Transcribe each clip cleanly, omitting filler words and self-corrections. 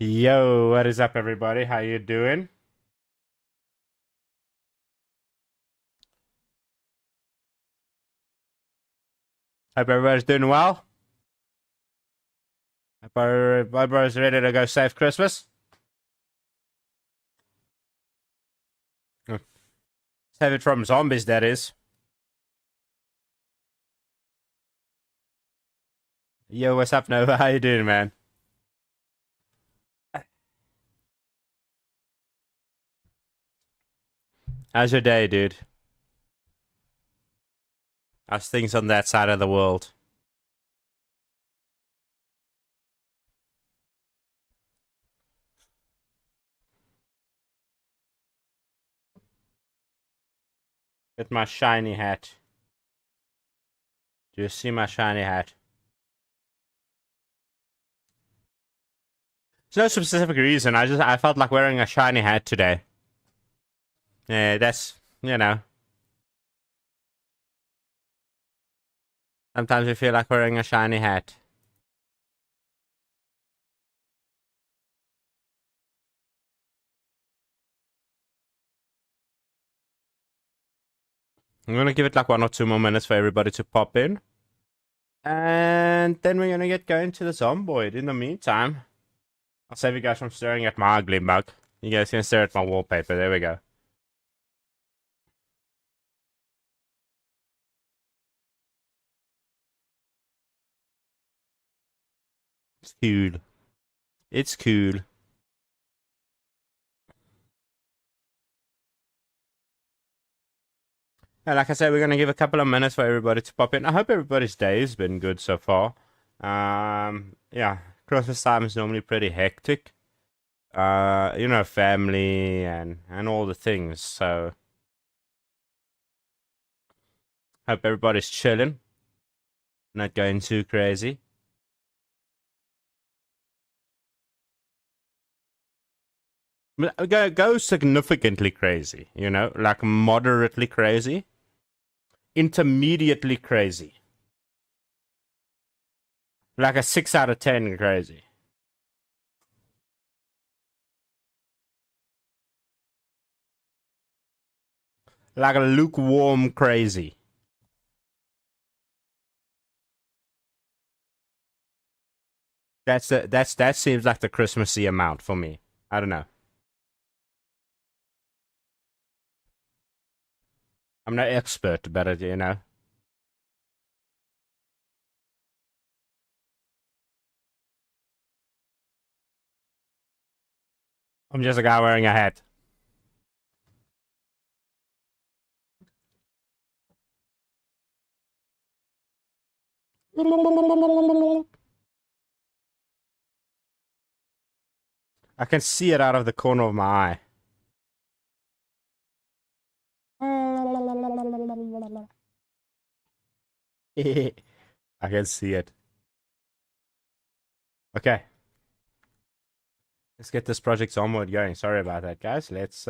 Yo, what is up, everybody? How you doing? Hope everybody's doing well. Hope everybody's ready to go save Christmas. Save it from zombies, that is. Yo, what's up, Nova? How you doing, man? How's your day, dude? How's things on that side of the world? With my shiny hat. Do you see my shiny hat? There's no specific reason. I felt like wearing a shiny hat today. Yeah, that's. Sometimes you feel like wearing a shiny hat. I'm gonna give it like 1 or 2 more minutes for everybody to pop in. And then we're gonna get going to the Zomboid. In the meantime, I'll save you guys from staring at my ugly mug. You guys can stare at my wallpaper. There we go. It's cool. It's cool. And like I said, we're gonna give a couple of minutes for everybody to pop in. I hope everybody's day has been good so far. Yeah, Christmas time is normally pretty hectic. Family and all the things. So hope everybody's chilling, not going too crazy. Go significantly crazy, like moderately crazy, intermediately crazy, like a 6 out of 10 crazy. Like a lukewarm crazy. That seems like the Christmassy amount for me. I don't know. I'm no expert, but I'm just a guy wearing a hat. I can see it out of the corner of my eye. I can see it. Okay. Let's get this Project Zomboid going. Sorry about that, guys. Let's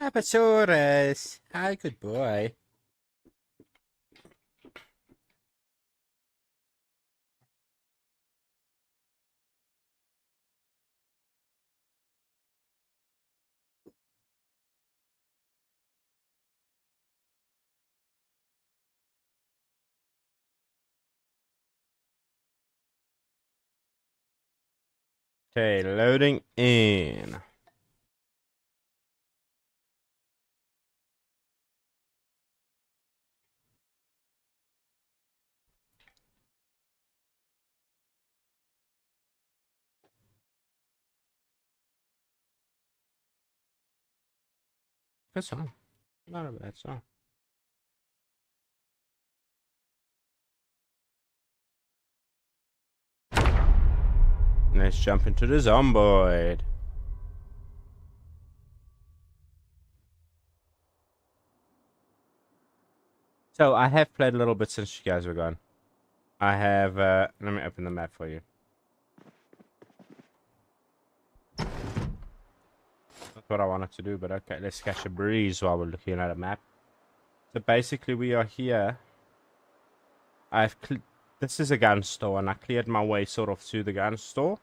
Apasaurus. Hi, good boy. Okay, loading in. Good song. Not a bad song. Let's jump into the Zomboid. So I have played a little bit since you guys were gone. I have, let me open the map for you. That's what I wanted to do, but okay, let's catch a breeze while we're looking at a map. So basically we are here. This is a gun store, and I cleared my way sort of to the gun store.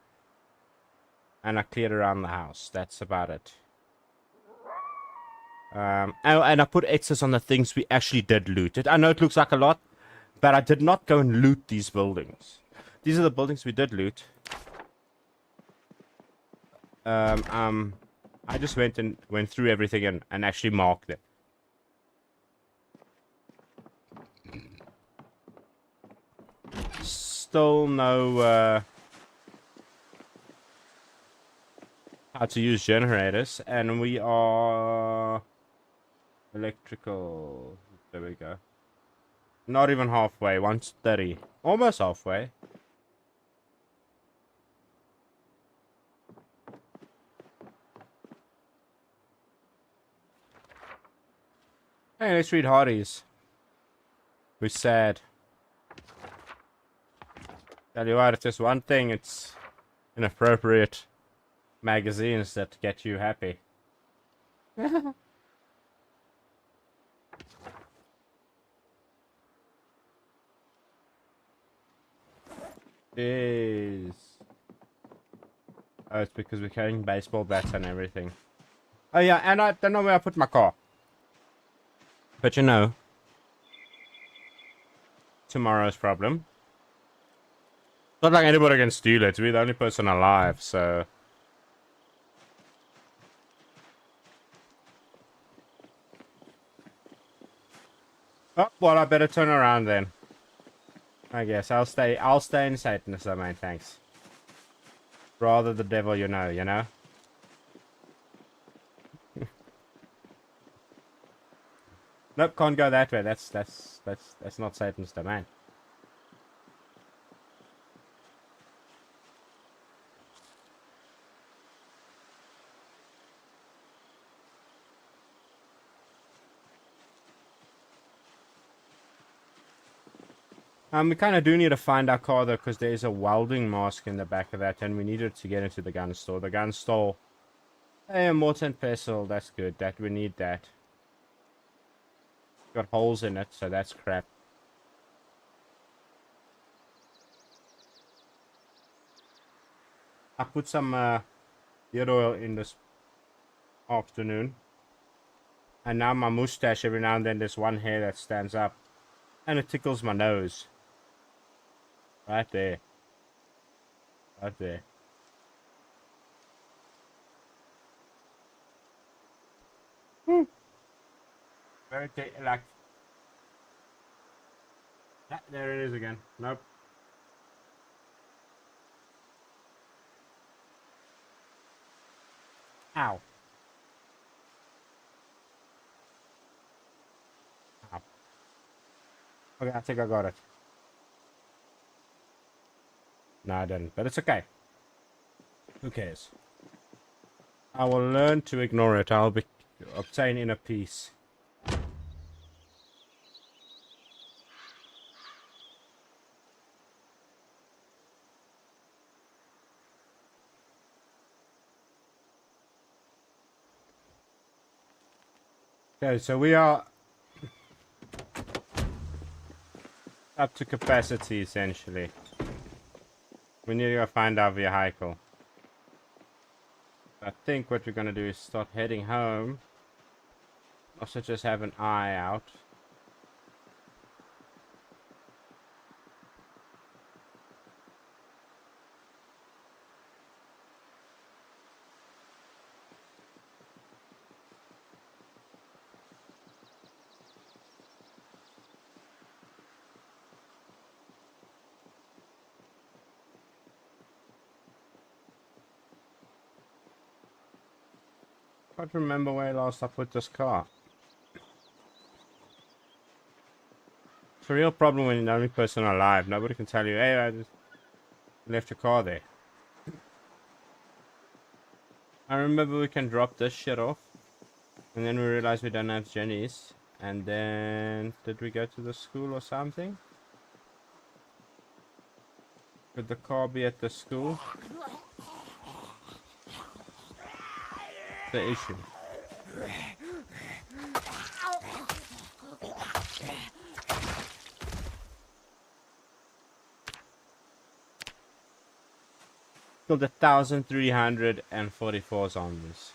And I cleared around the house. That's about it. And I put X's on the things we actually did loot. I know it looks like a lot, but I did not go and loot these buildings. These are the buildings we did loot. I just went through everything and actually marked it. Still no how to use generators, and we are electrical. There we go. Not even halfway. 130. Almost halfway. Hey, let's read Hardy's. We're sad. Tell you what, if there's one thing, it's inappropriate magazines that get you happy. Jeez. Oh, it's because we're carrying baseball bats and everything. Oh yeah, and I don't know where I put my car. But you know, tomorrow's problem. Not like anybody can steal it. We're the only person alive, so. Oh, well, I better turn around then. I guess I'll stay in Satanist domain, thanks. Rather the devil you know, you know? Nope, can't go that way. That's not Satan's domain. We kind of do need to find our car though, because there is a welding mask in the back of that, and we need it to get into the gun store. The gun store. Hey, a mortar and pestle. That's good. That we need that. Got holes in it, so that's crap. I put some beard oil in this afternoon, and now my mustache, every now and then there's one hair that stands up, and it tickles my nose. Right there. Right there. Very like. Ah, there it is again. Nope. Ow. Ow. Okay, I think I got it. No, I didn't, but it's okay. Who cares? I will learn to ignore it. I'll obtain inner peace. Okay, so we are up to capacity, essentially. We need to go find our vehicle. I think what we're gonna do is start heading home. Also just have an eye out. Can't remember where last I put this car. It's a real problem when you're the only person alive. Nobody can tell you, hey, I just left your car there. I remember we can drop this shit off. And then we realize we don't have Jenny's. And then, did we go to the school or something? Could the car be at the school? The issue. Killed 1,344 zombies.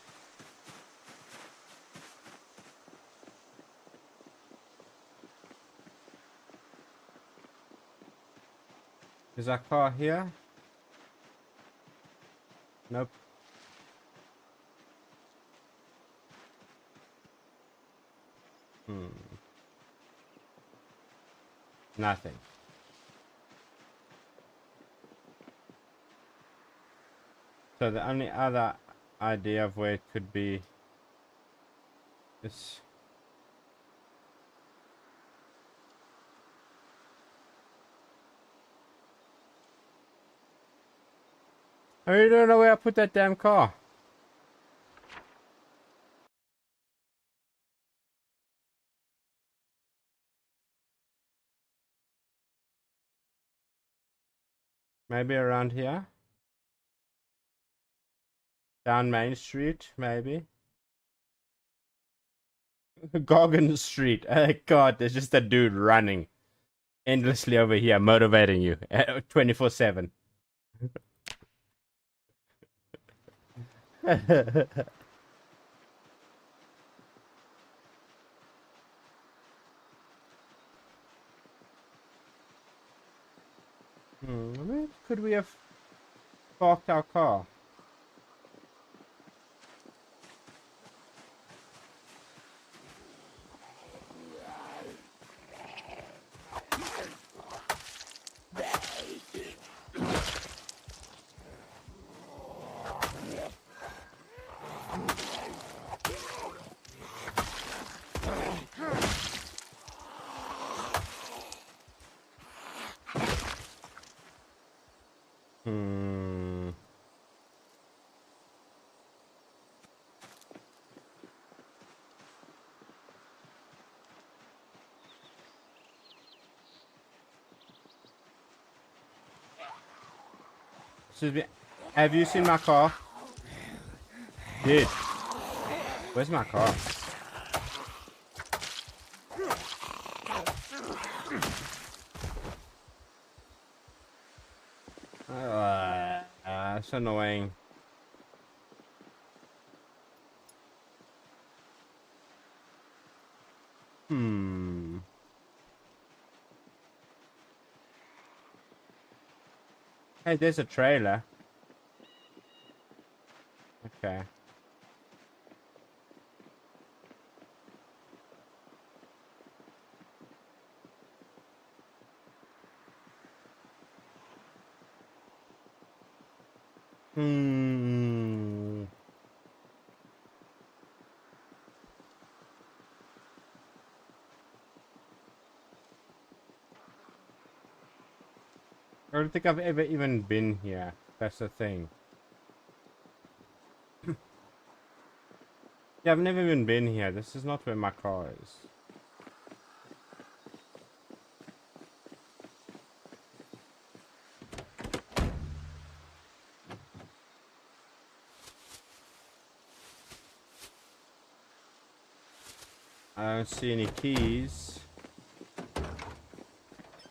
Is our car here? Nope. Nothing. So the only other idea of where it could be is I really don't know where I put that damn car. Maybe around here? Down Main Street, maybe? Goggin Street. Oh god, there's just a dude running endlessly over here, motivating you 24/7. Where could we have parked our car? Excuse me. Have you seen my car? Dude. Where's my car? That's annoying. Hey, there's a trailer. Okay. I don't think I've ever even been here. That's the thing. Yeah, I've never even been here. This is not where my car is. I don't see any keys.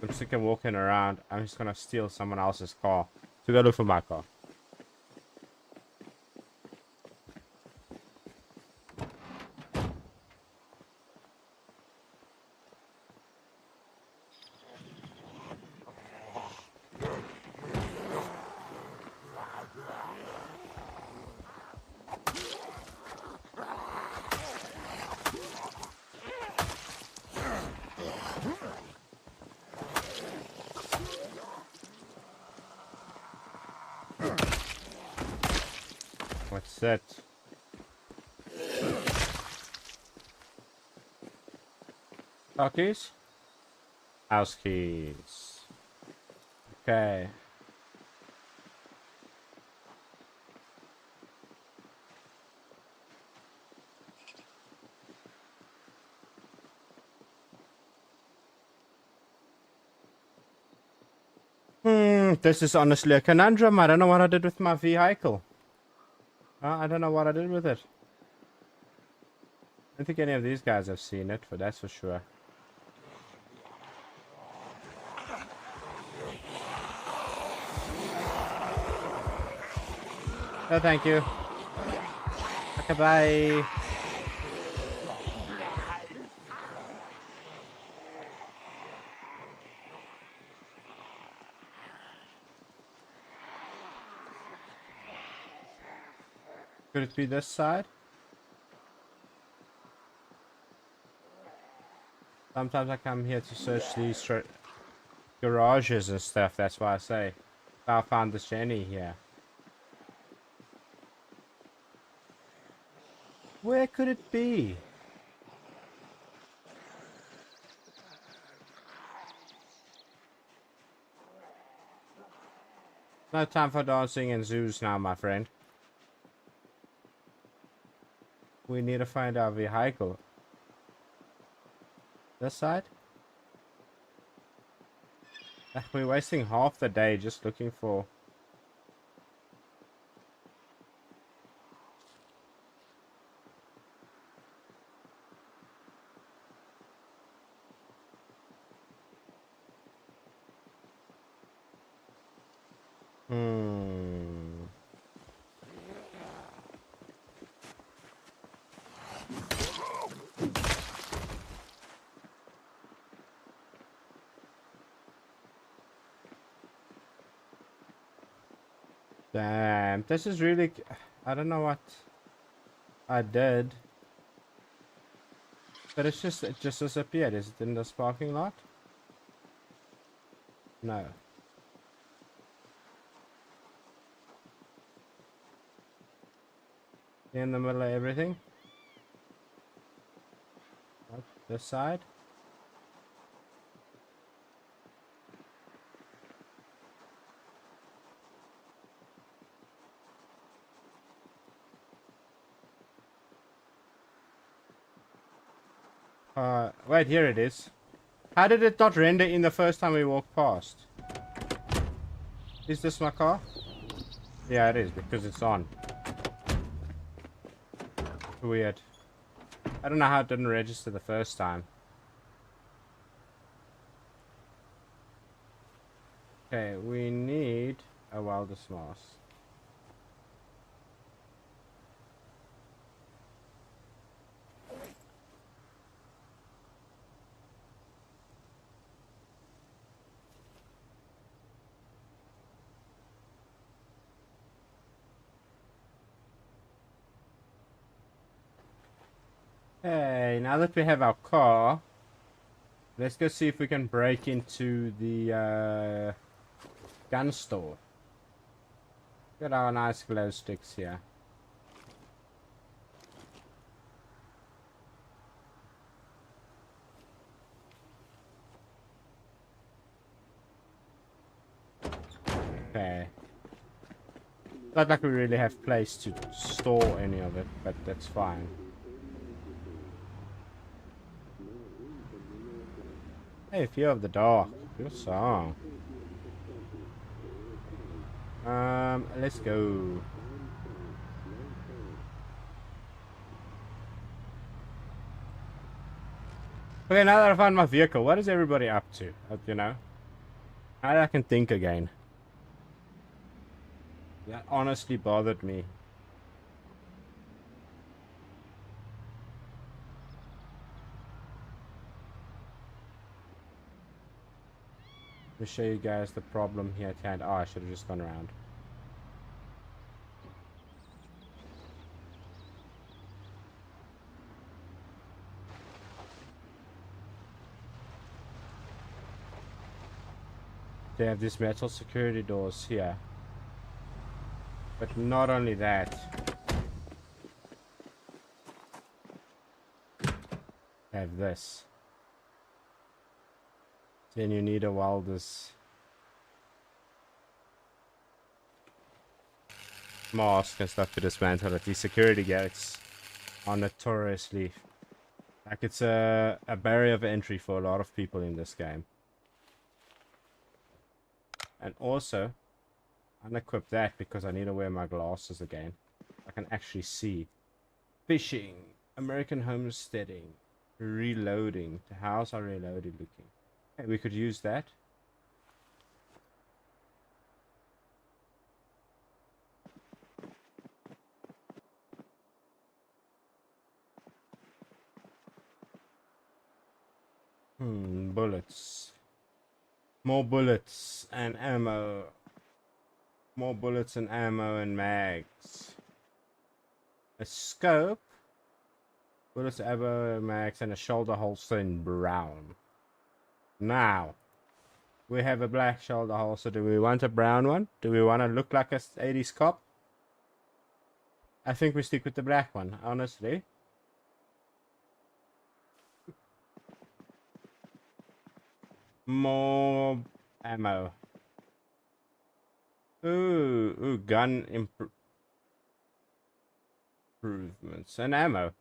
I'm sick of walking around. I'm just gonna steal someone else's car to go look for my car. What's that? Car keys? House keys. Okay. This is honestly a conundrum. I don't know what I did with my vehicle. I don't know what I did with it. I don't think any of these guys have seen it, but that's for sure. No, thank you. Okay, bye. Could it be this side? Sometimes I come here to search these garages and stuff. That's why I say I found this Jenny here. Where could it be? No time for dancing in zoos now, my friend. We need to find our vehicle. This side? We're wasting half the day just looking for... Damn, this is really... I don't know what I did. But it just disappeared. Is it in this parking lot? No. In the middle of everything? What? This side? Wait, here it is. How did it not render in the first time we walked past? Is this my car? Yeah, it is, because it's on. Weird. I don't know how it didn't register the first time. Okay, we need a welder's mask. Hey, now that we have our car, let's go see if we can break into the gun store. Got our nice glow sticks here. Okay. Not like we really have place to store any of it, but that's fine. Hey, Fear of the Dark. Good song. Let's go. Okay, now that I found my vehicle, what is everybody up to? You know? Now that I can think again. That honestly bothered me. Let me show you guys the problem here at hand. Oh, I should have just gone around. They have these metal security doors here. But not only that. They have this. Then you need a welder's mask and stuff to dismantle it. These security gates are notoriously... like, it's a barrier of entry for a lot of people in this game. And also, unequip that because I need to wear my glasses again. I can actually see. Fishing. American homesteading. Reloading. How's our reloading looking? Okay, we could use that. Bullets. More bullets and ammo. More bullets and ammo and mags. A scope. Bullets, ammo, mags, and a shoulder holster in brown. Now, we have a black shoulder holster. Do we want a brown one? Do we want to look like a 80s cop? I think we stick with the black one, honestly. More ammo. Ooh, gun improvements and ammo.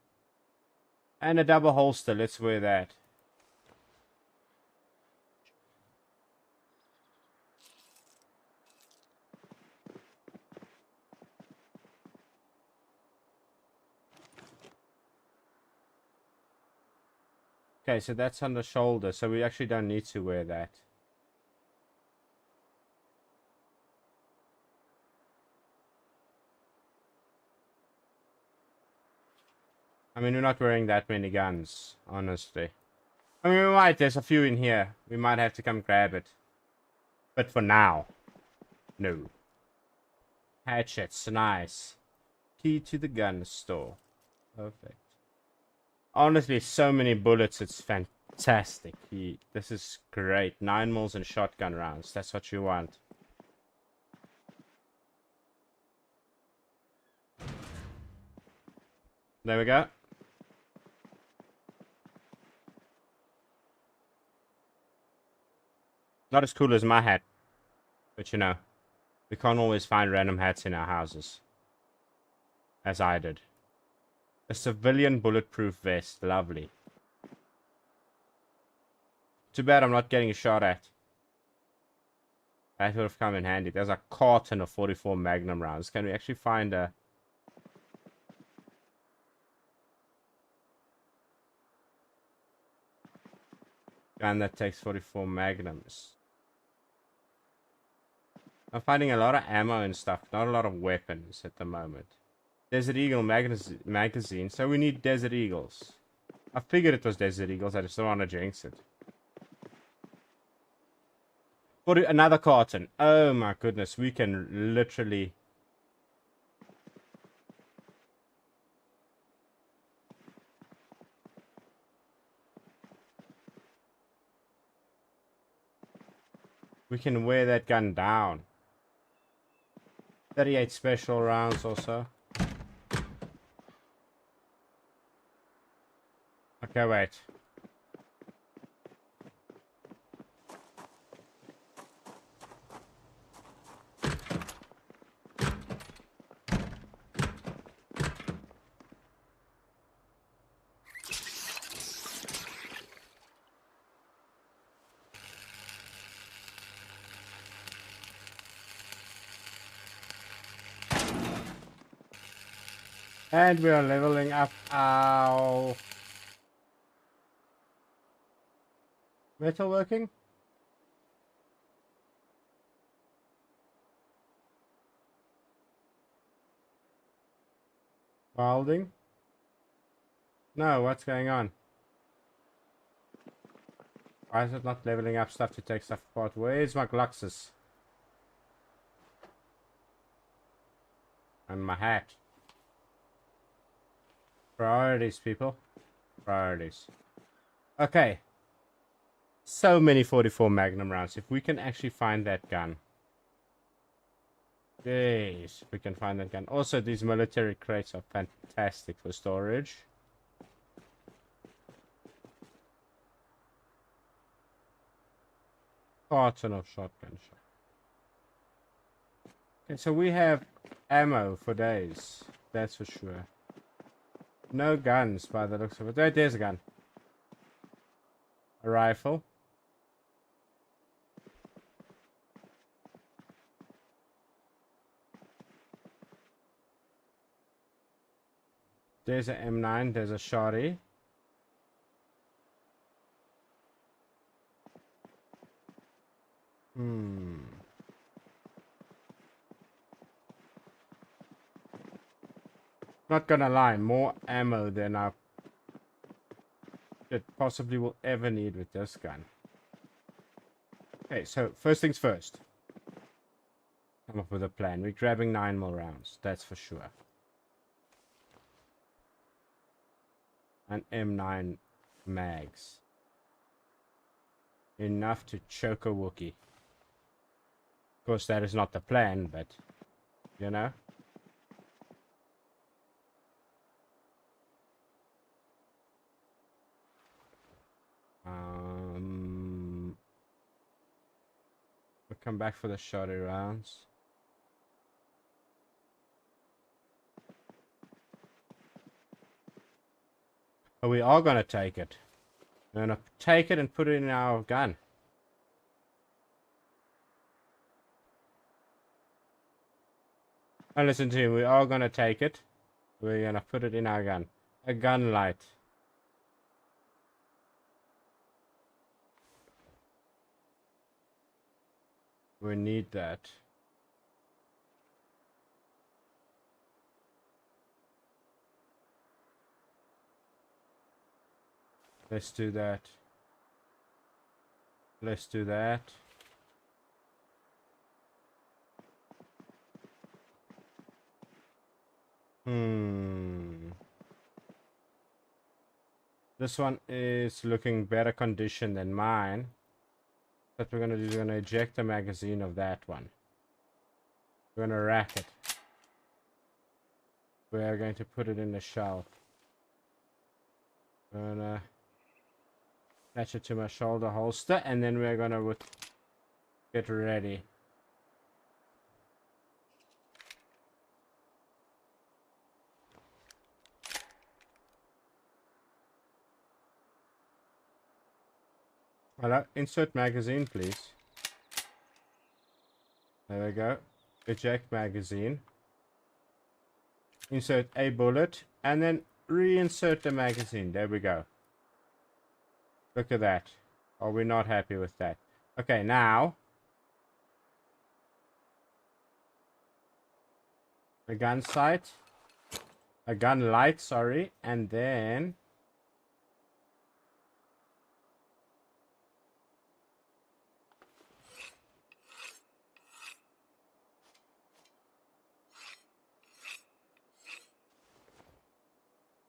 And a double holster, let's wear that. Okay, so that's on the shoulder, so we actually don't need to wear that. I mean, we're not wearing that many guns, honestly. I mean, we might, there's a few in here. We might have to come grab it. But for now, no. Hatchets, nice. Key to the gun store. Perfect. Honestly, so many bullets, it's fantastic. This is great. 9mm and shotgun rounds, that's what you want. There we go. Not as cool as my hat. But you know, we can't always find random hats in our houses. As I did. A civilian bulletproof vest. Lovely. Too bad I'm not getting shot at. That would have come in handy. There's a carton of 44 Magnum rounds. Can we actually find a... gun that takes 44 Magnums? I'm finding a lot of ammo and stuff. Not a lot of weapons at the moment. Desert Eagle magazine. So we need Desert Eagles. I figured it was Desert Eagles. I just don't want to jinx it. Another carton. Oh my goodness. We can literally... we can wear that gun down. 38 special rounds also. Okay, wait. And we are leveling up our metalworking. Welding. No, what's going on? Why is it not leveling up stuff to take stuff apart? Where's my Gluxus? And my hat. Priorities, people. Priorities. Okay. So many 44 Magnum rounds. If we can actually find that gun. Jeez, if we can find that gun. Also, these military crates are fantastic for storage. Carton of shotgun shot. Okay, so we have ammo for days. That's for sure. No guns by the looks of it. There's a gun. A rifle. There's a M9, there's a shotty. Not gonna lie, more ammo than I possibly will ever need with this gun. Okay, so first things first. Come up with a plan. We're grabbing 9 more rounds, that's for sure. And M9 mags. Enough to choke a Wookiee. Of course, that is not the plan, but, you know. We'll come back for the shotty rounds. But we are going to take it. We're going to take it and put it in our gun. And listen to him, we are going to take it. We're going to put it in our gun. A gun light. We need that. Let's do that. Let's do that. This one is looking better condition than mine. What we're gonna do is we're gonna eject the magazine of that one. We're gonna rack it. We're going to put it in the shelf. We're gonna attach it to my shoulder holster, and then we're gonna get ready. Hello, insert magazine, please. There we go. Eject magazine. Insert a bullet, and then reinsert the magazine. There we go. Look at that. Are we not happy with that? Okay, now a gun sight, a gun light, sorry, and then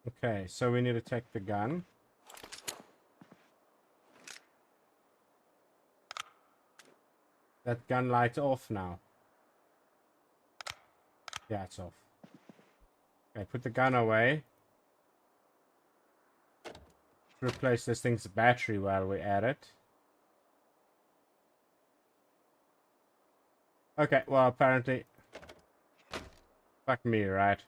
okay, so we need to take the gun. That gun light off now. Yeah, it's off. Okay, put the gun away. Replace this thing's battery while we're at it. Okay, well, apparently... Fuck me, right?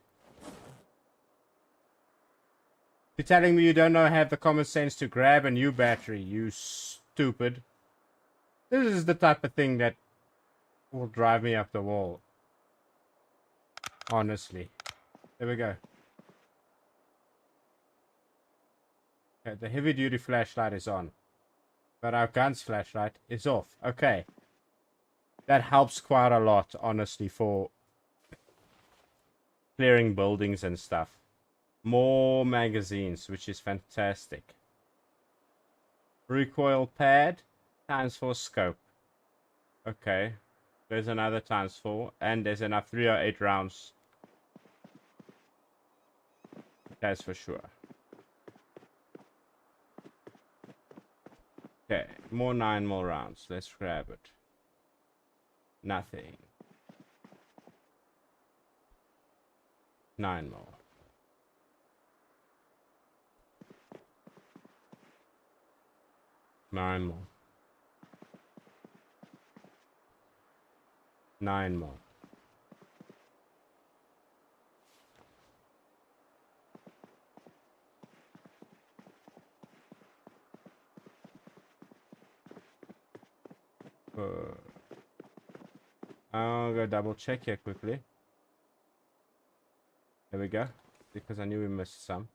You're telling me you don't have the common sense to grab a new battery, you stupid. This is the type of thing that will drive me up the wall. Honestly. There we go. Okay, the heavy duty flashlight is on. But our gun's flashlight is off. Okay. That helps quite a lot, honestly, for clearing buildings and stuff. More magazines, which is fantastic. Recoil pad, times 4 scope. Okay. There's another times 4, and there's enough 308 rounds. That's for sure. Okay, 9 more rounds. Let's grab it. Nothing. 9 more. Nine more. 9 more. I'll go double check here quickly. There we go. because I knew we missed some.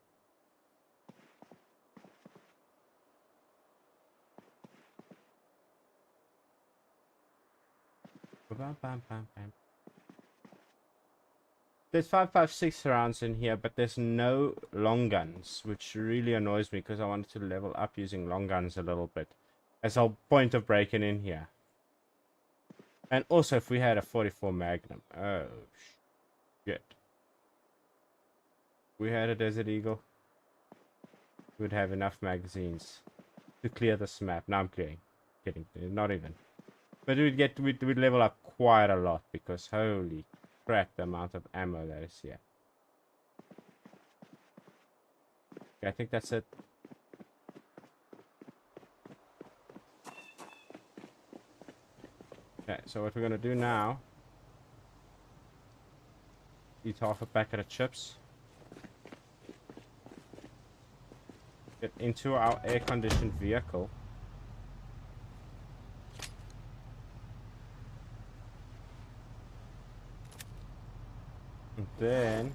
There's 5.56 rounds in here, but there's no long guns, which really annoys me because I wanted to level up using long guns a little bit. That's the whole point of breaking in here. And also, if we had a 44 Magnum. Oh, shit. If we had a Desert Eagle, we would have enough magazines to clear this map. Now I'm kidding. Not even. But we'd level up quite a lot because holy crap, the amount of ammo that is here. Okay, I think that's it. Okay, so what we're gonna do now, eat half a packet of chips, get into our air-conditioned vehicle, and then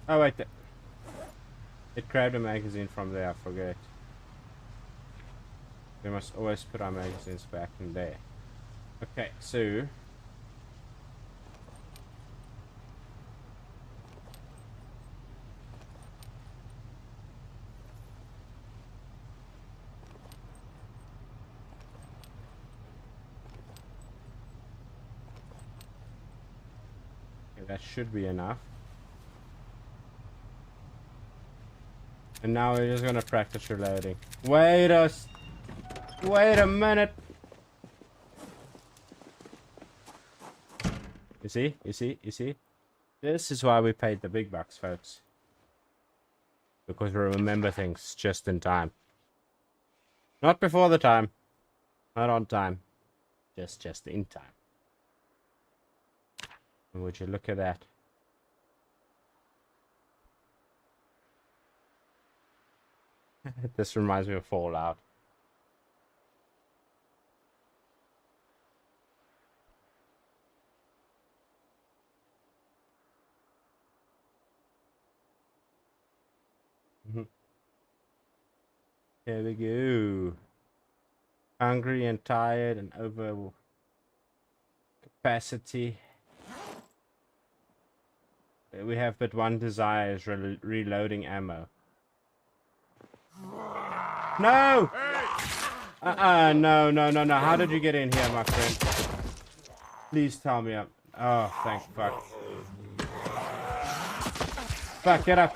oh wait, it grabbed a magazine from there, I forget. We must always put our magazines back in there. Okay, so okay, that should be enough. And now we're just gonna practice reloading. Wait a minute. You see? This is why we paid the big bucks, folks. Because we remember things just in time. Not before the time. Not on time. Just in time. And would you look at that? This reminds me of Fallout. Here we go. Hungry and tired and over capacity. We have but one desire, is reloading ammo. No! No. How did you get in here, my friend? Please tell me up. Oh, thank fuck. Fuck, get up.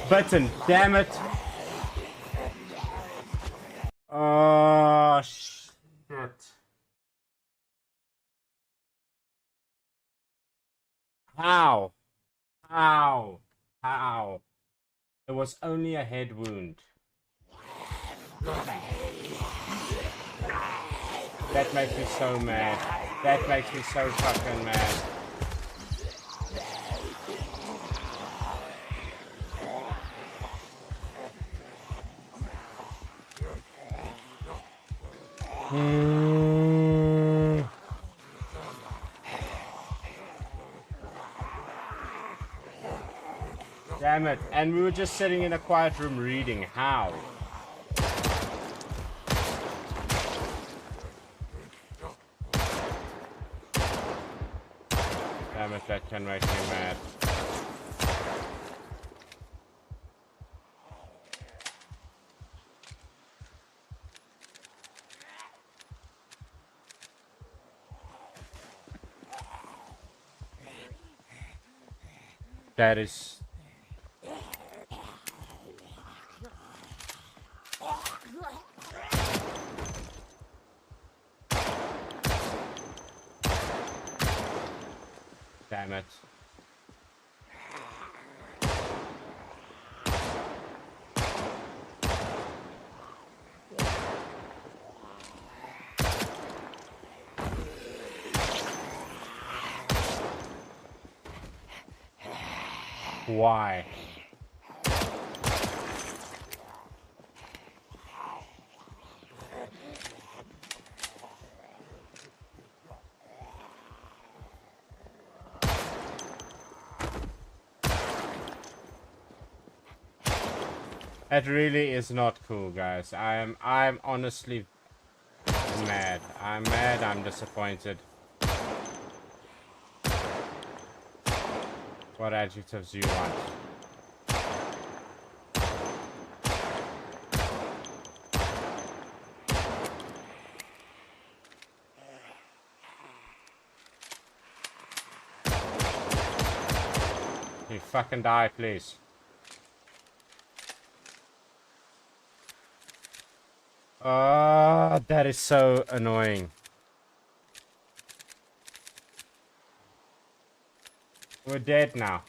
Button, damn it. Oh, shit. How? It was only a head wound. That makes me so mad. That makes me so fucking mad. Damn it. And we were just sitting in a quiet room reading. How? Damn it, that can make me mad. That is... Damn it. why. It really is not cool, guys. I'm honestly mad. I'm mad, I'm disappointed. What adjectives do you want? You fucking die, please. That is so annoying. We're dead now.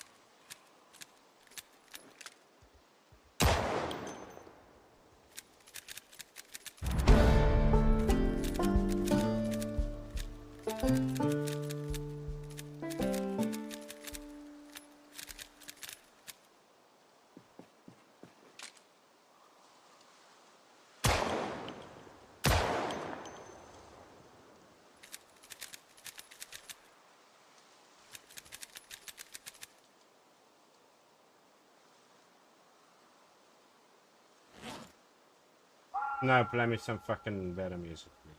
No, play me some fucking better music, please.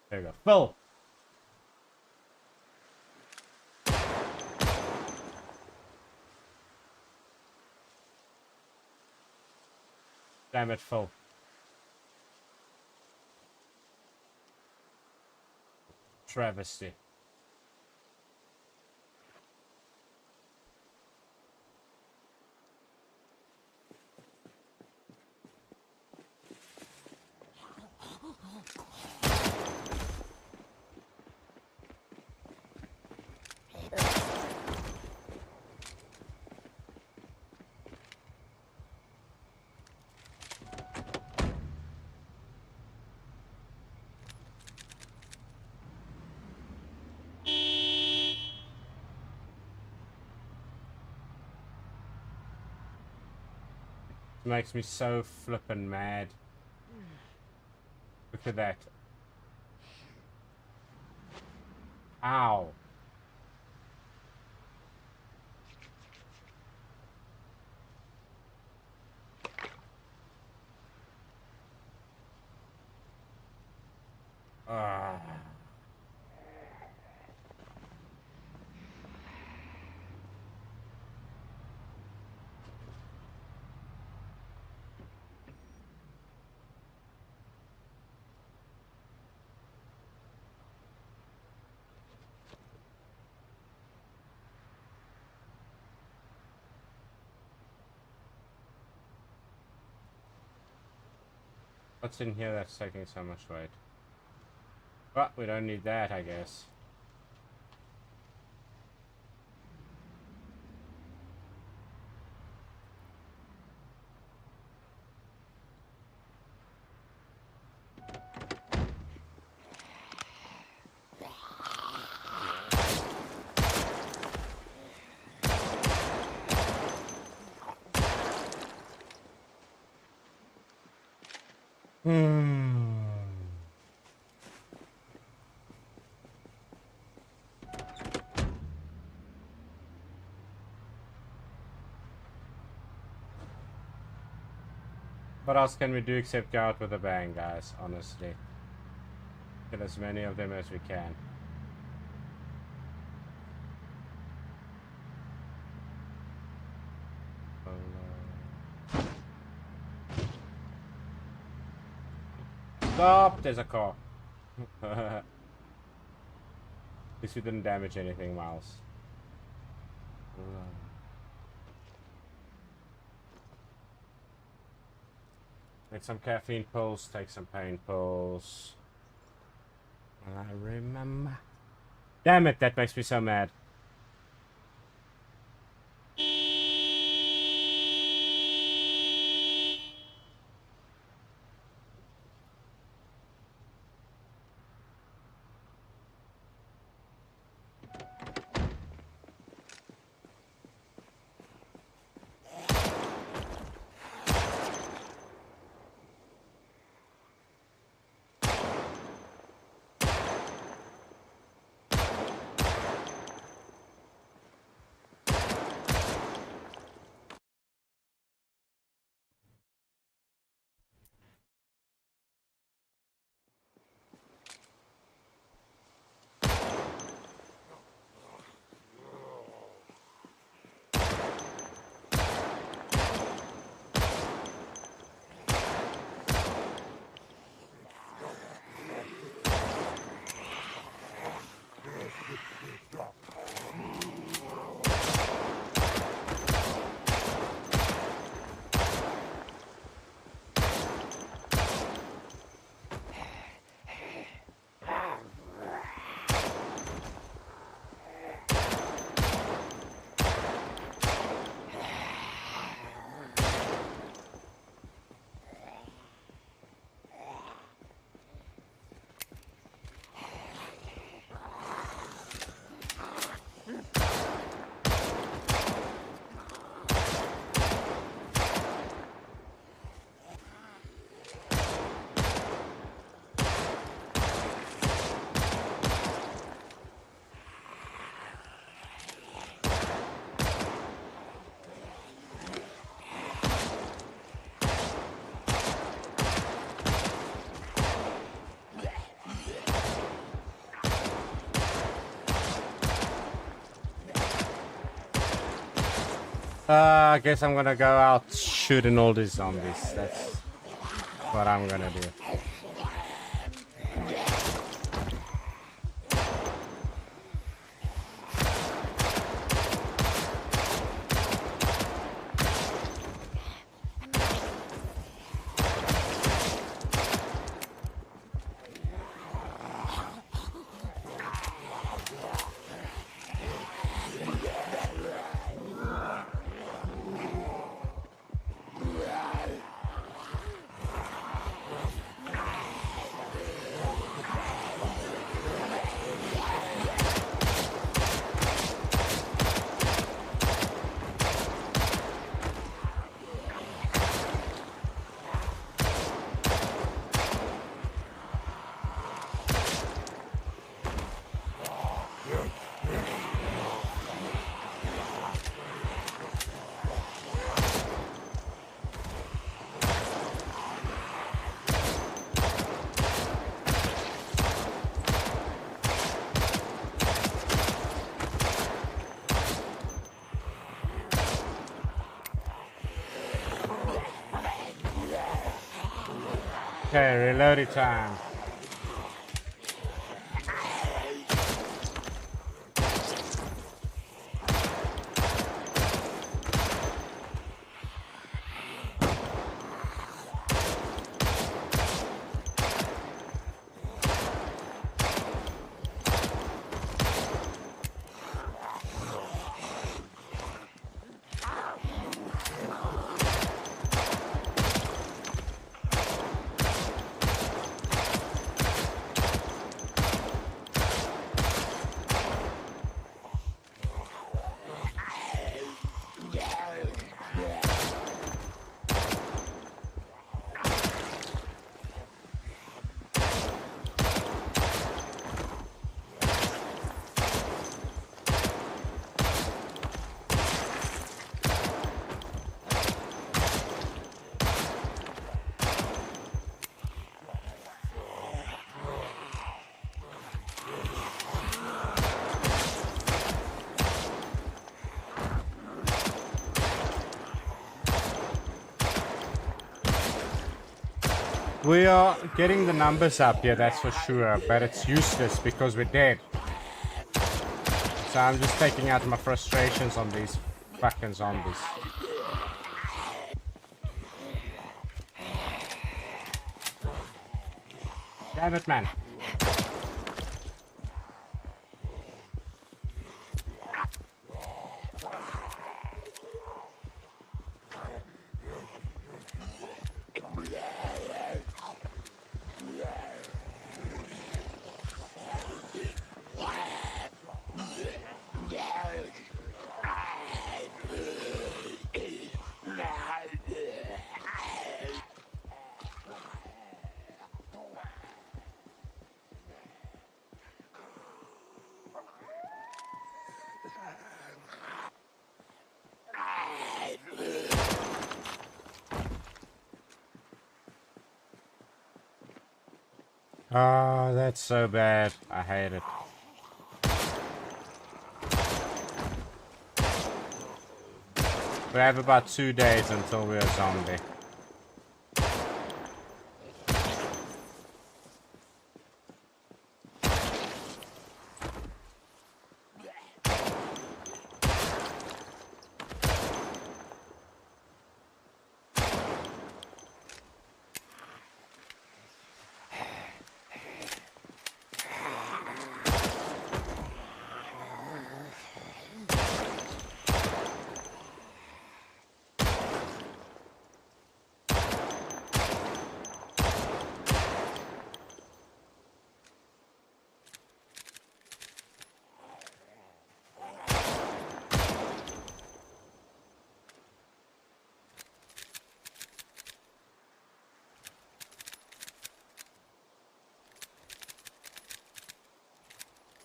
There you go. Phil! Damn it, Phil. Travesty. It makes me so flippin' mad. Look at that. Ow. Ah. What's in here that's taking so much weight? But we don't need that, I guess. What else can we do except go out with a bang, guys, honestly. Kill as many of them as we can. Oh no. Stop! There's a car. At least we didn't damage anything, Miles. Take some caffeine pills, take some pain pills. I remember. Damn it, that makes me so mad. I guess I'm gonna go out shooting all these zombies. That's what I'm gonna do. Okay, reloading time. We are getting the numbers up here, that's for sure, but it's useless because we're dead. So I'm just taking out my frustrations on these fucking zombies. Damn it, man. Oh, that's so bad. I hate it. We have about 2 days until we're a zombie.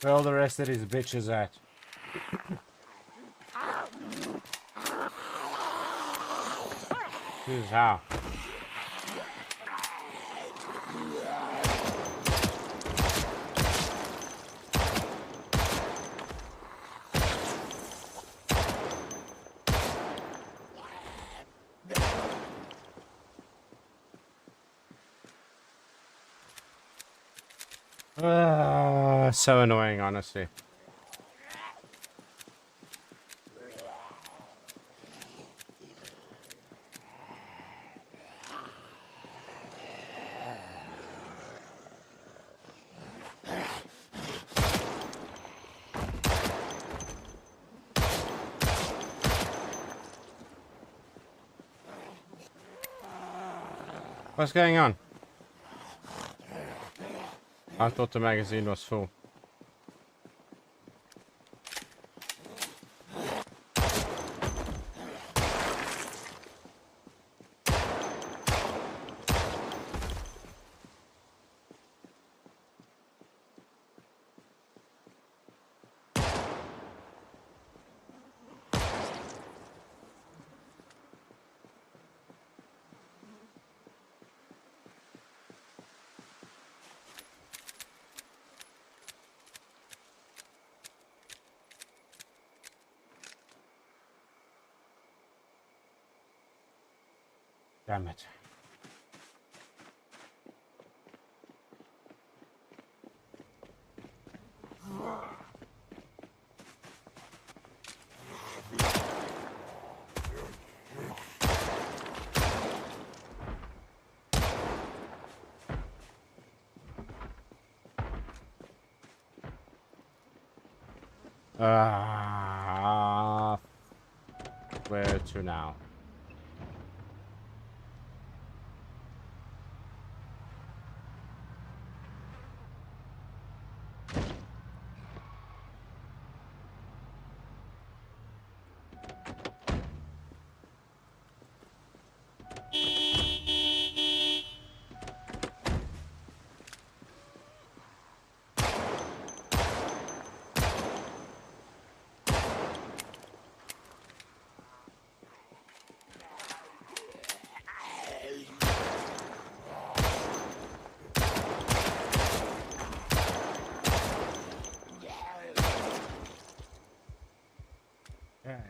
Where all the rest of these bitches at? This is how. So annoying, honestly. What's going on? I thought the magazine was full. Damn it. Where to now? Okay.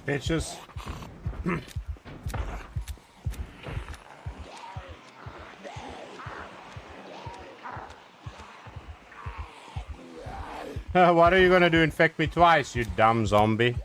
Bitches. What are you gonna do? Infect me twice, you dumb zombie?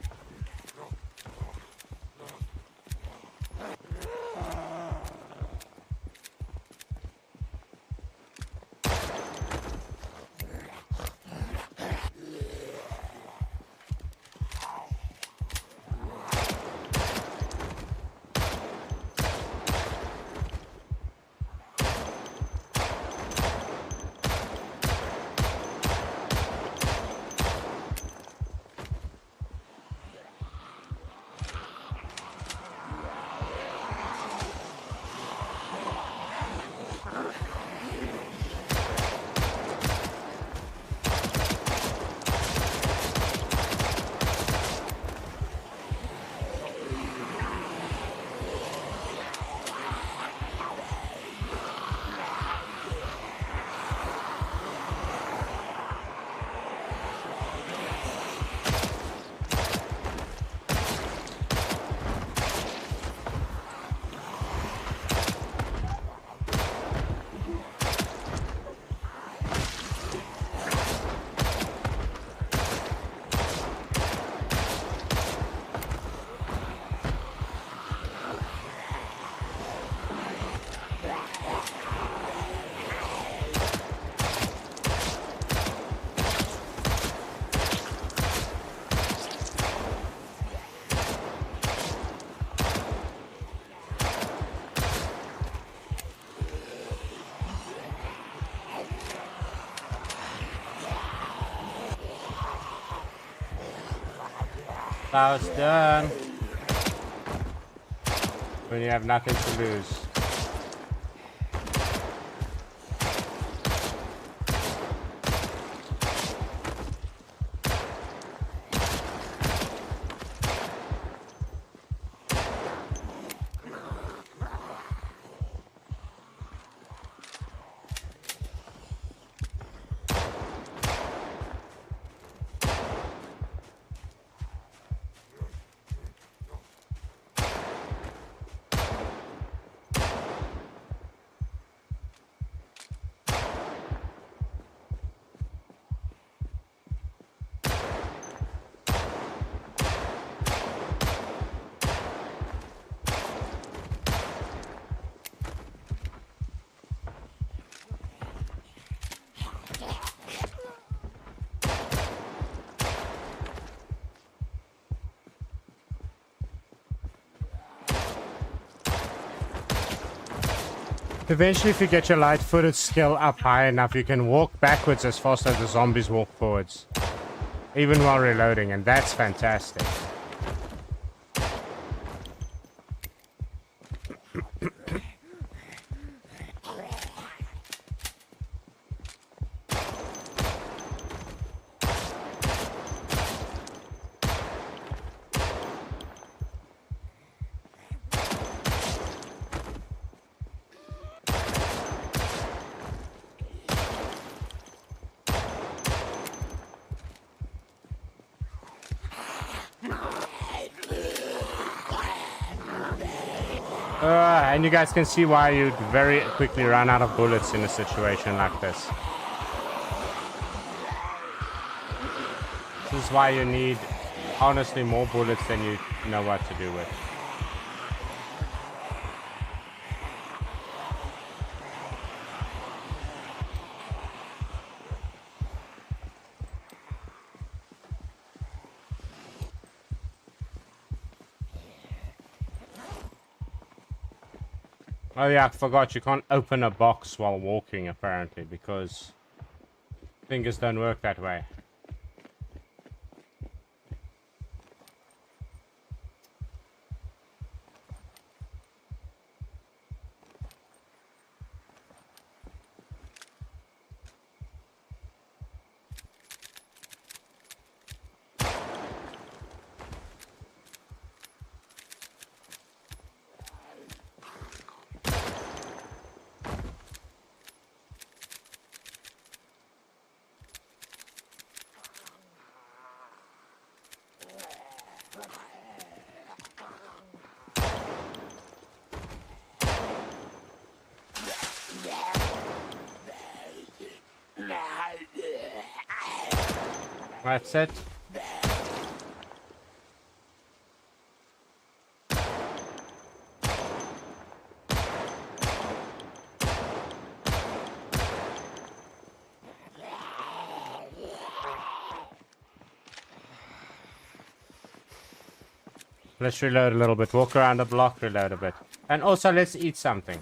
That's done. When you have nothing to lose. Eventually, if you get your light-footed skill up high enough, you can walk backwards as fast as the zombies walk forwards. Even while reloading, and that's fantastic. And you guys can see why you'd very quickly run out of bullets in a situation like this. This is why you need, honestly, more bullets than you know what to do with. Oh yeah, I forgot you can't open a box while walking apparently because fingers don't work that way. That's it. Let's reload a little bit. Walk around the block, reload a bit. And also, let's eat something.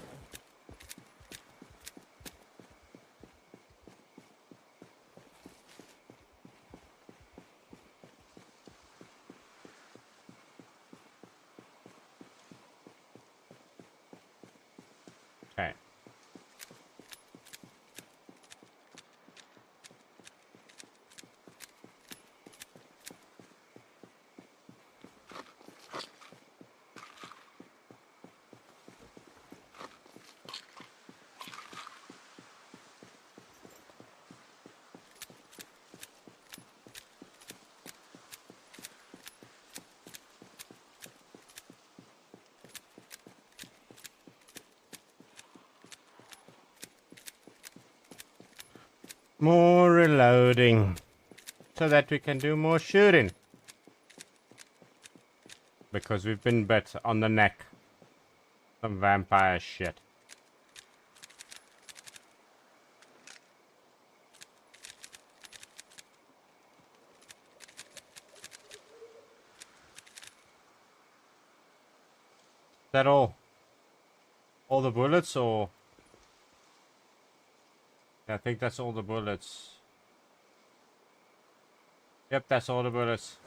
Okay. More reloading. So that we can do more shooting. Because we've been bit on the neck. Some vampire shit. Is that all? All the bullets or? Yeah, I think that's all the bullets. Yep, that's all the bullets.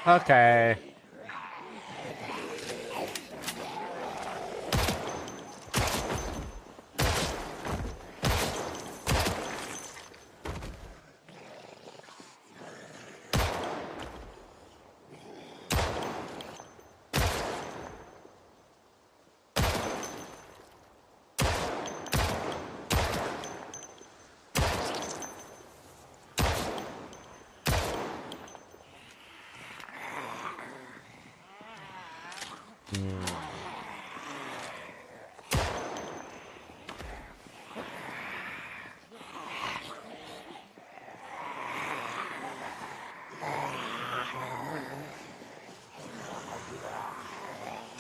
Okay.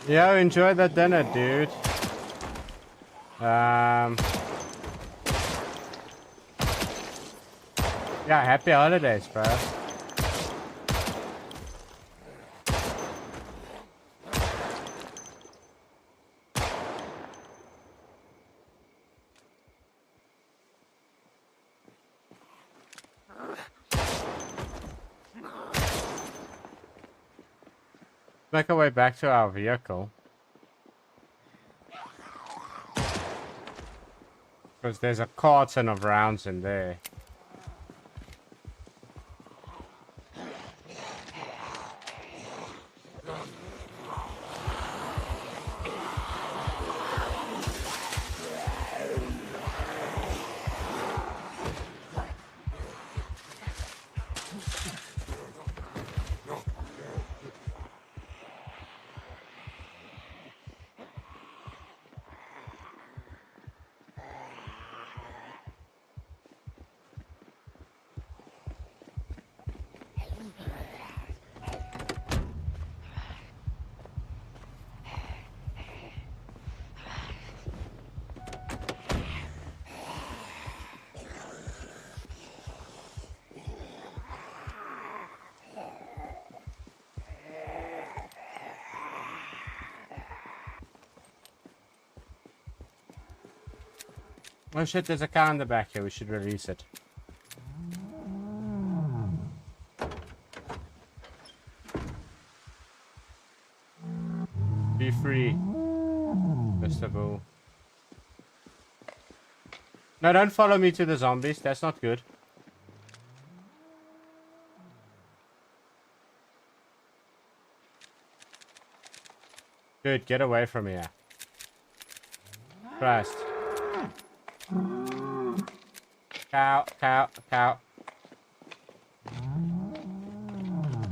Yo, enjoy that dinner, dude. Yeah, happy holidays, bro. Make our way back to our vehicle. Because there's a carton of rounds in there. Oh shit, there's a car in the back here. We should release it. Be free, Mr. Bull. No, don't follow me to the zombies. That's not good. Dude, get away from here. Christ. Cow, cow, cow.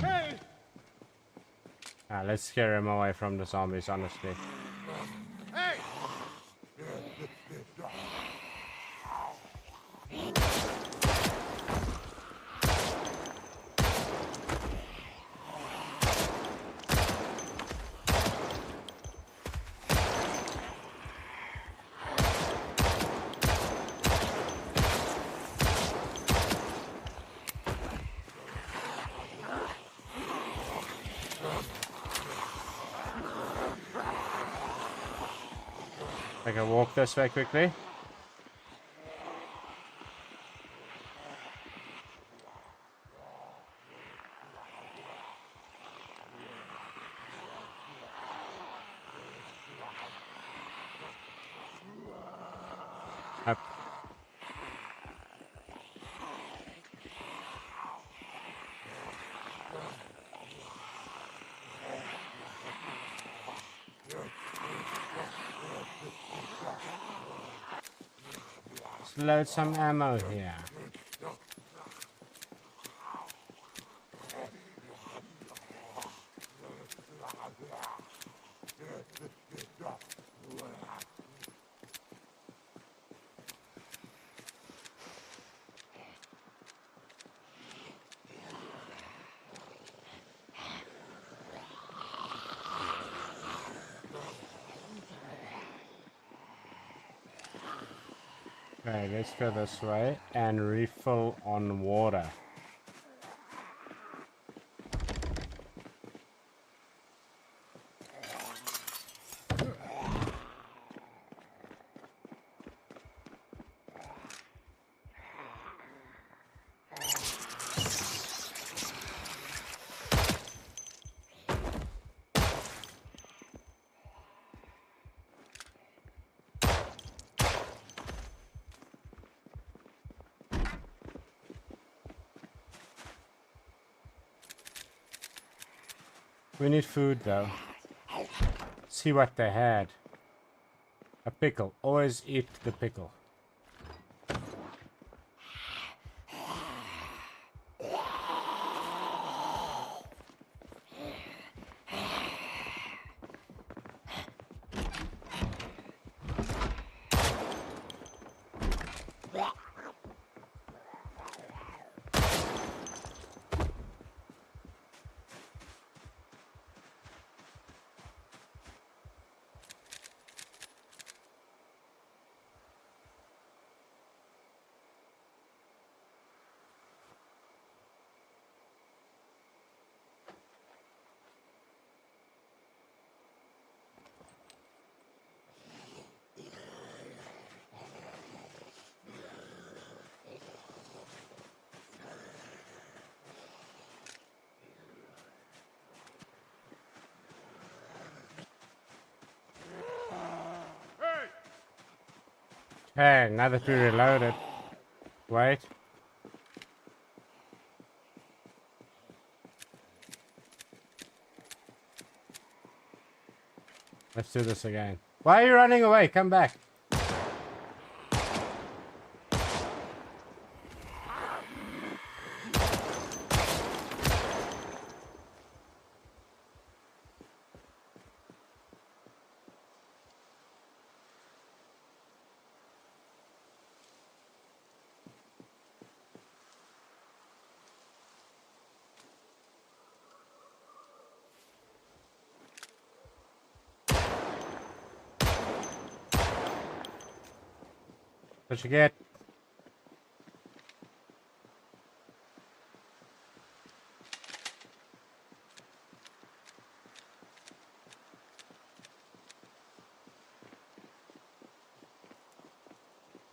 Hey! Let's scare him away from the zombies, honestly. Hey! I can walk this way quickly. Up. Let's load some ammo here. Okay, let's go this way and refill on water. We need food though. See what they had. A pickle. Always eat the pickle. Hey, now that we reloaded. Wait. Let's do this again. Why are you running away? Come back. What you get?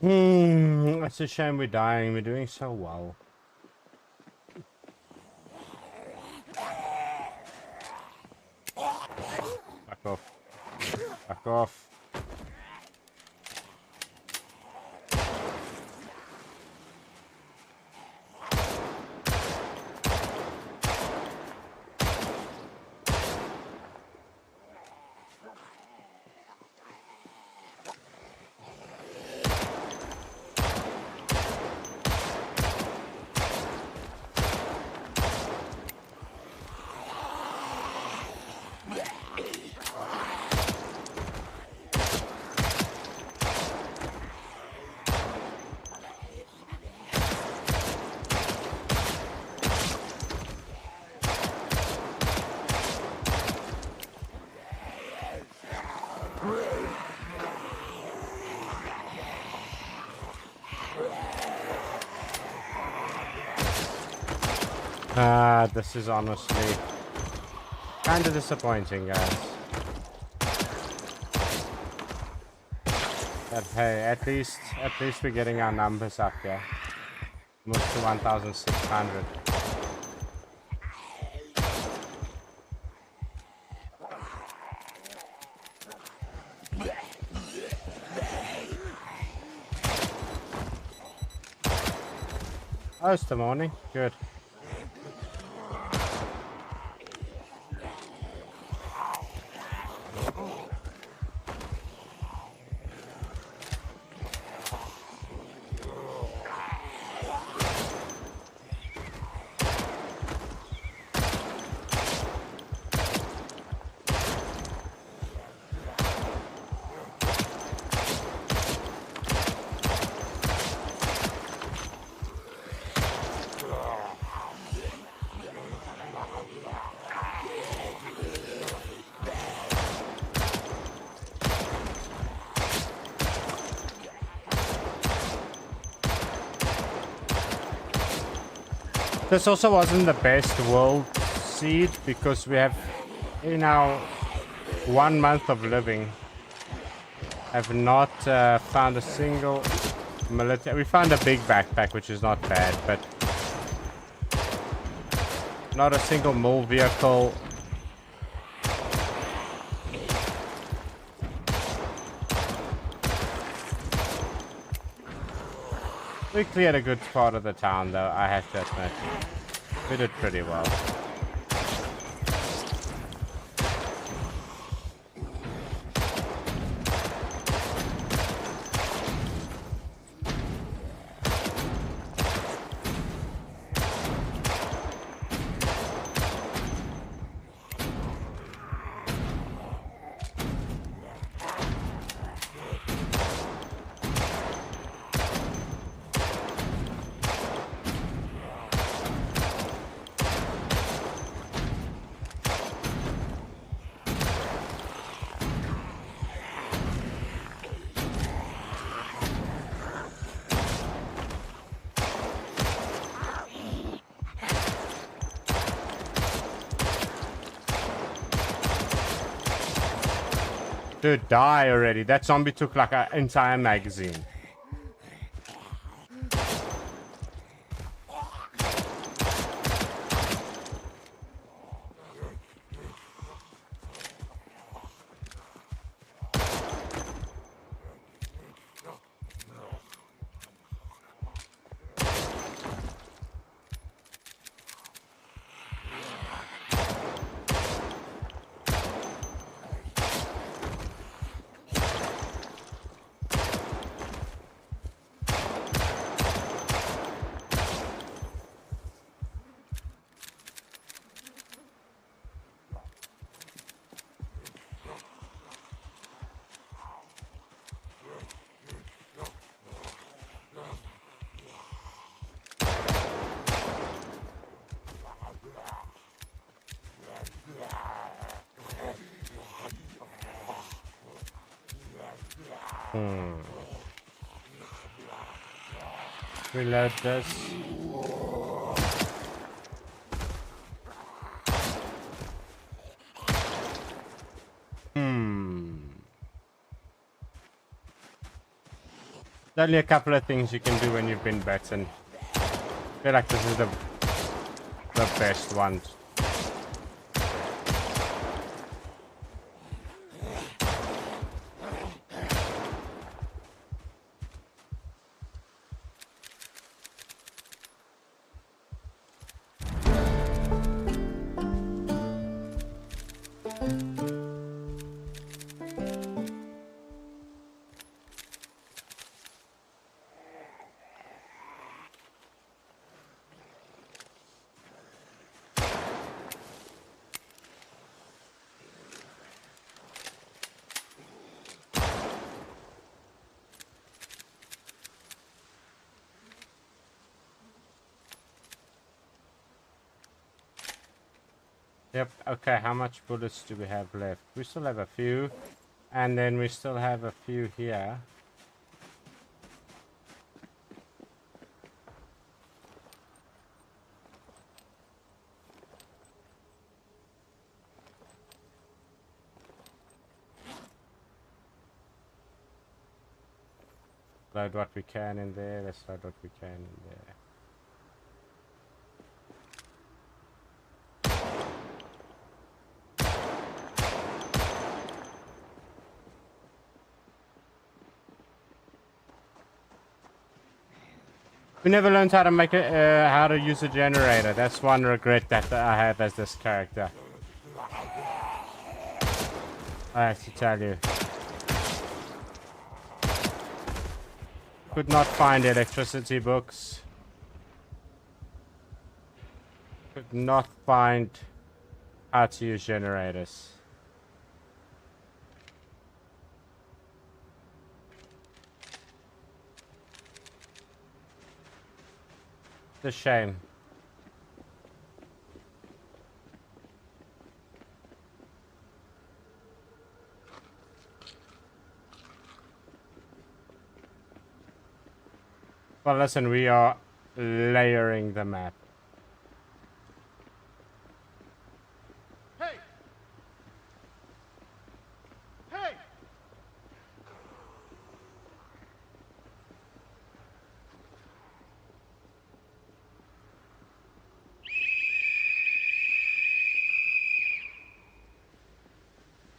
It's a shame we're dying. We're doing so well. Back off. Back off. This is honestly kind of disappointing, guys. But hey, at least we're getting our numbers up here. Almost to 1,600. Oh, it's the morning. Good. This also wasn't the best world seed because we have in our 1 month of living have not found a single military. We found a big backpack, which is not bad, but not a single mole vehicle. We cleared a good part of the town, though, I have to admit. We did pretty well. Dude, die already. That zombie took like an entire magazine. Reload this. There's only a couple of things you can do when you've been bitten. I feel like this is the best one. Yep, okay, how much bullets do we have left? We still have a few, and then we still have a few here. Load what we can in there, let's load what we can in there. We never learned how to make it, how to use a generator. That's one regret that I have as this character. I have to tell you. Could not find electricity books. Could not find how to use generators. It's a shame. Well, listen, we are layering the map. Hey! Hey!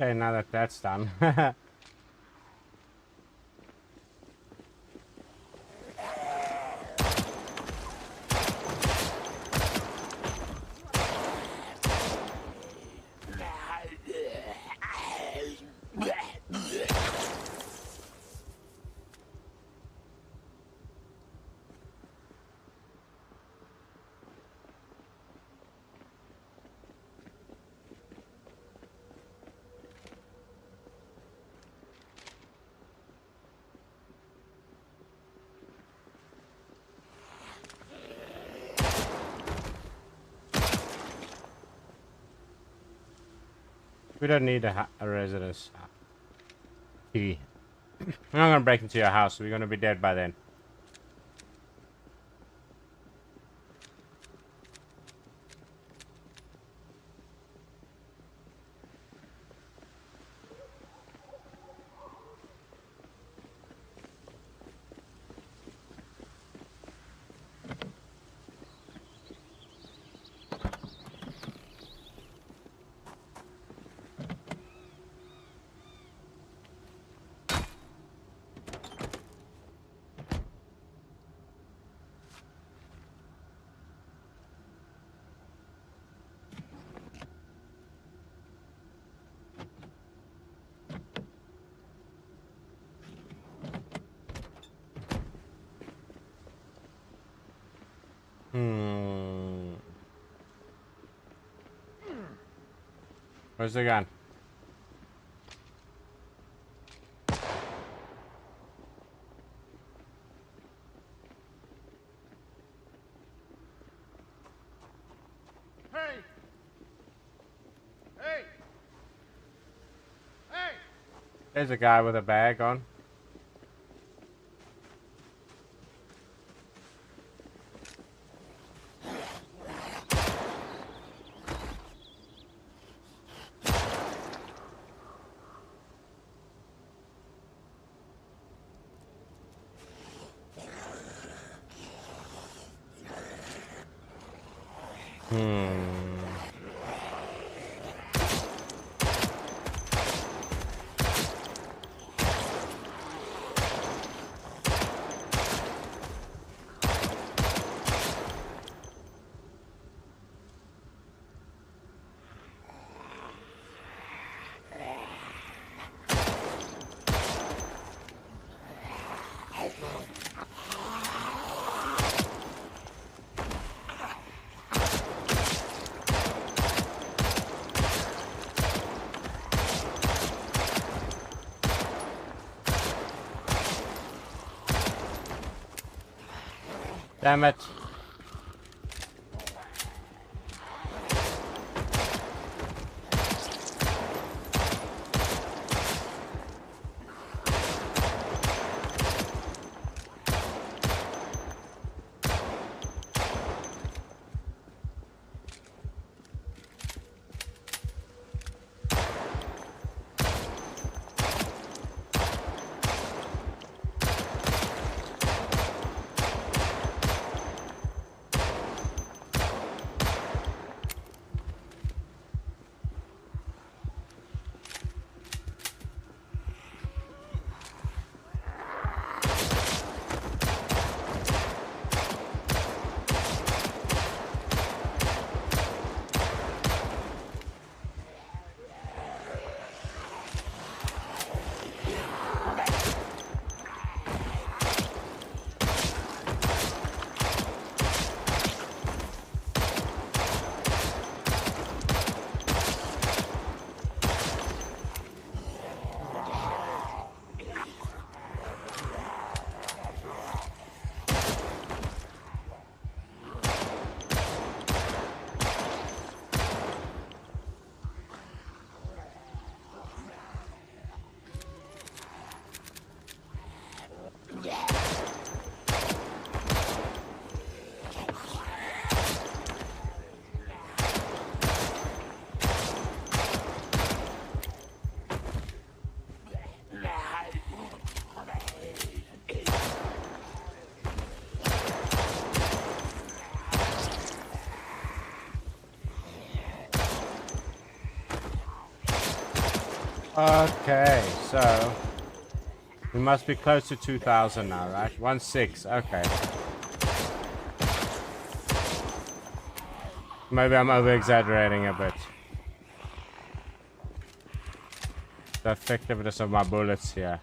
Okay, now that that's done. We don't need a residence key. We're not gonna break into your house. We're gonna be dead by then. Hmm. Where's the gun? Hey! Hey! Hey! There's a guy with a bag on. Damn it. Okay, so we must be close to 2,000 now, right? 1,600, okay. Maybe I'm over-exaggerating a bit. The effectiveness of my bullets here.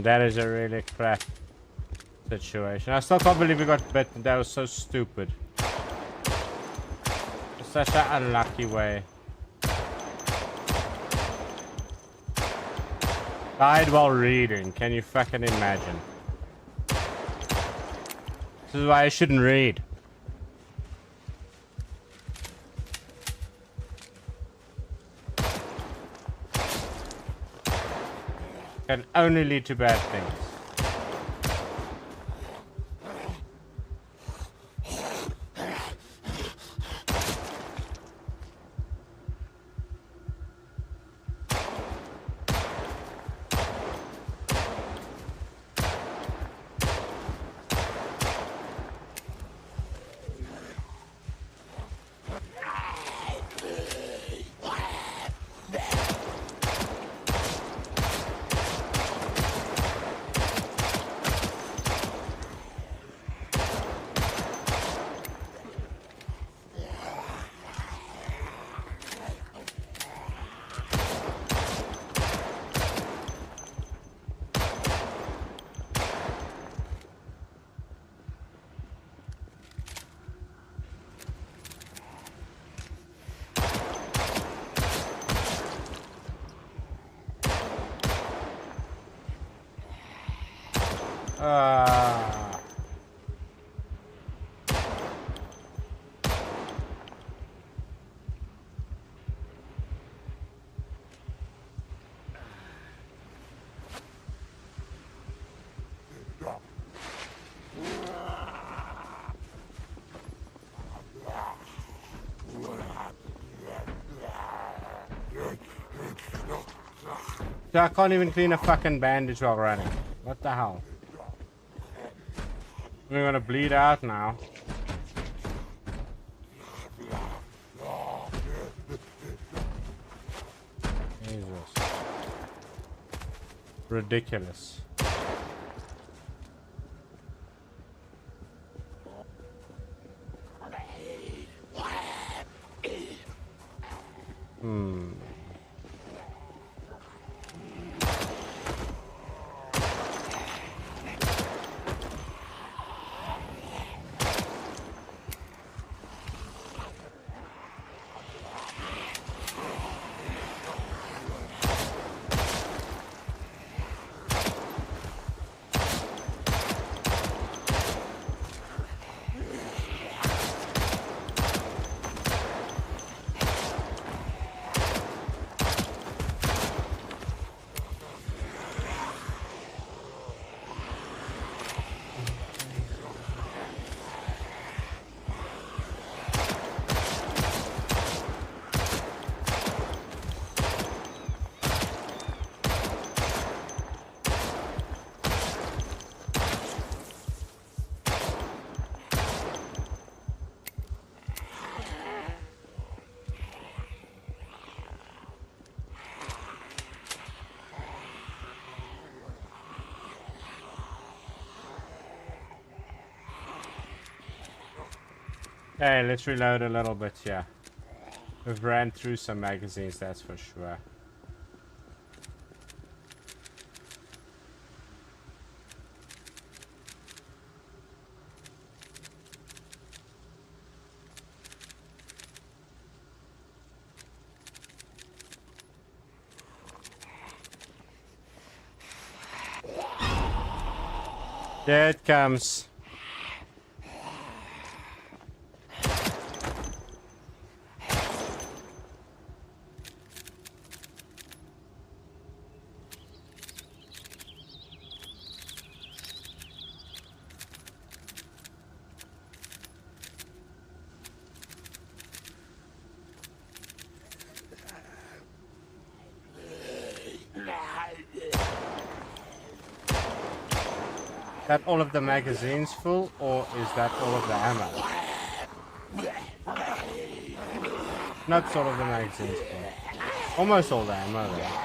That is a really crap situation. I still can't believe we got bitten. That was so stupid. It's such an unlucky way. Died while reading. Can you fucking imagine? This is why I shouldn't read. Can only lead to bad things. Ah. So I can't even clean a fucking bandage while running. What the hell? We're gonna bleed out now. Jesus. Ridiculous. Hey, let's reload a little bit here. We've ran through some magazines, that's for sure. There it comes. That all of the magazines full, or is that all of the ammo? Not all of the magazines full. Almost all the ammo though.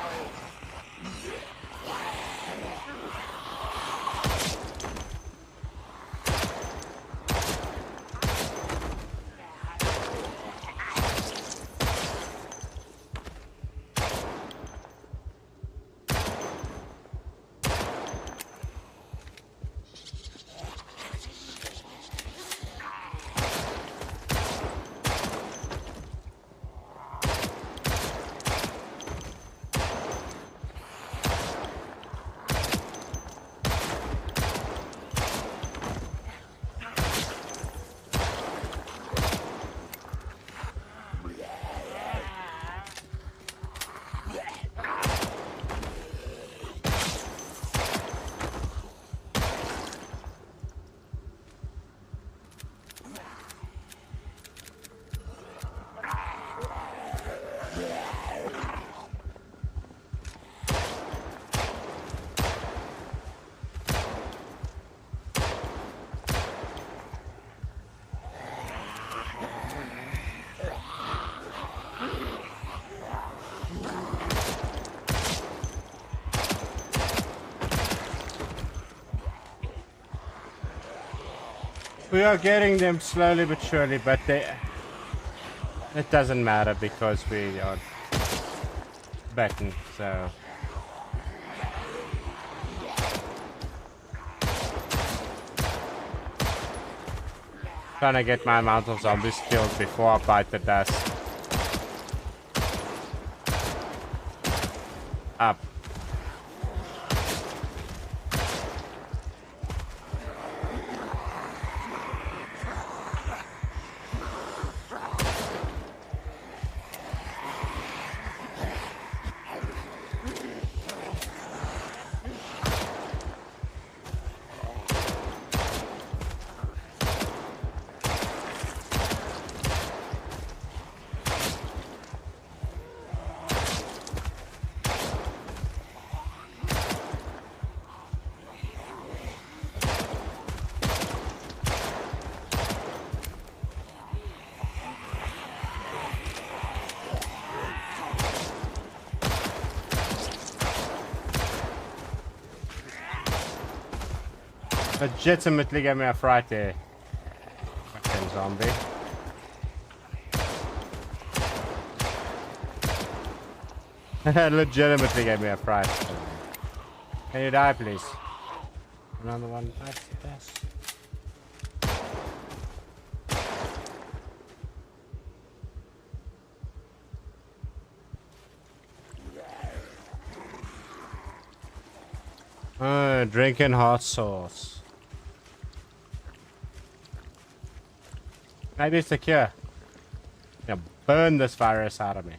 We are getting them slowly but surely, but it doesn't matter because we are betting, so. Trying to get my amount of zombies killed before I bite the dust. Up. Legitimately gave me a fright there. Fucking zombie. Legitimately gave me a fright. Can you die, please? Another one. Yes. Drinking hot sauce. Maybe it's the cure. Yeah, burn this virus out of me.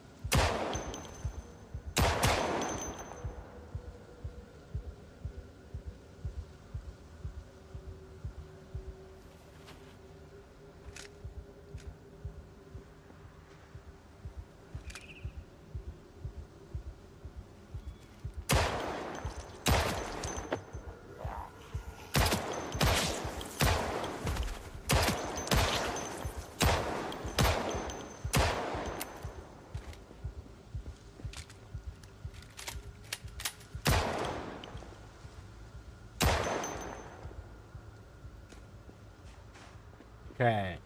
Okay.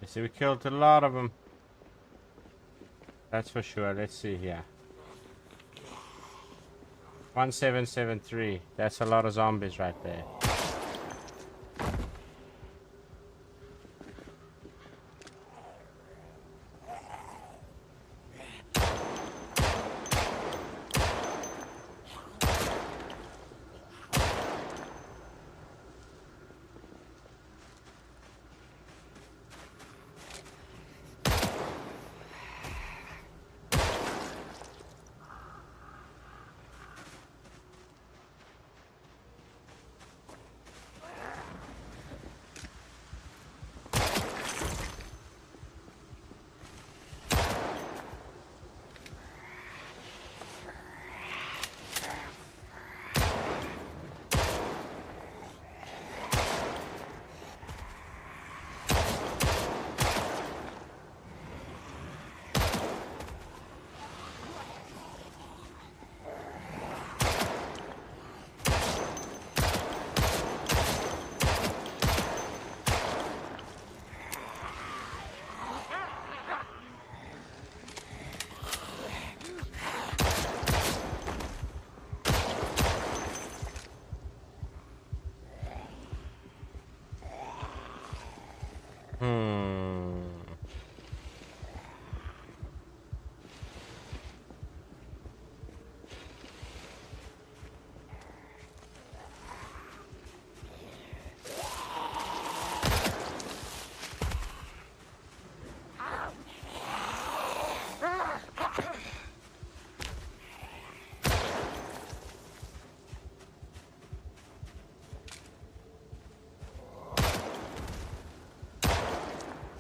You see, we killed a lot of them. That's for sure. Let's see here. 1773. That's a lot of zombies right there.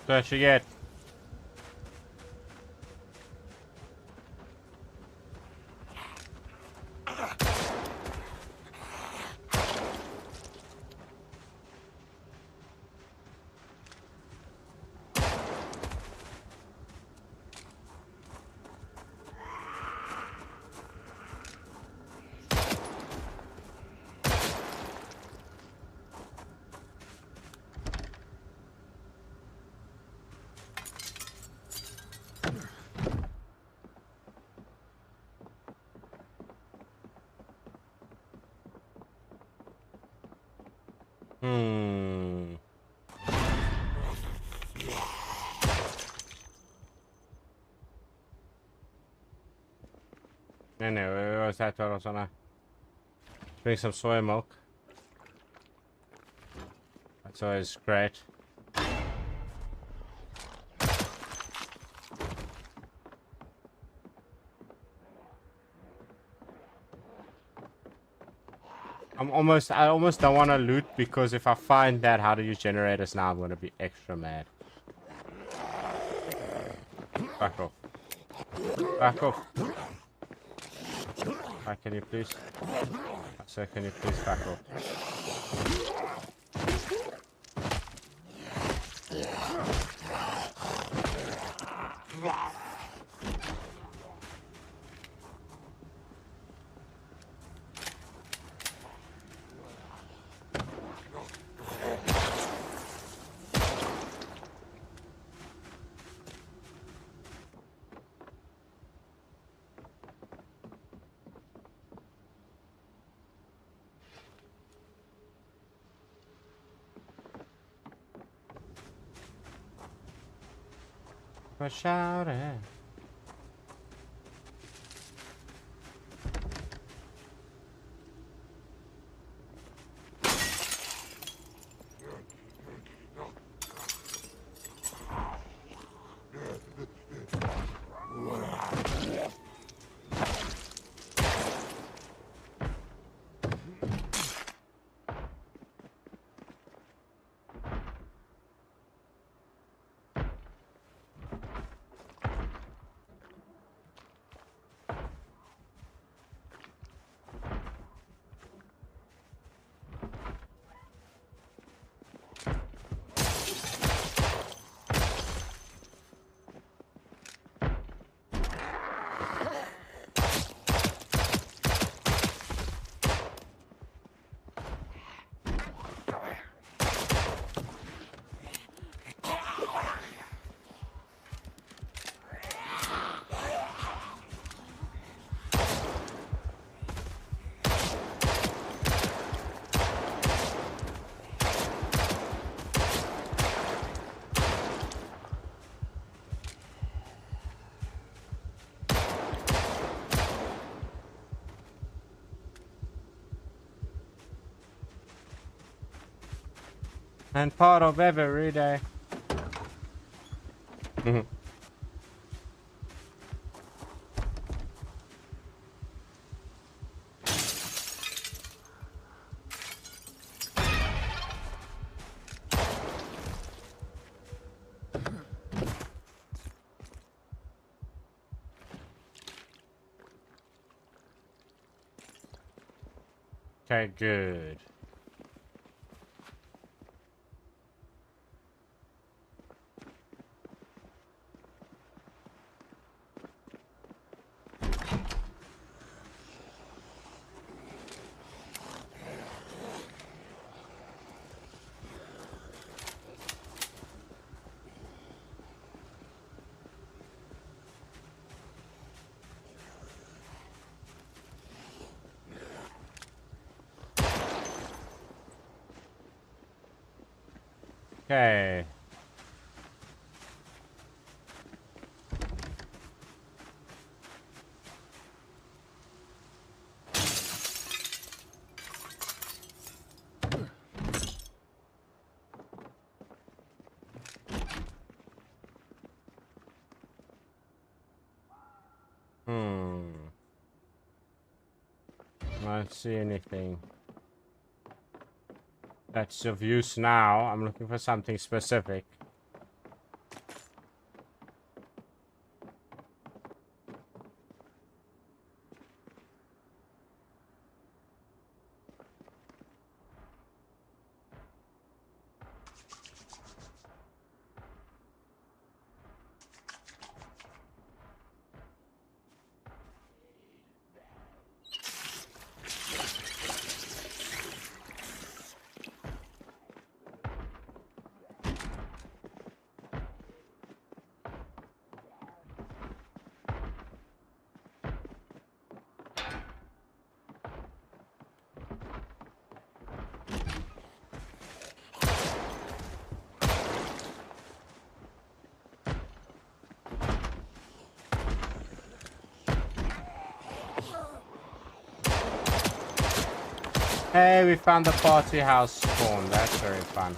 What you get? Anyway, we always have to also drink some soy milk. That's always great. I almost don't want to loot because if I find that how to use generators now, I'm going to be extra mad. Back off. Back off. Can you please? Sir, can you please back off? For shouting. And part of every day. Okay, good. Okay. I don't see anything that's of use now. I'm looking for something specific. Hey, we found the party house spawn. That's very fun.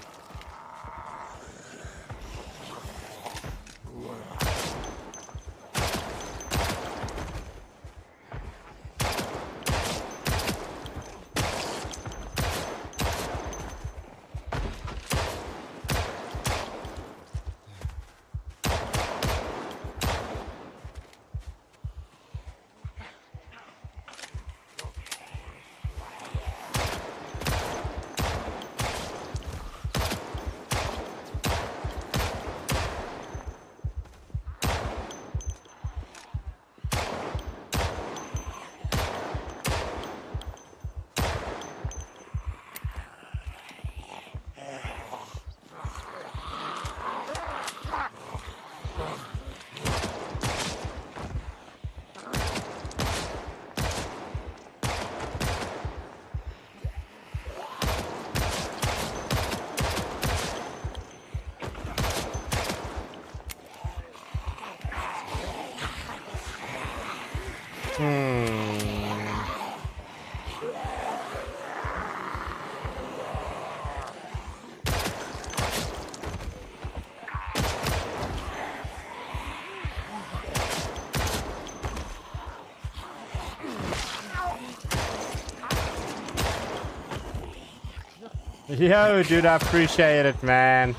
Yo, dude, I appreciate it, man.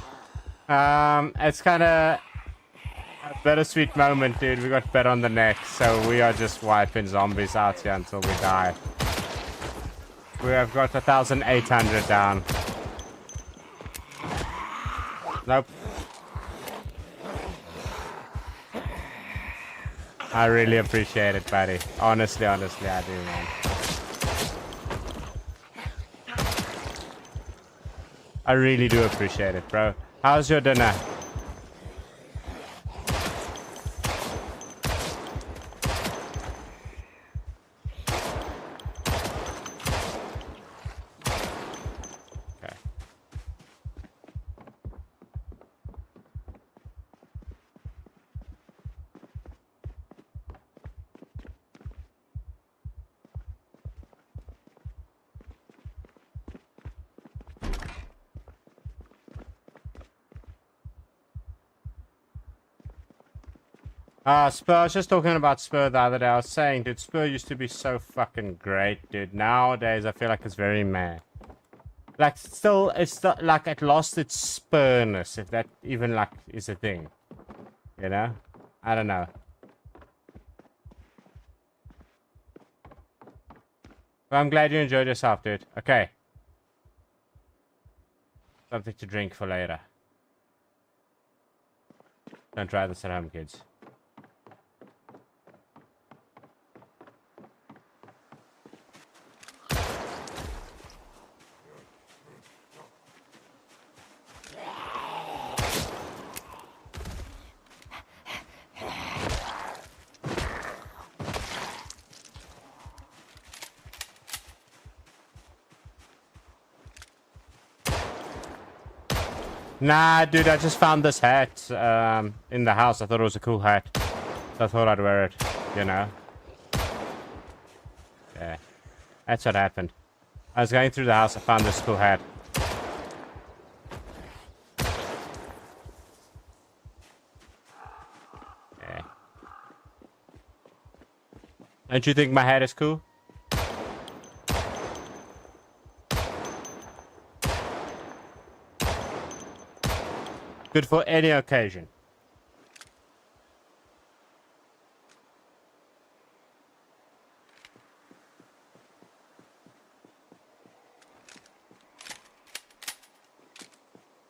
It's kind of a bittersweet moment, dude. We got bet on the neck, so we are just wiping zombies out here until we die. We have got 1,800 down. Nope. I really appreciate it, buddy. Honestly, I do, man. I really do appreciate it, bro. How's your dinner? Okay. Spur, I was just talking about Spur the other day. I was saying, dude, Spur used to be so fucking great, dude. Nowadays, I feel like it's very meh. Like, still, like, it lost its spurness, if that even, like, is a thing. You know? I don't know. But I'm glad you enjoyed yourself, dude. Okay. Something to drink for later. Don't try this at home, kids. Nah, dude, I just found this hat in the house. I thought it was a cool hat. So I thought I'd wear it, you know. Yeah, that's what happened. I was going through the house, I found this cool hat. Yeah. Don't you think my hat is cool? Good for any occasion.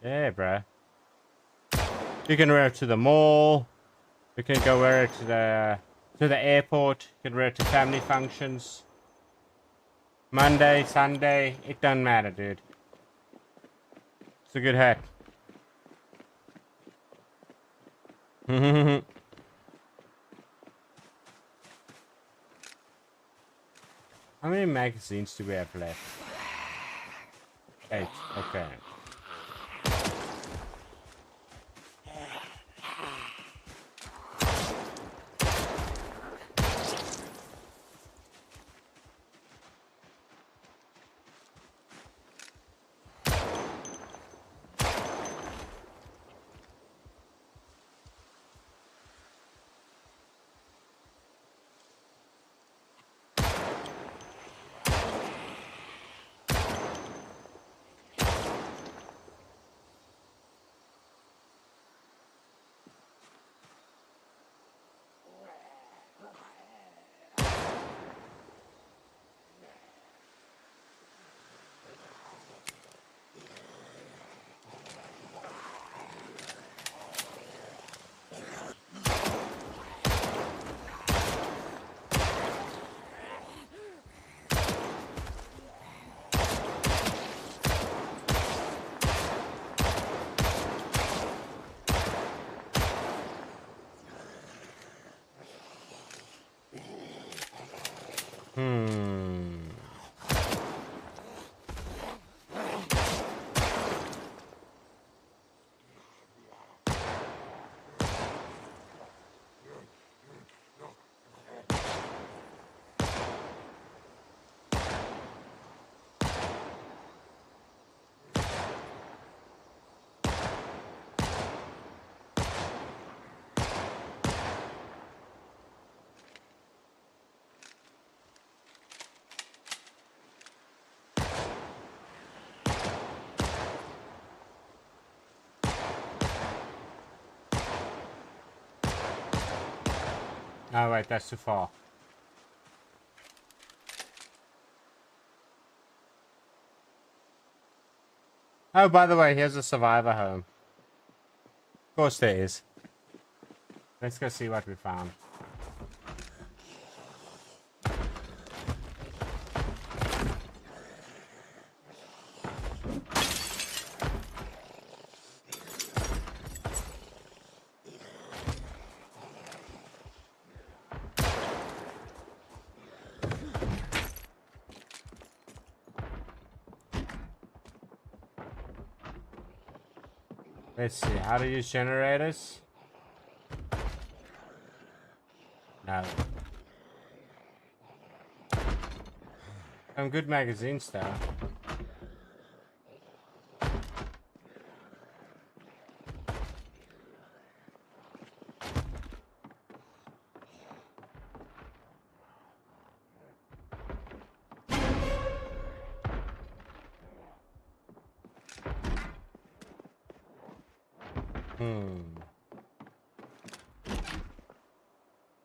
Yeah, bruh. You can wear it to the mall. You can go wear it to the airport. You can wear it to family functions. Monday, Sunday, it doesn't matter, dude. It's a good hat. How many magazines do we have left? 8. Okay. Oh wait, that's too far. Oh, by the way, here's a survivor home. Of course there is. Let's go see what we found. Let's see, how to use generators? No. Some good magazines though.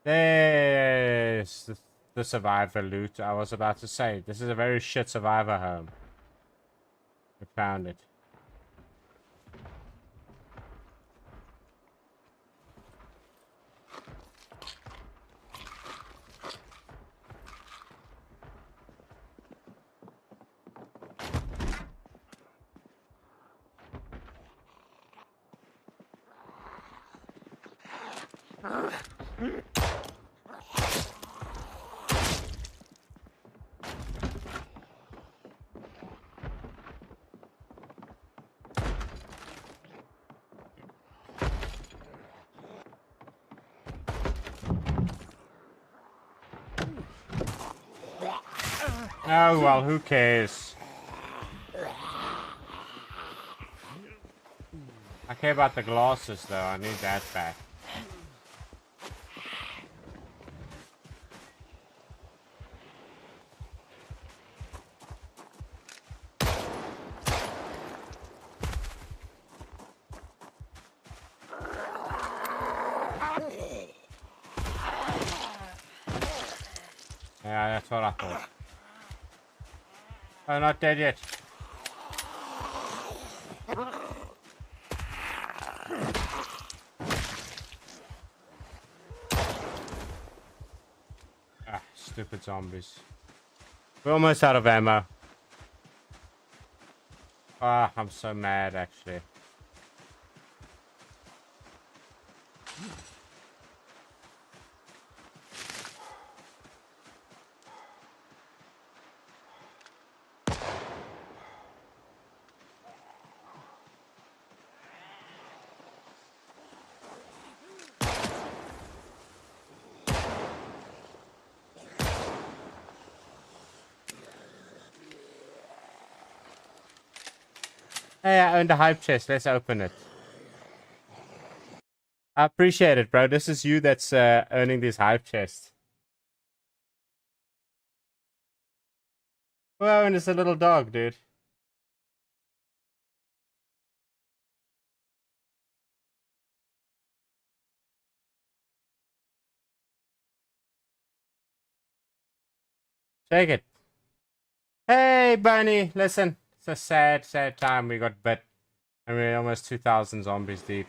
There's the survivor loot. I was about to say, this is a very shit survivor home. We found it. Oh well, who cares? I care about the glasses though, I need that back. Yeah, that's what I thought. Oh, not dead yet. Ah, stupid zombies. We're almost out of ammo. Ah, I'm so mad actually. Hey, I owned a hype chest. Let's open it. I appreciate it, bro. This is you that's earning these hype chests. Well, and it's a little dog, dude. Take it. Hey, Bunny. Listen, it's a sad, sad time. We got bit. And we're almost 2,000 zombies deep.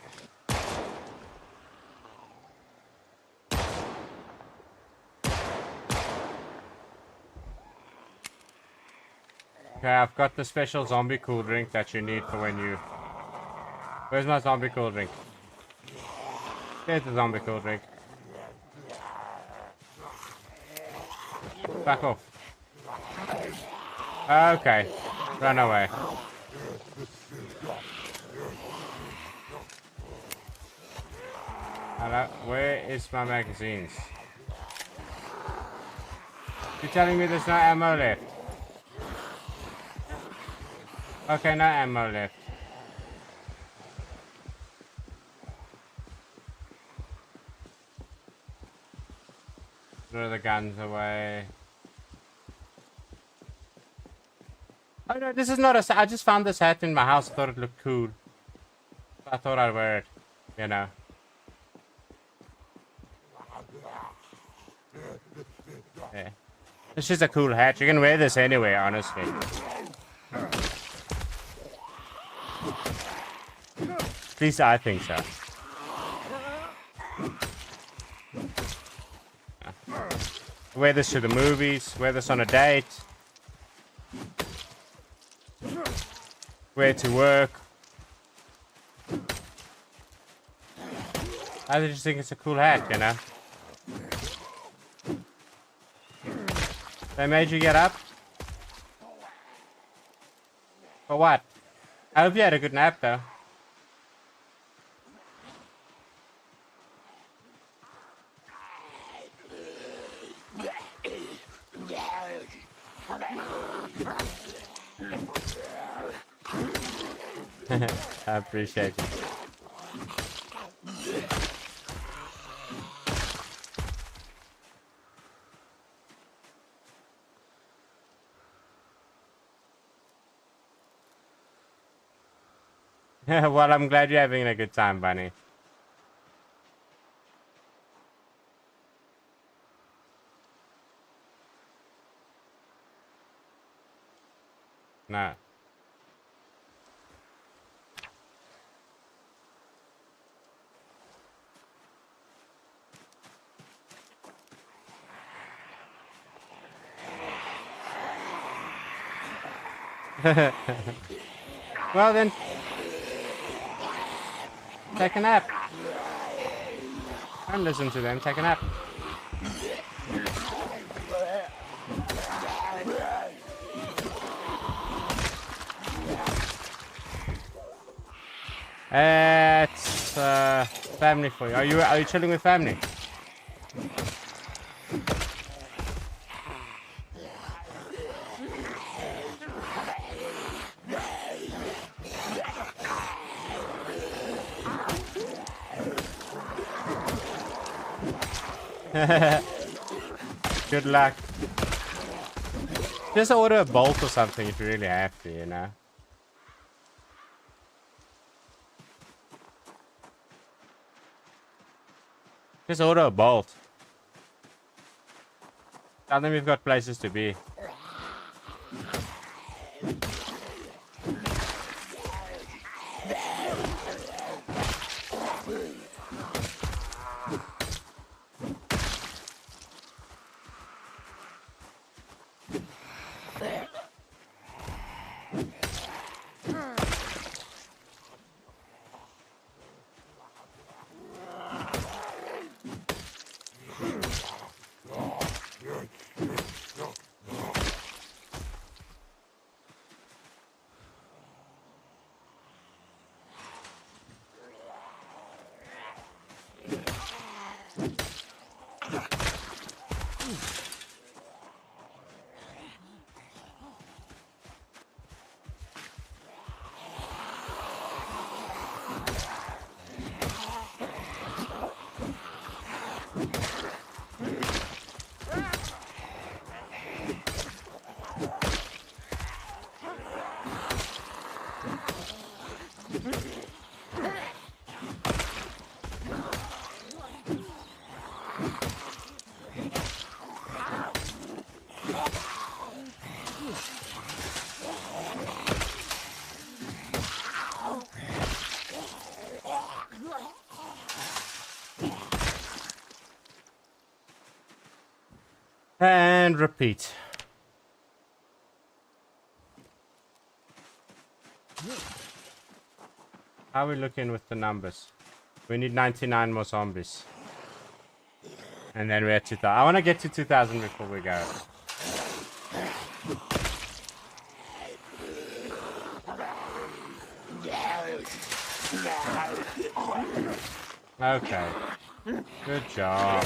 Okay, I've got the special zombie cool drink that you need for when you... Where's my zombie cool drink? There's the zombie cool drink. Back off. Okay. Run away. Hello? Where is my magazines? You're telling me there's no ammo left? Okay, no ammo left. Throw the guns away. Oh no, this is not a... I just found this hat in my house. I thought it looked cool. I thought I'd wear it. You know. It's just a cool hat. You can wear this anywhere, honestly. At least I think so. Wear this to the movies. Wear this on a date. Wear it to work. I just think it's a cool hat, you know? They made you get up? For what? I hope you had a good nap, though. I appreciate it. Well, I'm glad you're having a good time, Bunny. No. Well then, take a nap. Don't listen to them, take a nap. It's family for you. Are you chilling with family? Good luck. Just order a bolt or something if you really have to, you know. Just order a bolt. Tell them we've got places to be. And repeat. How are we looking with the numbers? We need 99 more zombies. And then we're at 2000. I want to get to 2000 before we go. Okay. Good job.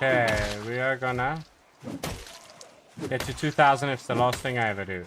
Okay, we are gonna get to 2000. It's the last thing I ever do.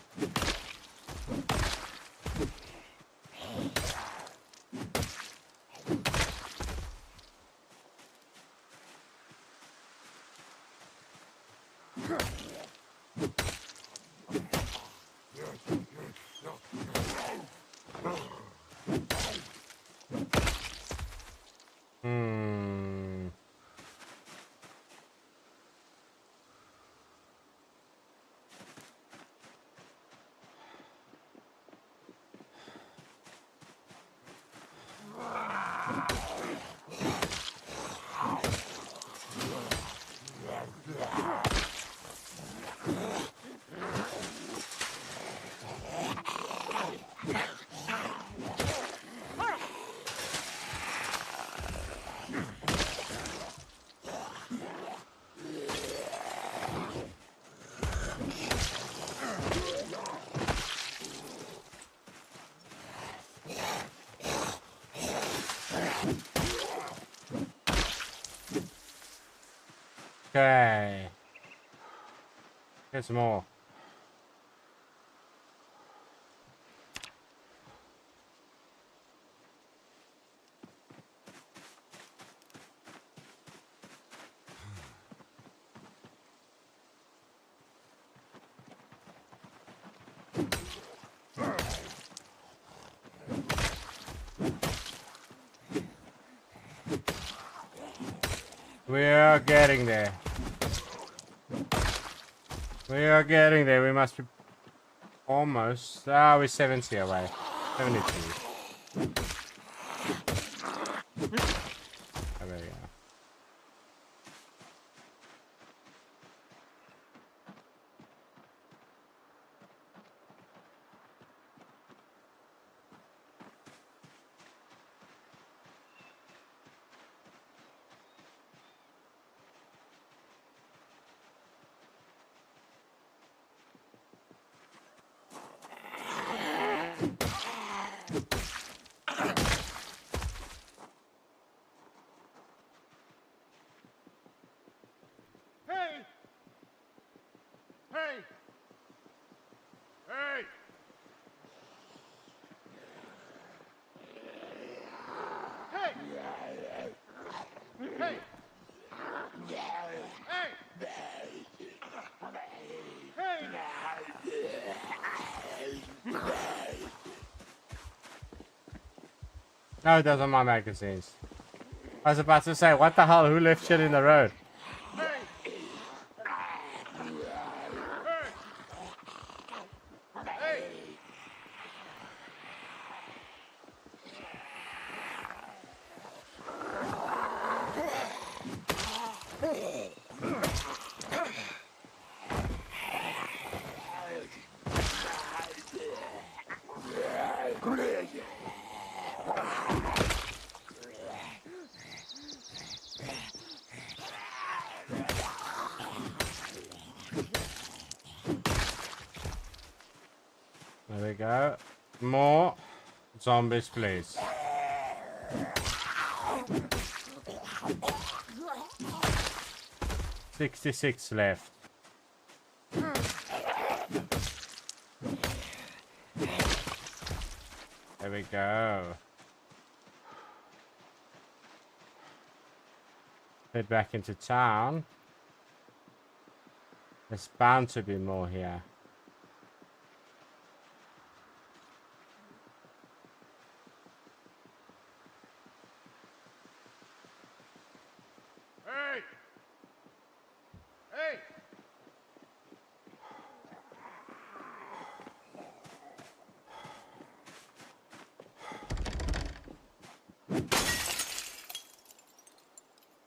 Okay. Here's more. We are getting there. We are getting there. We must be almost. Ah, we're 70 away. 72. There we go. Hey! Hey! Hey! Hey! Hey! Hey! No, it doesn't my magazines. I was about to say, what the hell? Who left shit in the road? Hey! Hey! There we go. More zombies, please. 66 left. There we go. Head back into town. There's bound to be more here. Hey! Hey!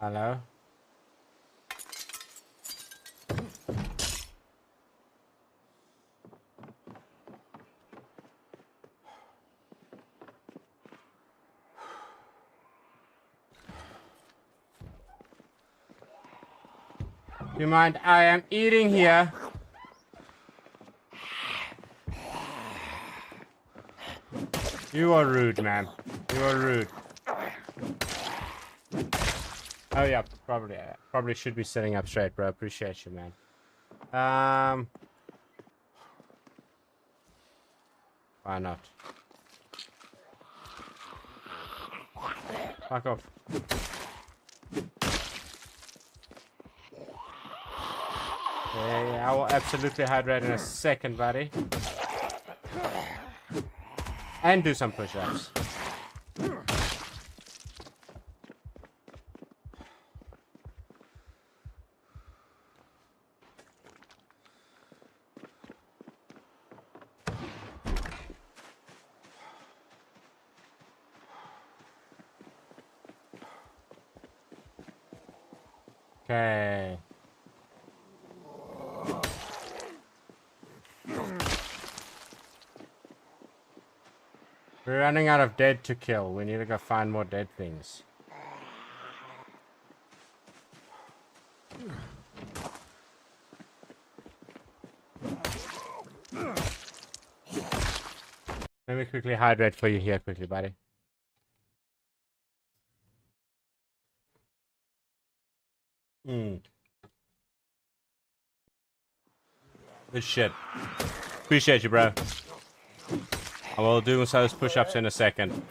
Hello? Do you mind? I am eating here. You are rude, man. You are rude. Oh yeah, probably should be sitting up straight, bro. Appreciate you, man. Why not? Fuck off. Okay, I will absolutely hydrate in a second, buddy. And do some push-ups. Okay. We're running out of dead to kill. We need to go find more dead things. Let me quickly hydrate for you here quickly, buddy. Good shit. Appreciate you, bro. I will do those push-ups in a second.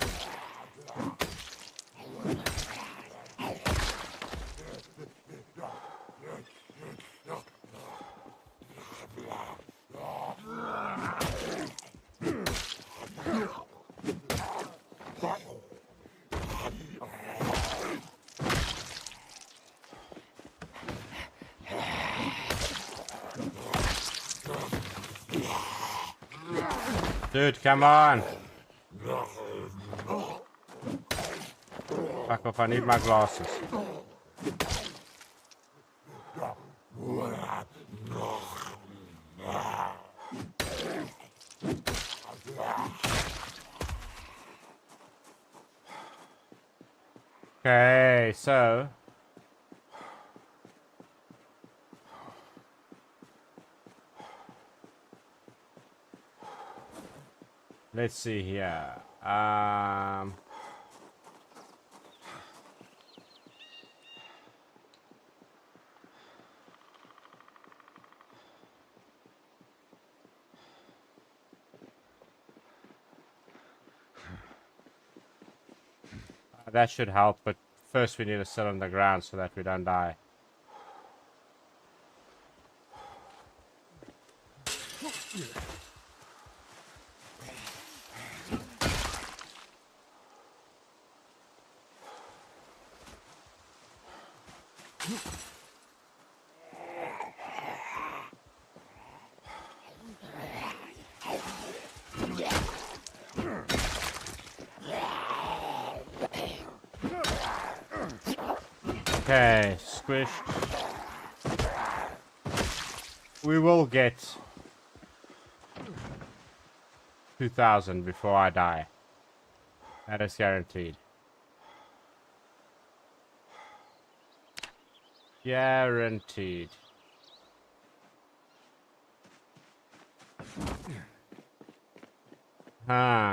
Dude, come on. Fuck off, I need my glasses. Okay, so... let's see here. That should help, but first we need to sit on the ground so that we don't die. Okay, squish. We will get 2,000 before I die. That is guaranteed. Guaranteed. Huh.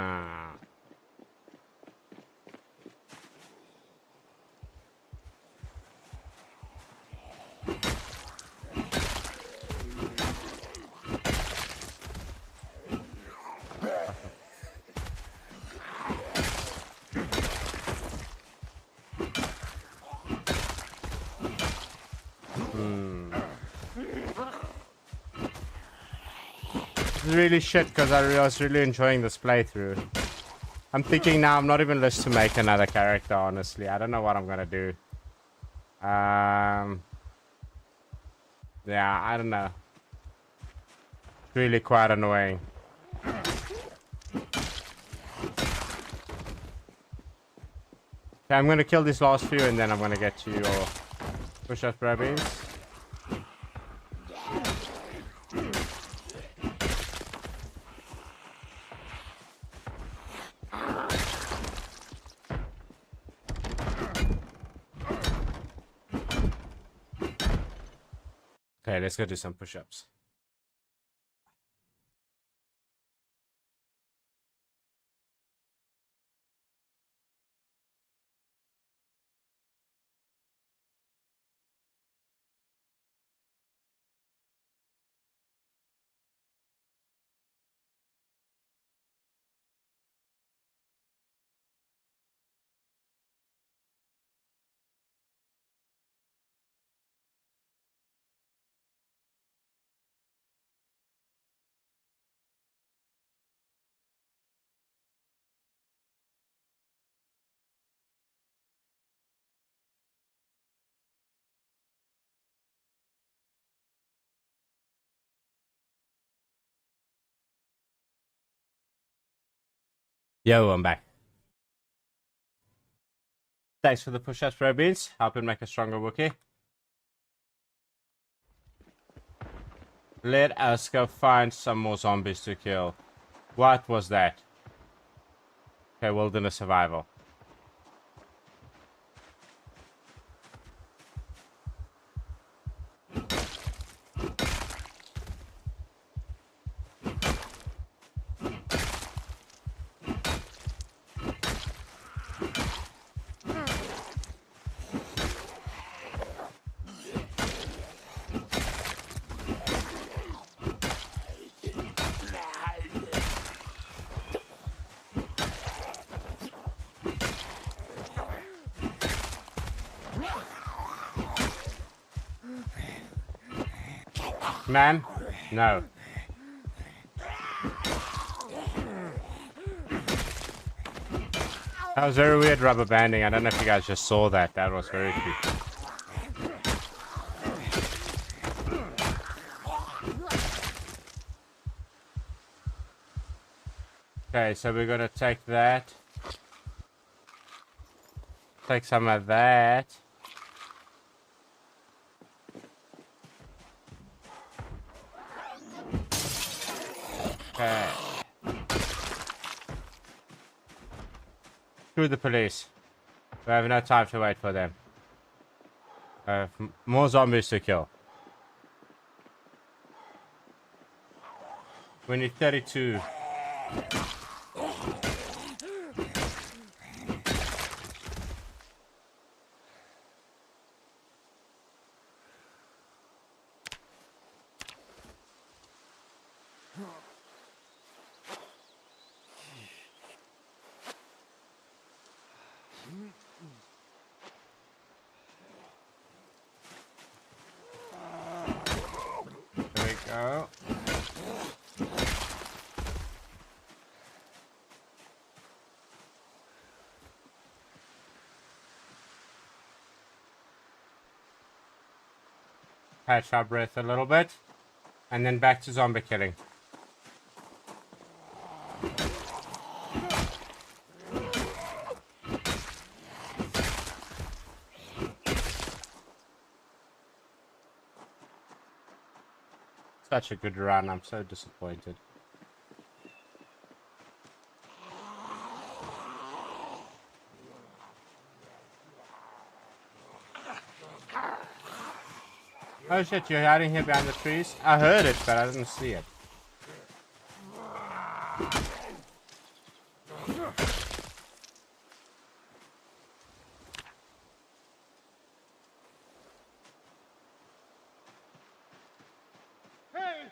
It's really shit because I was really enjoying this playthrough. I'm thinking now I'm not even list to make another character, honestly. I don't know what I'm gonna do. Yeah, I don't know. It's really quite annoying. Okay, I'm gonna kill these last few and then I'm gonna get to your push-up rabbits. Okay, let's go do some push-ups. Yo, I'm back. Thanks for the push-ups, Beans. Helping make a stronger Wookiee. Let us go find some more zombies to kill. What was that? Okay, wilderness survival. Man? No. That was very weird rubber banding. I don't know if you guys just saw that. That was very creepy. Okay, so we're gonna take that. Take some of that. Okay. Screw the police. We have no time to wait for them. More zombies to kill. We need 32. There we go. Catch our breath a little bit. And then back to zombie killing. Such a good run. I'm so disappointed. Oh shit, you're hiding here behind the trees? I heard it, but I didn't see it. Hey!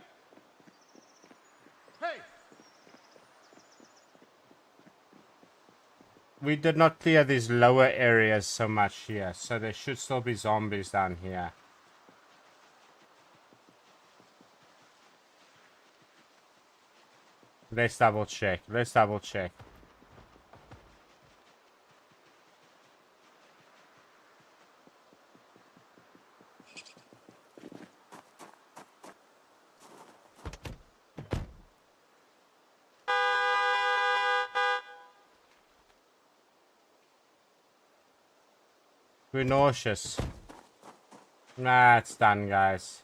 Hey! We did not clear these lower areas so much here, so there should still be zombies down here. Let's double check. Let's double check. We're nauseous. Nah, it's done, guys.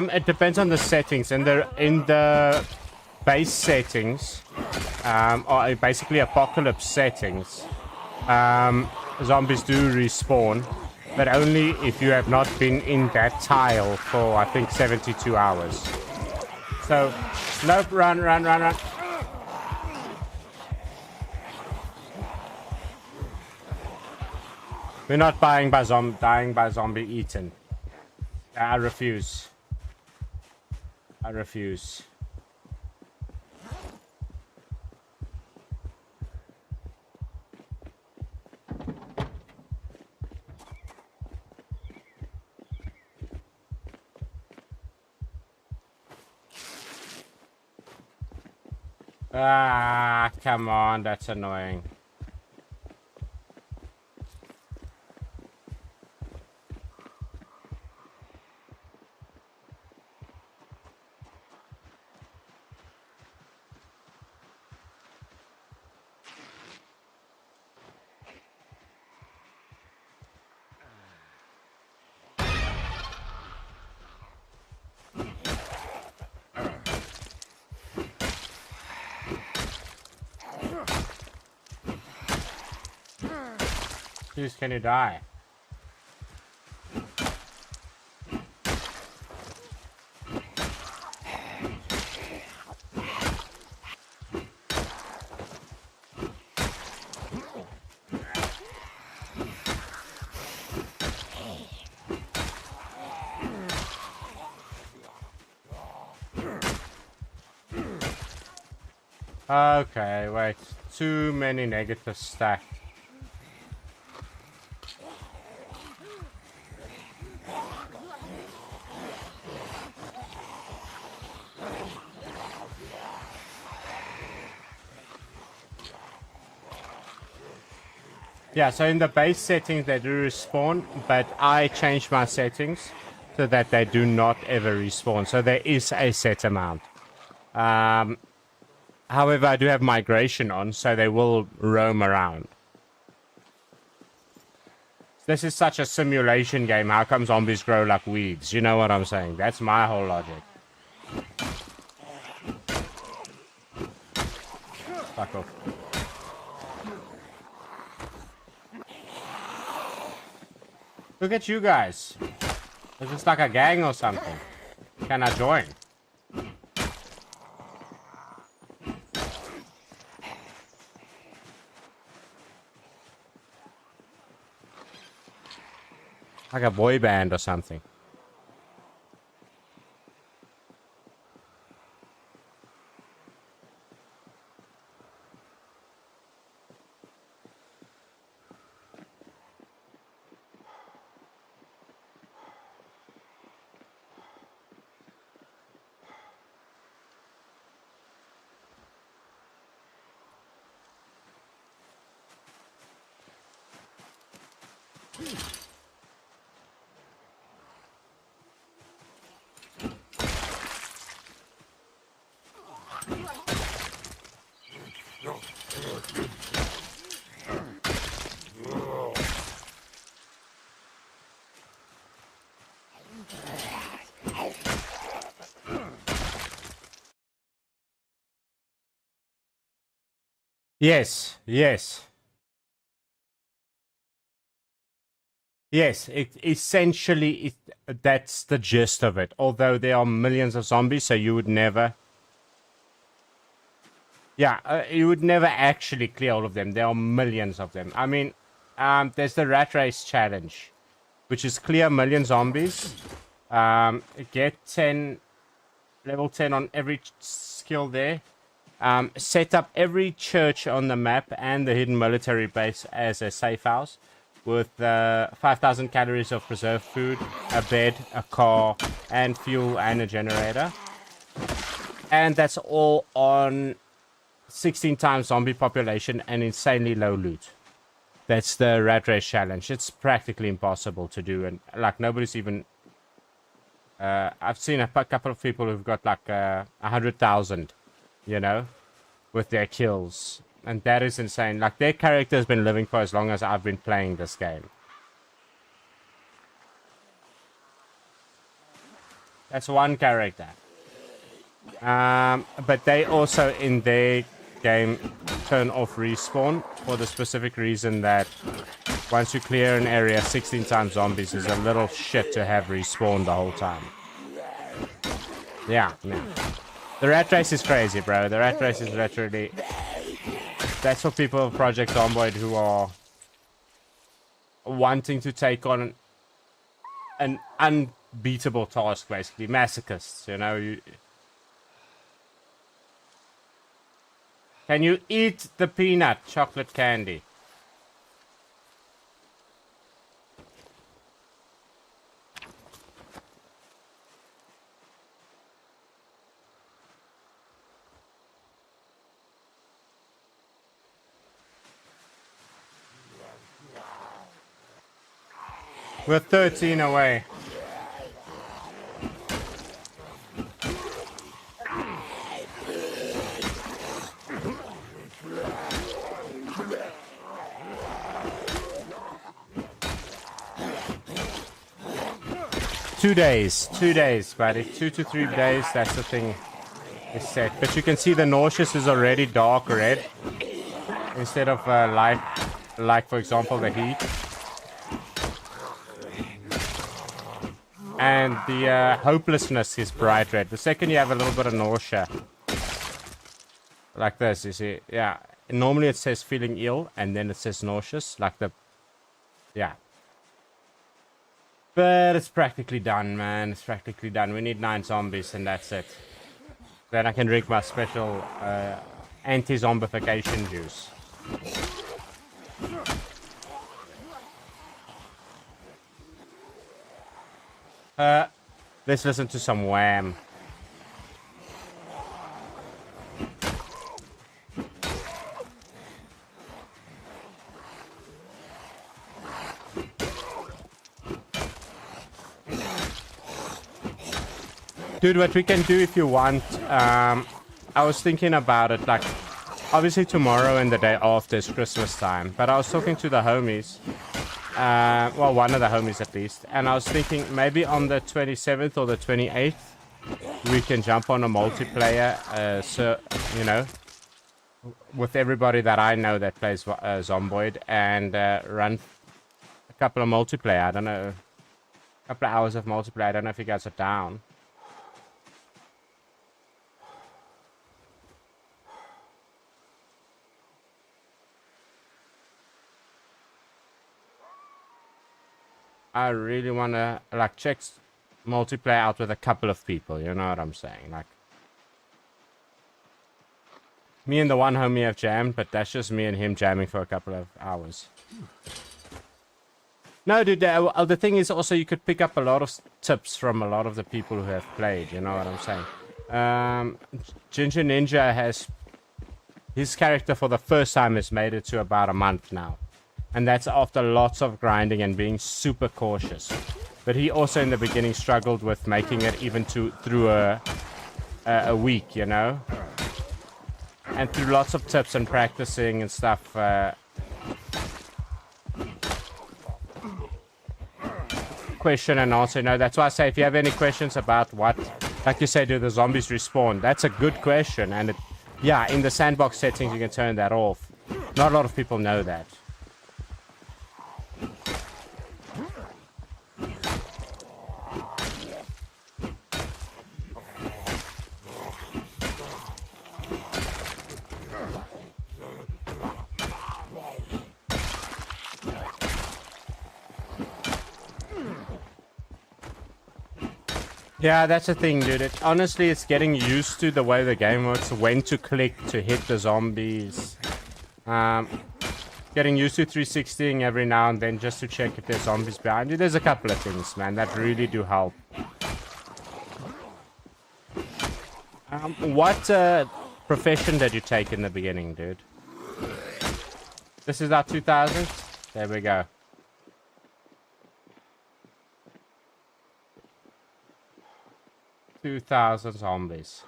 It depends on the settings. In the base settings, or basically apocalypse settings, zombies do respawn, but only if you have not been in that tile for, I think, 72 hours. So, nope, run. We're not dying by zombie eaten. I refuse. I refuse. Ah, come on, that's annoying. Please, can you die? Okay, wait. Too many negatives stacked. Yeah, so in the base settings they do respawn, but I changed my settings so that they do not ever respawn. So there is a set amount. However, I do have migration on, so they will roam around. This is such a simulation game. How come zombies grow like weeds? You know what I'm saying? That's my whole logic. Fuck off. Look at you guys. Is this like a gang or something? Can I join? Like a boy band or something. Yes, yes. Yes, that's the gist of it. Although there are millions of zombies, so you would never... Yeah, you would never actually clear all of them. There are millions of them. I mean, there's the rat race challenge, which is clear a million zombies. Get 10... Level 10 on every skill there. Set up every church on the map and the hidden military base as a safe house with 5,000 calories of preserved food, a bed, a car, and fuel and a generator. And that's all on 16 times zombie population and insanely low loot. That's the rat race challenge. It's practically impossible to do, and like nobody's even. I've seen a couple of people who've got like 100,000, you know, with their kills, and that is insane. Like their character has been living for as long as I've been playing this game. That's one character. But they also in their game turn off respawn for the specific reason that once you clear an area 16 times zombies is a little shit to have respawn the whole time. Yeah, man. The rat race is crazy, bro. The rat race is literally... That's for people of Project Zomboid who are wanting to take on an unbeatable task, basically. Masochists, you know. Can you eat the peanut chocolate candy? We're 13 away. Two days, buddy. 2 to 3 days, that's the thing is set. But you can see the nauseous is already dark red instead of like for example the heat. And the hopelessness is bright red. The second you have a little bit of nausea, like this, you see, yeah. Normally it says feeling ill, and then it says nauseous, like the, yeah. But it's practically done, man. It's practically done. We need 9 zombies, and that's it. Then I can drink my special anti-zombification juice. Let's listen to some Wham. Dude, what we can do if you want, I was thinking about it, like, obviously tomorrow and the day after is Christmas time, but I was talking to the homies, well, one of the homies at least, and I was thinking maybe on the 27th or the 28th, we can jump on a multiplayer, so, you know, with everybody that I know that plays Zomboid, and run a couple of multiplayer, I don't know, a couple of hours of multiplayer, I don't know if you guys are down. I really want to, like, check multiplayer out with a couple of people, you know what I'm saying? Like, me and the one homie have jammed, but that's just me and him jamming for a couple of hours. No, dude, the thing is also you could pick up a lot of tips from a lot of the people who have played, you know what I'm saying? Ginger Ninja has, his character for the first time has made it to about a month now. And that's after lots of grinding and being super cautious. But he also in the beginning struggled with making it even through a week, you know? And through lots of tips and practicing and stuff. Question and answer, you know, that's why I say if you have any questions about what, like you say, do the zombies respawn? That's a good question. And it, yeah, in the sandbox settings you can turn that off. Not a lot of people know that. Yeah, that's the thing, dude. Honestly, it's getting used to the way the game works, when to click to hit the zombies. Getting used to 360ing every now and then just to check if there's zombies behind you. There's a couple of things, man, that really do help. What profession did you take in the beginning, dude? This is our 2000s? There we go. $2,000 zombies.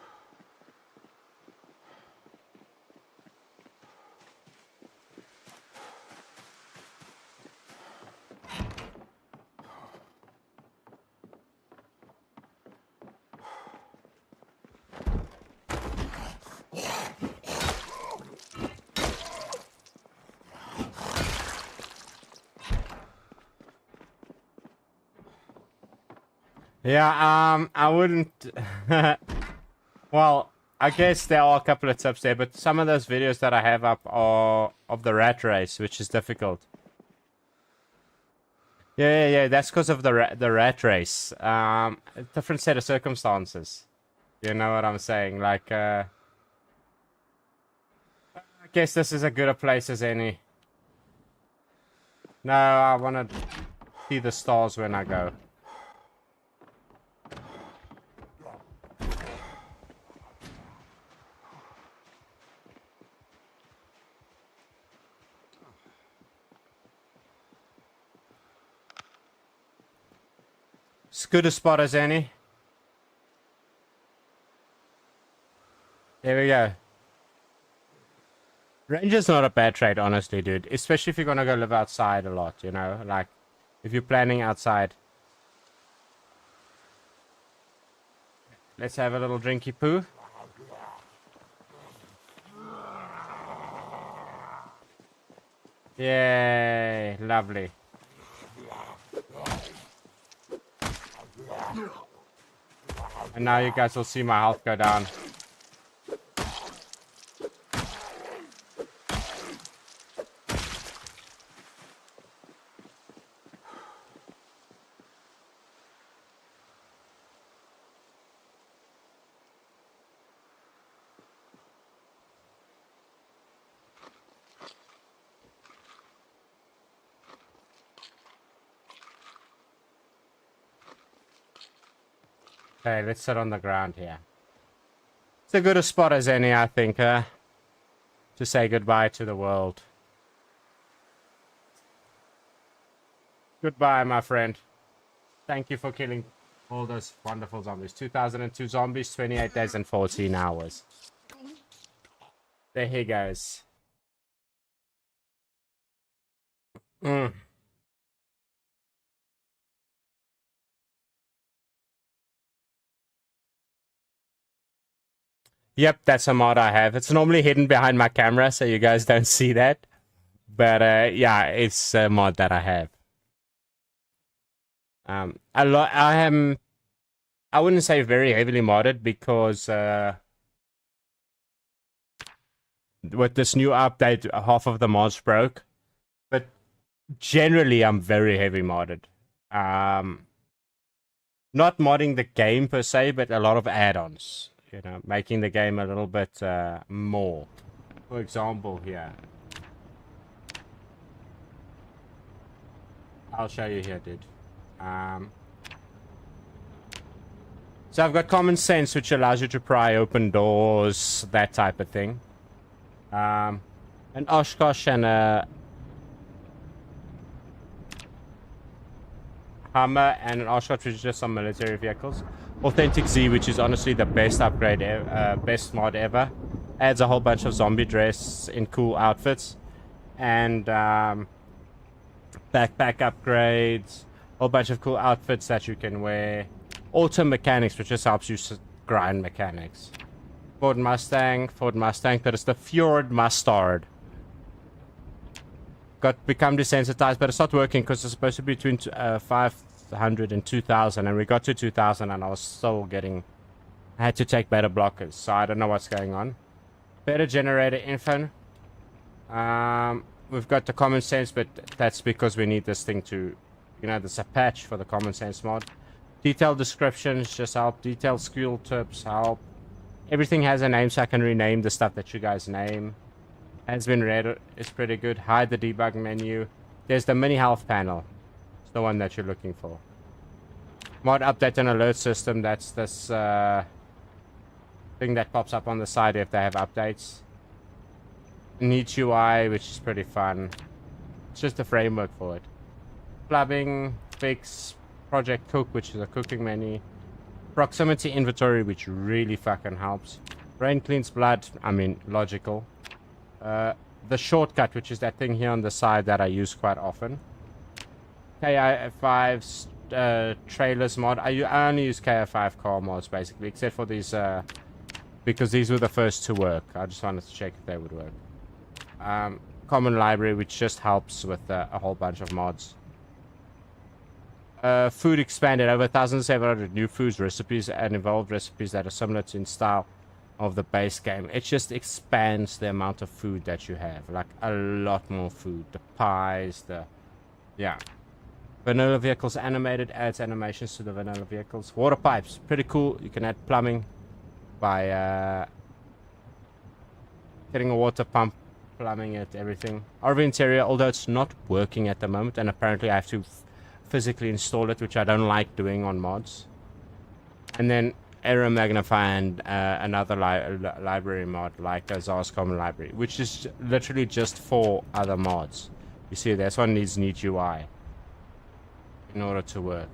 Yeah, I wouldn't... Well, I guess there are a couple of tips there, but some of those videos that I have up are of the rat race, which is difficult. Yeah, that's because of the rat race. A different set of circumstances. You know what I'm saying? Like, I guess this is as good a place as any. No, I want to see the stars when I go. As good a spot as any. There we go. Ranger's not a bad trade, honestly, dude. Especially if you're gonna go live outside a lot, you know? Like, if you're planning outside. Let's have a little drinky poo. Yay, lovely. And now you guys will see my health go down. Okay, let's sit on the ground here. It's as good a spot as any, I think, to say goodbye to the world. Goodbye, my friend. Thank you for killing all those wonderful zombies. 2002 zombies, 28 days and 14 hours. There he goes. Yep, that's a mod I have. It's normally hidden behind my camera, so you guys don't see that. But yeah, it's a mod that I have. I wouldn't say very heavily modded because with this new update, half of the mods broke. But generally, I'm very heavy modded. Not modding the game per se, but a lot of add-ons. You know, making the game a little bit more. For example, here. I'll show you here, dude. So I've got common sense, which allows you to pry open doors, that type of thing. An Oshkosh and a Hummer and an Oshkosh, which is just some military vehicles. Authentic Z, which is honestly the best upgrade, best mod ever. Adds a whole bunch of zombie dress in cool outfits. And backpack upgrades. Whole bunch of cool outfits that you can wear. Auto mechanics, which just helps you grind mechanics. Ford Mustang, but it's the Fjord Mustard. Become desensitized, but it's not working because it's supposed to be between 500 and 2000, and we got to 2000 and I was still getting... I had to take better blockers, so I don't know what's going on. Better generator info. We've got the common sense, but that's because we need this thing to... You know, there's a patch for the common sense mod. Detailed descriptions just help. Detailed skill tips help. Everything has a name, so I can rename the stuff that you guys name. Has been read is pretty good. Hide the debug menu. There's the mini health panel. It's the one that you're looking for. Mod update and alert system. That's this thing that pops up on the side if they have updates. Neat UI, which is pretty fun. It's just a framework for it. Clubbing, fix, project cook, which is a cooking menu. Proximity inventory, which really fucking helps. Rain cleans blood, I mean, logical. The shortcut, which is that thing here on the side that I use quite often. KI5's trailers mod. I only use KI5 car mods, basically, except for these, because these were the first to work. I just wanted to check if they would work. Common library, which just helps with a whole bunch of mods. Food expanded, over 1,700 new foods, recipes, and evolved recipes that are similar to in style of the base game. It just expands the amount of food that you have, like a lot more food. The pies, yeah. Vanilla vehicles animated, adds animations to the vanilla vehicles. Water pipes, pretty cool. You can add plumbing by getting a water pump, plumbing it, everything. RV interior, although it's not working at the moment, and apparently I have to physically install it, which I don't like doing on mods. And then error magnify and another library mod like a Zars common library, which is literally just for other mods. You see, this one needs neat UI in order to work.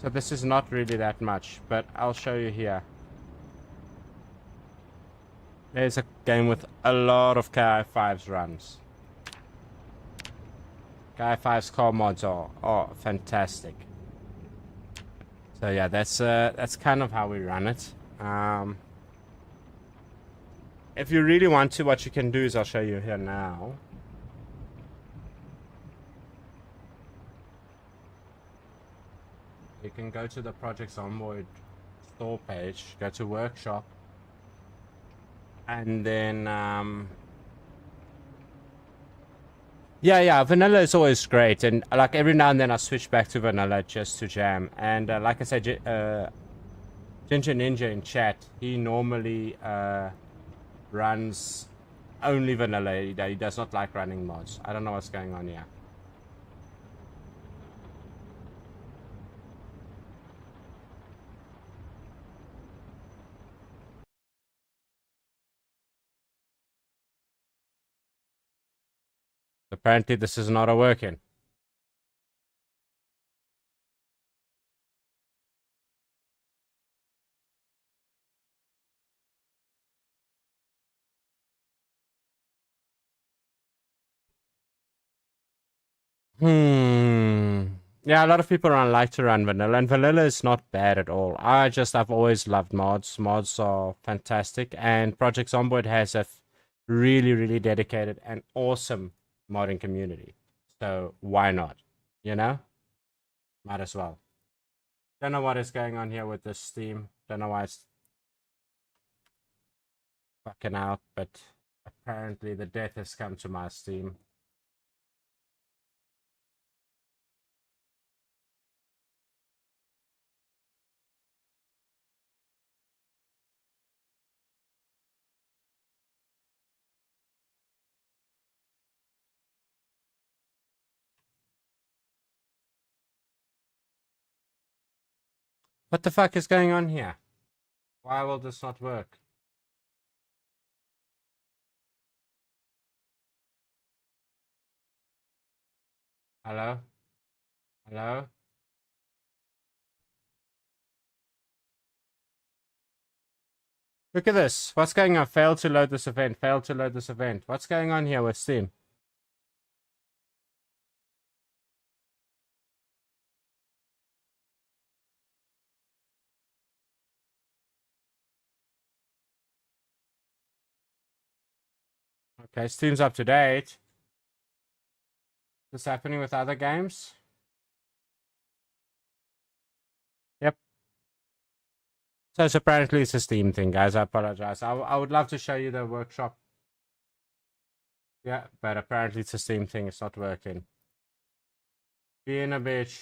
So this is not really that much, but I'll show you here. There's a game with a lot of KI5's runs. KI5's car mods are fantastic. So yeah, that's kind of how we run it. If you really want to, what you can do is I'll show you here now. You can go to the Project Zomboid store page, go to workshop, and then yeah, vanilla is always great, and like every now and then I switch back to vanilla just to jam. And like I said, Ginger Ninja in chat, he normally runs only vanilla. He does not like running mods. I don't know what's going on here. Apparently this is not working. Yeah, a lot of people like to run vanilla, and vanilla is not bad at all. I've always loved mods. Mods are fantastic, and Project Zomboid has a really, really dedicated and awesome modding community. So why not? You know? Might as well. Don't know what is going on here with this Steam. Don't know why it's fucking out, but apparently the death has come to my Steam. What the fuck is going on here? Why will this not work? Hello? Hello? Look at this. What's going on? Failed to load this event. Failed to load this event. What's going on here with Steam? Okay, Steam's up to date. This happening with other games? Yep. So it's apparently it's a Steam thing, guys. I apologize. I would love to show you the workshop. Yeah, but apparently it's a Steam thing. It's not working. Being a bitch.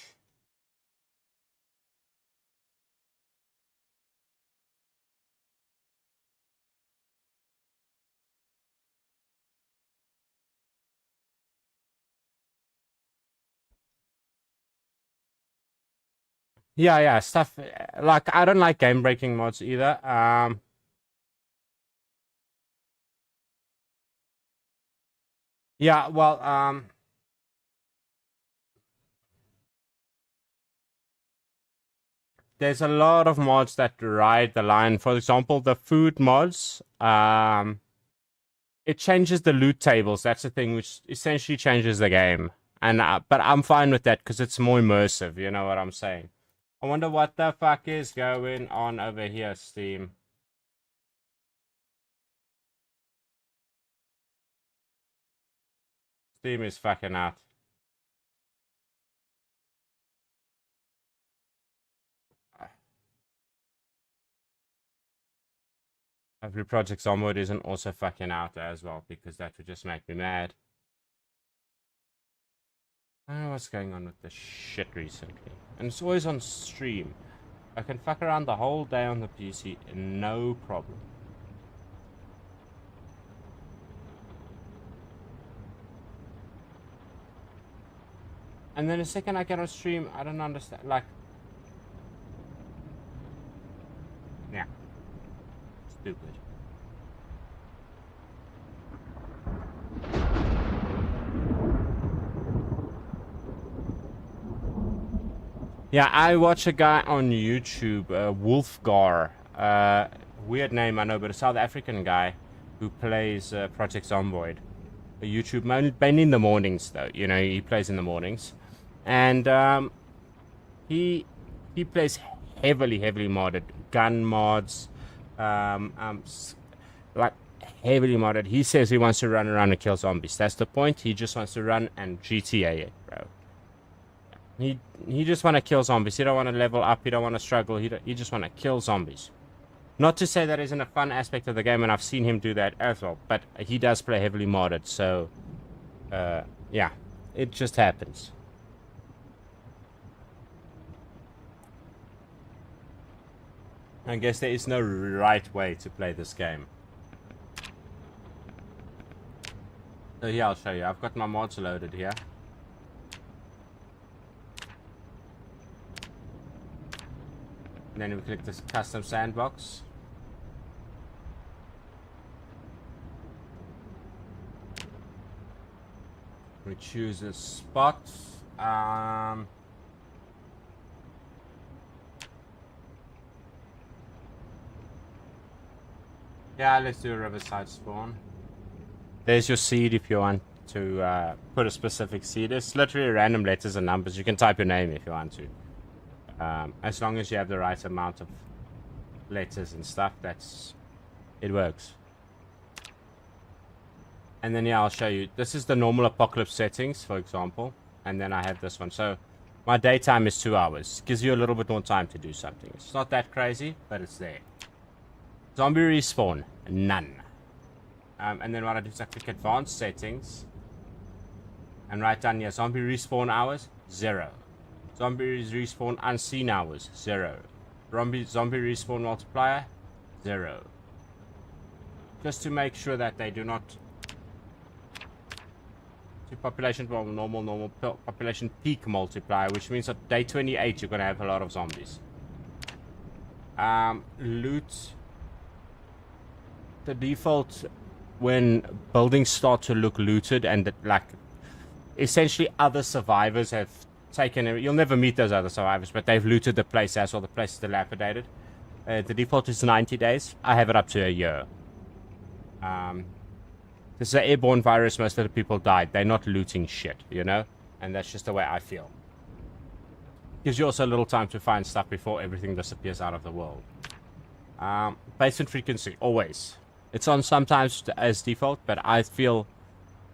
Yeah, stuff like I don't like game breaking mods either. Yeah, well, there's a lot of mods that ride the line. For example, the food mods, it changes the loot tables. That's the thing, which essentially changes the game. And but I'm fine with that because it's more immersive. You know what I'm saying? I wonder what the fuck is going on over here, Steam. Steam is fucking out. Hopefully Project Zomboid isn't also fucking out as well, because that would just make me mad. I don't know what's going on with this shit recently. And it's always on stream. I can fuck around the whole day on the PC, no problem. And then the second I get on stream, I don't understand, like... Yeah. Stupid. Yeah, I watch a guy on YouTube, Wolfgar. Weird name, I know, but a South African guy who plays Project Zomboid. A YouTube, mainly in the mornings, though. You know, he plays in the mornings. And he plays heavily modded. Gun mods, like heavily modded. He says he wants to run around and kill zombies. That's the point. He just wants to run and GTA it, bro. He just want to kill zombies. He don't want to level up. He don't want to struggle. He just want to kill zombies. Not to say that isn't a fun aspect of the game, and I've seen him do that as well. But he does play heavily modded, so yeah, it just happens. I guess there is no right way to play this game. So yeah, I'll show you. I've got my mods loaded here. Then we click this custom sandbox. We choose a spot. Yeah, let's do a riverside spawn. There's your seed if you want to put a specific seed. It's literally random letters and numbers. You can type your name if you want to. As long as you have the right amount of letters and stuff, it works. And then yeah, I'll show you. This is the normal apocalypse settings, for example. And then I have this one. So my daytime is 2 hours. Gives you a little bit more time to do something. It's not that crazy, but it's there. Zombie respawn, none. And then what I do is I click advanced settings. And write down here, zombie respawn hours, 0. Zombies respawn unseen hours, 0. Zombie respawn multiplier, 0. Just to make sure that they do not... To population normal population peak multiplier, which means at day 28 you're going to have a lot of zombies. Loot. The default when buildings start to look looted and like essentially other survivors have taken it. You'll never meet those other survivors, but they've looted the place as well. The place is dilapidated. The default is 90 days. I have it up to a year. This is an airborne virus. Most of the people died. They're not looting shit, you know? And that's just the way I feel. Gives you also a little time to find stuff before everything disappears out of the world. Basement frequency, always. It's on sometimes as default, but I feel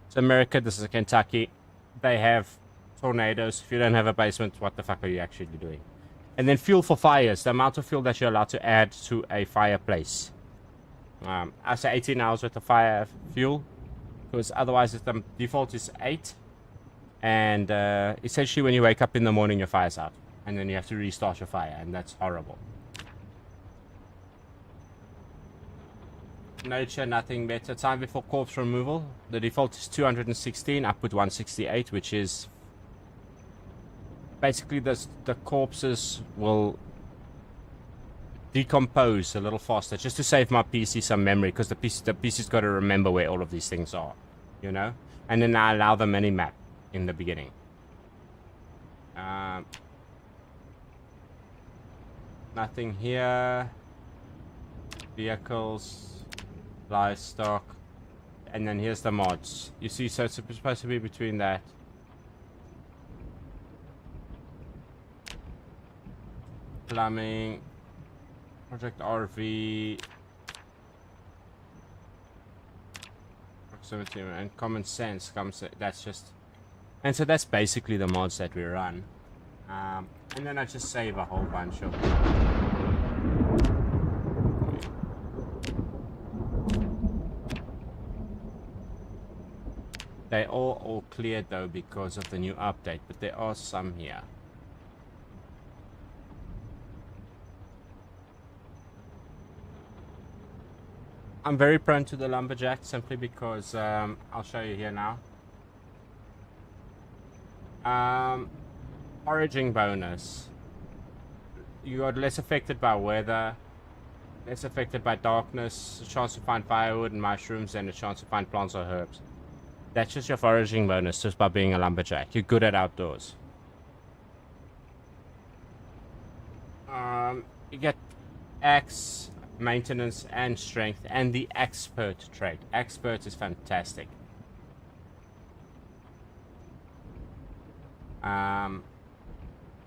it's America. This is Kentucky. They have tornadoes. If you don't have a basement, what the fuck are you actually doing? And then fuel for fires. The amount of fuel that you're allowed to add to a fireplace. I say 18 hours worth of fire fuel. Because otherwise the default is 8. And essentially when you wake up in the morning, your fire's out. And then you have to restart your fire. And that's horrible. Nature, nothing better. Time before corpse removal. The default is 216. I put 168, which is basically the corpses will decompose a little faster, just to save my PC some memory, because the PC's got to remember where all of these things are, you know. And then I allow the mini map in the beginning. Nothing here. Vehicles, livestock, and then here's the mods. You see, so it's supposed to be between that. Plumbing, Project RV, proximity, and common sense comes. That's just, and so that's basically the mods that we run. And then I just save a whole bunch of. They all cleared though because of the new update, but there are some here. I'm very prone to the lumberjack simply because I'll show you here now. Foraging bonus. You are less affected by weather, less affected by darkness, a chance to find firewood and mushrooms, and a chance to find plants or herbs. That's just your foraging bonus just by being a lumberjack. You're good at outdoors. You get axe, maintenance, and strength, and the expert trait. Expert is fantastic.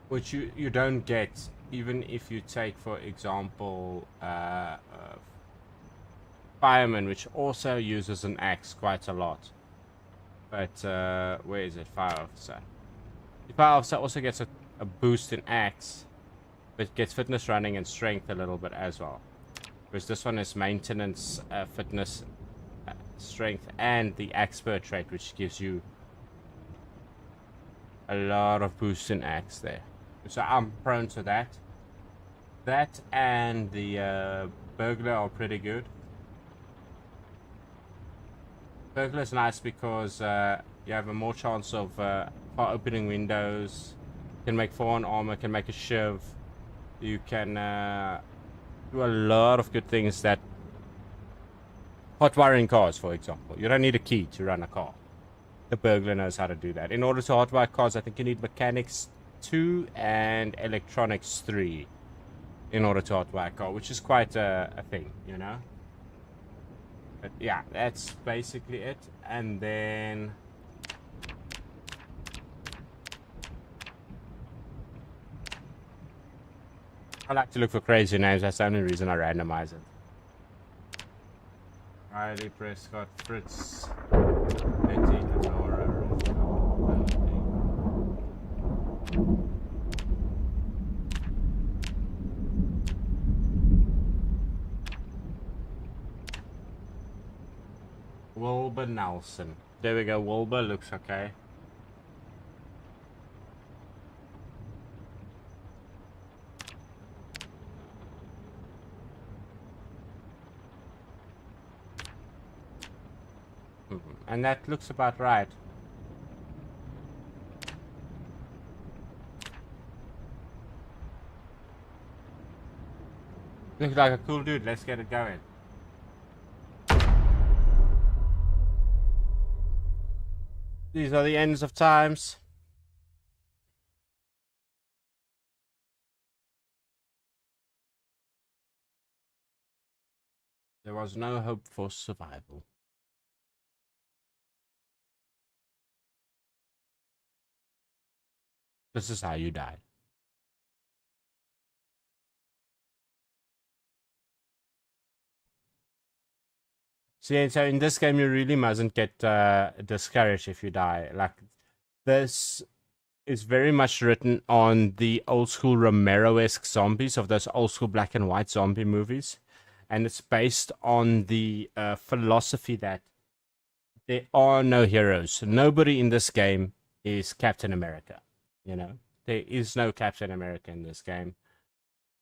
Which you don't get even if you take, for example, fireman, which also uses an axe quite a lot. But where is it? Fire officer. The fire officer also gets a boost in axe, but gets fitness, running, and strength a little bit as well. Whereas this one is maintenance, fitness, strength, and the expert trait, which gives you a lot of boost in axe there. So I'm prone to that. That and the burglar are pretty good. Burglar is nice because you have a more chance of opening windows. You can make 4 on armor, can make a shiv. You can do a lot of good things that hot wiring cars, for example. You don't need a key to run a car. The burglar knows how to do that. In order to hotwire cars, I think you need mechanics 2 and electronics 3 in order to hotwire a car, which is quite a thing, you know. But yeah, that's basically it. And then I like to look for crazy names. That's the only reason I randomize it. Riley, Prescott, Fritz, Betty, Laura, Wilbur Nelson. There we go. Wilbur looks okay. And that looks about right. Looks like a cool dude. Let's get it going. These are the ends of times. There was no hope for survival. This is how you die. See, so in this game, you really mustn't get discouraged if you die. Like, this is very much written on the old school Romero-esque zombies of those old school black and white zombie movies. And it's based on the philosophy that there are no heroes. Nobody in this game is Captain America. You know, there is no Captain America in this game.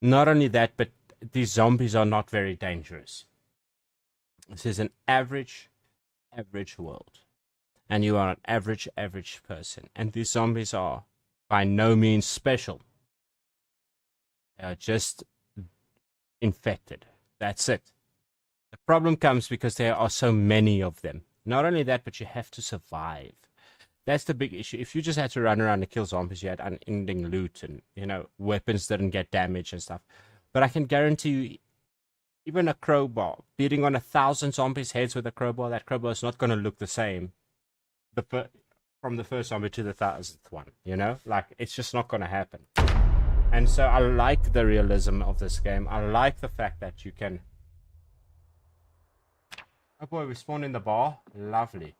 Not only that, but these zombies are not very dangerous. This is an average world. And you are an average person. And these zombies are by no means special. They are just infected. That's it. The problem comes because there are so many of them Not only that, but you have to survive. That's the big issue. If you just had to run around and kill zombies, you had unending loot and, you know, weapons didn't get damaged and stuff. But I can guarantee you, even a crowbar, beating on 1,000 zombies' heads with a crowbar, that crowbar is not going to look the same from the first zombie to the 1,000th one, you know? Like, it's just not going to happen. And so I like the realism of this game. I like the fact that you can... Oh boy, we spawned in the bar. Lovely.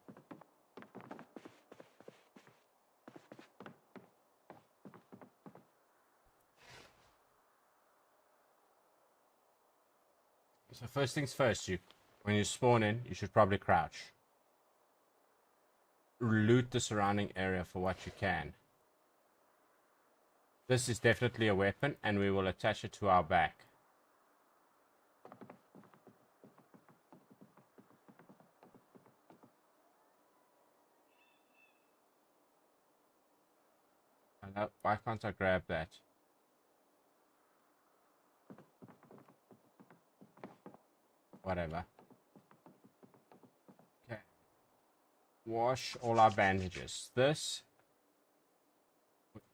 So first things first, when you spawn in, you should probably crouch. Loot the surrounding area for what you can. This is definitely a weapon, and we will attach it to our back. Why can't I grab that? Whatever. Okay. Wash all our bandages. This.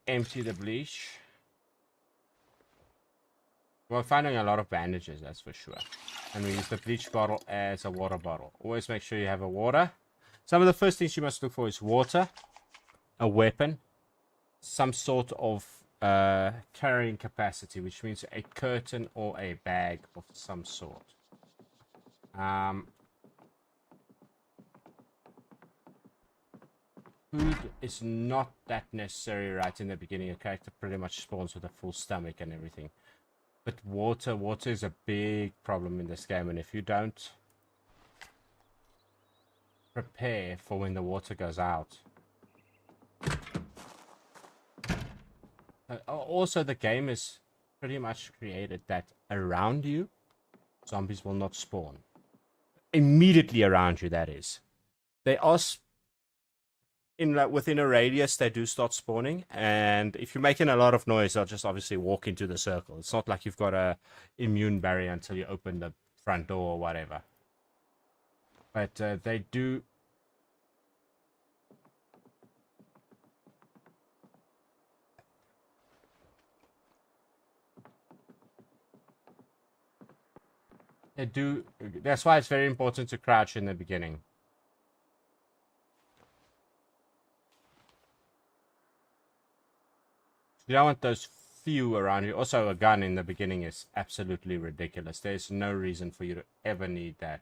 Empty the bleach. We're finding a lot of bandages, that's for sure. And we use the bleach bottle as a water bottle. Always make sure you have a water. Some of the first things you must look for is water, a weapon, some sort of carrying capacity, which means a curtain or a bag of some sort. Food is not that necessary right in the beginning. Your character pretty much spawns with a full stomach and everything. But water is a big problem in this game, and if you don't prepare for when the water goes out. Also, the game is pretty much created that around you, zombies will not spawn. Immediately around you, that is. They are within a radius, they do start spawning, and if you're making a lot of noise, they'll just obviously walk into the circle. It's not like you've got a immune barrier until you open the front door or whatever. But they do... That's why it's very important to crouch in the beginning. You don't want those few around you. Also, a gun in the beginning is absolutely ridiculous. There's no reason for you to ever need that.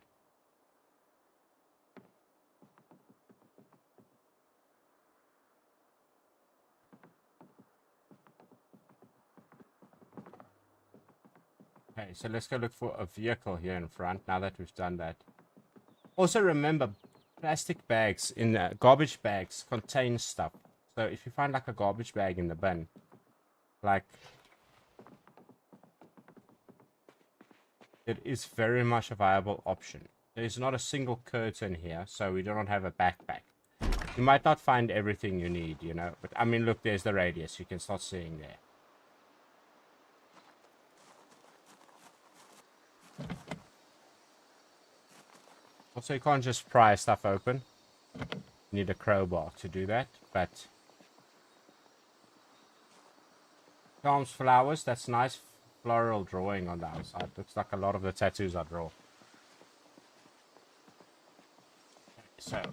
Okay, so let's go look for a vehicle here in front now that we've done that. Also remember, plastic bags garbage bags contain stuff. So if you find like a garbage bag in the bin, like, it is very much a viable option. There's not a single curtain here, so we do not have a backpack. You might not find everything you need, you know, but I mean, look, there's the radius. You can start seeing there. Also, you can't just pry stuff open. You need a crowbar to do that, but... Charms flowers, that's nice floral drawing on the outside. Looks like a lot of the tattoos I draw. So,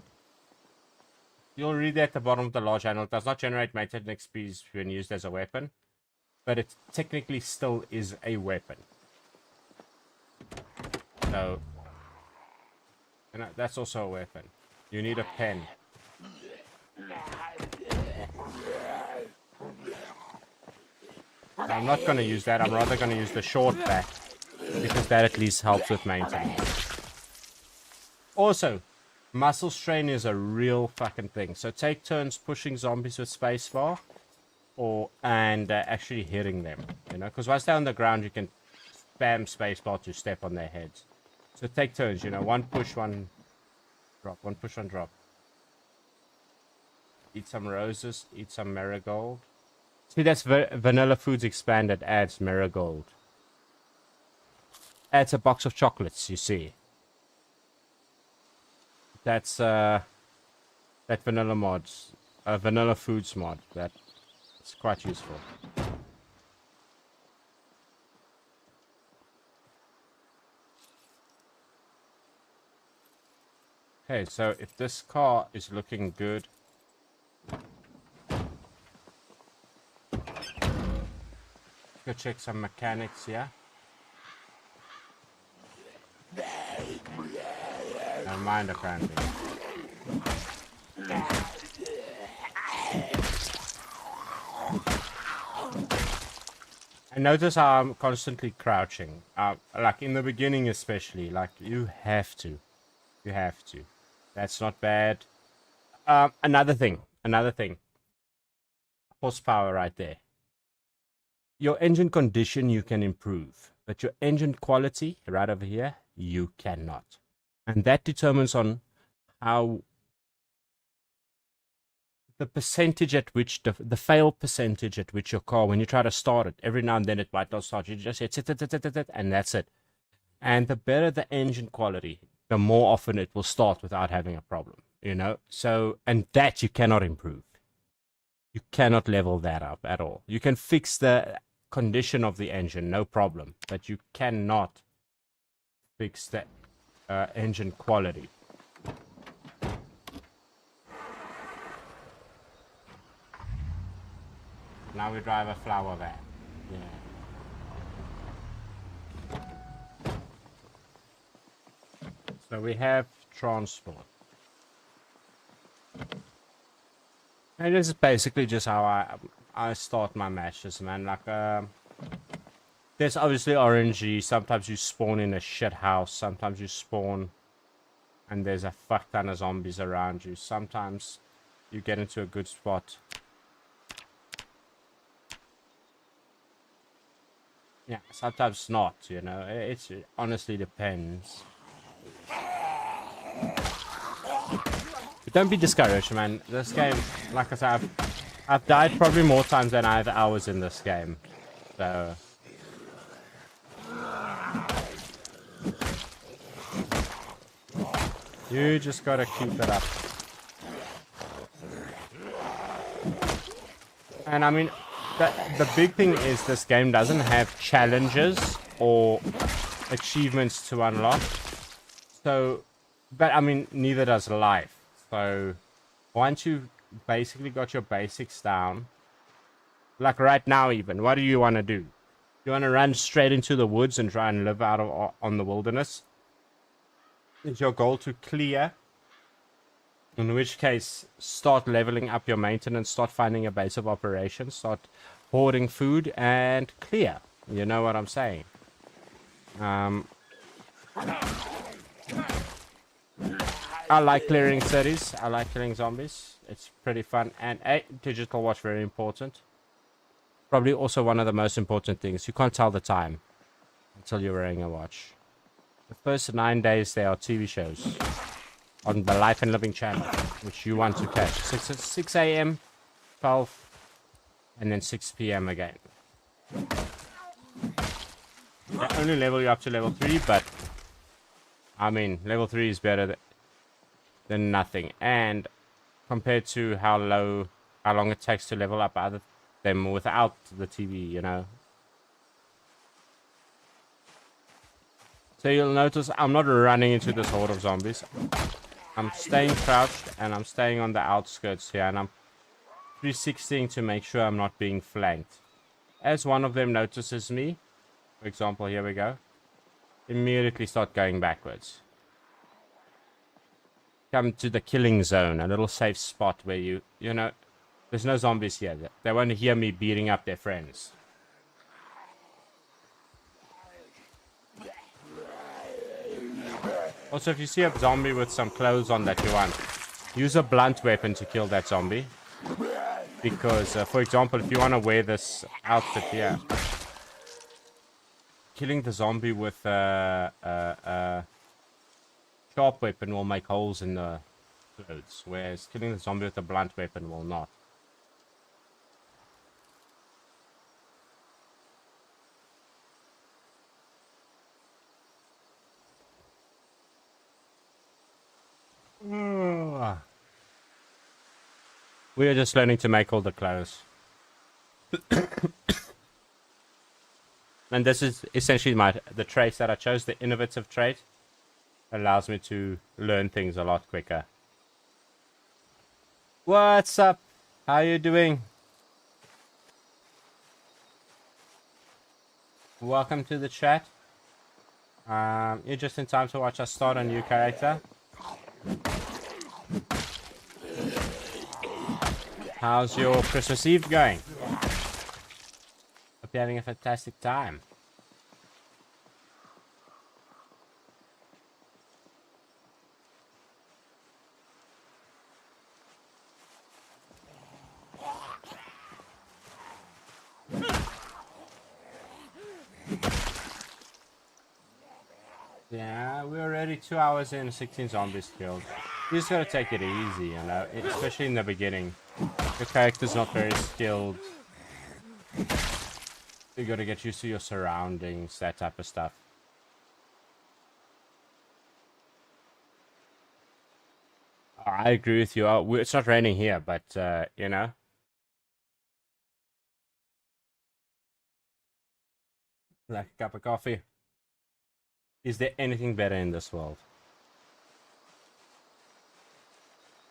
you'll read that at the bottom of the large handle. It does not generate maintenance XP when used as a weapon, but it technically still is a weapon. So, you know, that's also a weapon. You need a pen. I'm not going to use that. I'm rather going to use the short back, because that at least helps with maintenance. Also, muscle strain is a real fucking thing. So take turns pushing zombies with spacebar, and actually hitting them. You know, because once they're on the ground, you can spam spacebar to step on their heads. So take turns. You know, one push, one drop. One push, one drop. Eat some roses. Eat some marigold. See, that's Vanilla Foods Expanded adds marigold. Adds a box of chocolates, you see. That's that vanilla mods, vanilla foods mod. That's quite useful. Okay, so if this car is looking good, go check some mechanics here. Never mind, apparently. I notice how I'm constantly crouching. Like in the beginning especially, like you have to. You have to. That's not bad. Another thing. Horsepower right there. Your engine condition you can improve, but your engine quality right over here, you cannot. And that determines on how the percentage at which the fail percentage at which your car, when you try to start it, every now and then it might not start. You just hit it, and that's it. And the better the engine quality, the more often it will start without having a problem, you know? So, and that you cannot improve. You cannot level that up at all. You can fix the condition of the engine, no problem, but you cannot fix the engine quality. Now we drive a flower van. Yeah. So we have transport. And this is basically just how I start my matches, man. Like, there's obviously RNG. Sometimes you spawn in a shit house. Sometimes you spawn and there's a fuck ton of zombies around you. Sometimes you get into a good spot. Yeah, sometimes not, you know. It honestly depends. But don't be discouraged, man. This game, like I said, I've died probably more times than I have hours in this game. So you just gotta keep it up. And I mean, the big thing is this game doesn't have challenges or achievements to unlock. So, but I mean, neither does life. So, once you've basically got your basics down, like right now even, what do you want to do? You want to run straight into the woods and try and live out of on the wilderness? Is your goal to clear? In which case, start leveling up your maintenance, start finding a base of operations, start hoarding food, and clear. You know what I'm saying? I like clearing cities. I like killing zombies. It's pretty fun. And digital watch, very important. Probably also one of the most important things. You can't tell the time until you're wearing a watch. The first 9 days, there are TV shows on the Life and Living channel, which you want to catch. 6 a.m., 12, and then 6 p.m. again. They only level you up to level 3, but I mean, level 3 is better than nothing. And compared to how long it takes to level up other them without the TV, you know. So you'll notice I'm not running into this horde of zombies. I'm staying crouched and I'm staying on the outskirts here, and I'm 360ing to make sure I'm not being flanked. As one of them notices me, for example, here we go, immediately start going backwards. Come to the killing zone, a little safe spot where you know, there's no zombies here. They won't hear me beating up their friends. Also, if you see a zombie with some clothes on that you want, use a blunt weapon to kill that zombie. Because, for example, if you want to wear this outfit here, killing the zombie with a sharp weapon will make holes in the clothes, whereas killing the zombie with a blunt weapon will not. We are just learning to make all the clothes. And this is essentially the trait that I chose, the innovative trait. Allows me to learn things a lot quicker. What's up? How you doing? Welcome to the chat. You're just in time to watch us start a new character. How's your Christmas Eve going? Hope you're having a fantastic time. Yeah, we're already 2 hours in, 16 zombies killed. You just gotta take it easy, you know, especially in the beginning. Your character's not very skilled. You gotta get used to your surroundings, that type of stuff. I agree with you. It's not raining here, but, you know. Like a cup of coffee. Is there anything better in this world?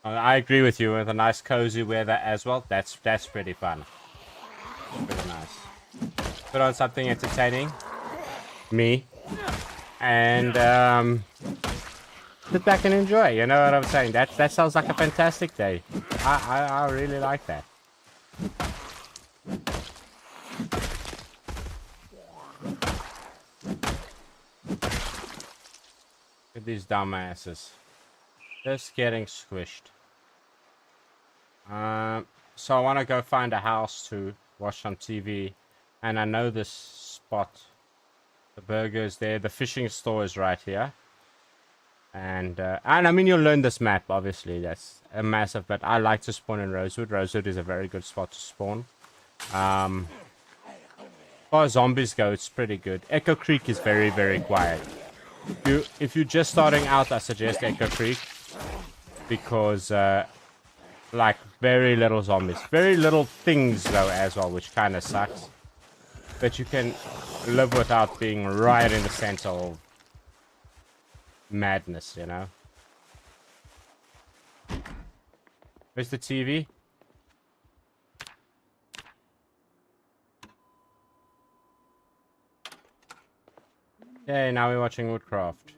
I agree with you, with a nice cozy weather as well. That's pretty fun. Pretty nice. Put on something entertaining. Me. And sit back and enjoy. You know what I'm saying? That sounds like a fantastic day. I really like that. Look at these dumbasses. Just getting squished. So I want to go find a house to watch some TV. And I know this spot. The burger is there. The fishing store is right here. And I mean, you'll learn this map, obviously. That's a massive, but I like to spawn in Rosewood. Rosewood is a very good spot to spawn. As far as zombies go, it's pretty good. Echo Creek is very, very quiet. If you're just starting out, I suggest Echo Creek. Because, like, very little zombies. Very little things, though, as well, which kind of sucks. But you can live without being right in the center of madness, you know? Where's the TV? Okay, now we're watching Woodcraft.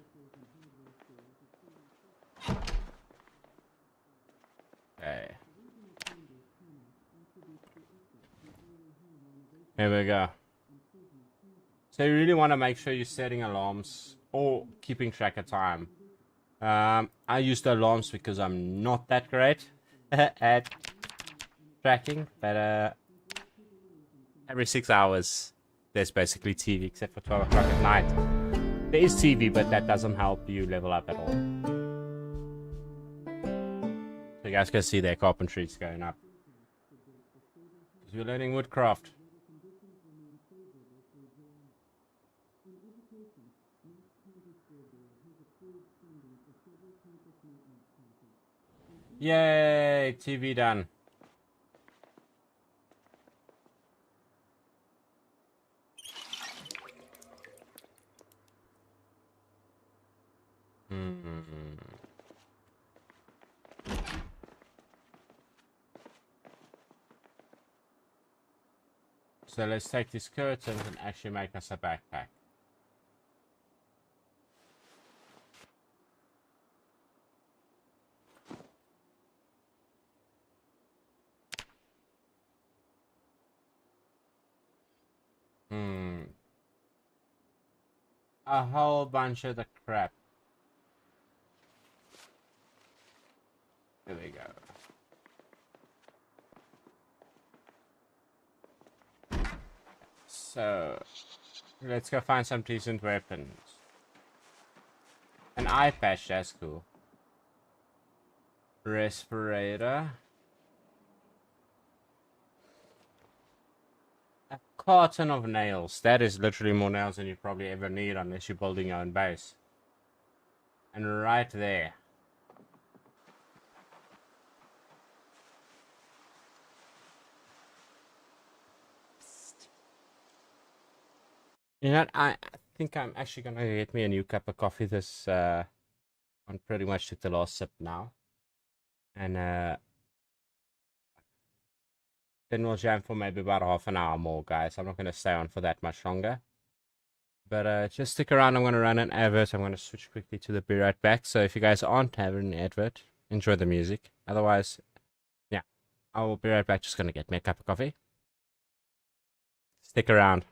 Okay. Here we go. So you really want to make sure you're setting alarms or keeping track of time. I use the alarms because I'm not that great at tracking, but every 6 hours there's basically TV, except for 12 o'clock at night. There is TV, but that doesn't help you level up at all. So you guys can see their carpentry's going up. Because we're learning woodcraft. Yay! TV done. So let's take these curtains and actually make us a backpack. A whole bunch of the crap. There we go. So, let's go find some decent weapons. An eye patch, that's cool. Respirator. A carton of nails. That is literally more nails than you probably ever need unless you're building your own base. And right there. You know, I think I'm actually gonna get me a new cup of coffee. This one pretty much took the last sip now, and then we'll jam for maybe about half an hour more, guys. I'm not gonna stay on for that much longer. But just stick around. I'm gonna run an advert. I'm gonna switch quickly to the be right back. So if you guys aren't having an advert, enjoy the music. Otherwise, yeah, I will be right back. Just gonna get me a cup of coffee. Stick around.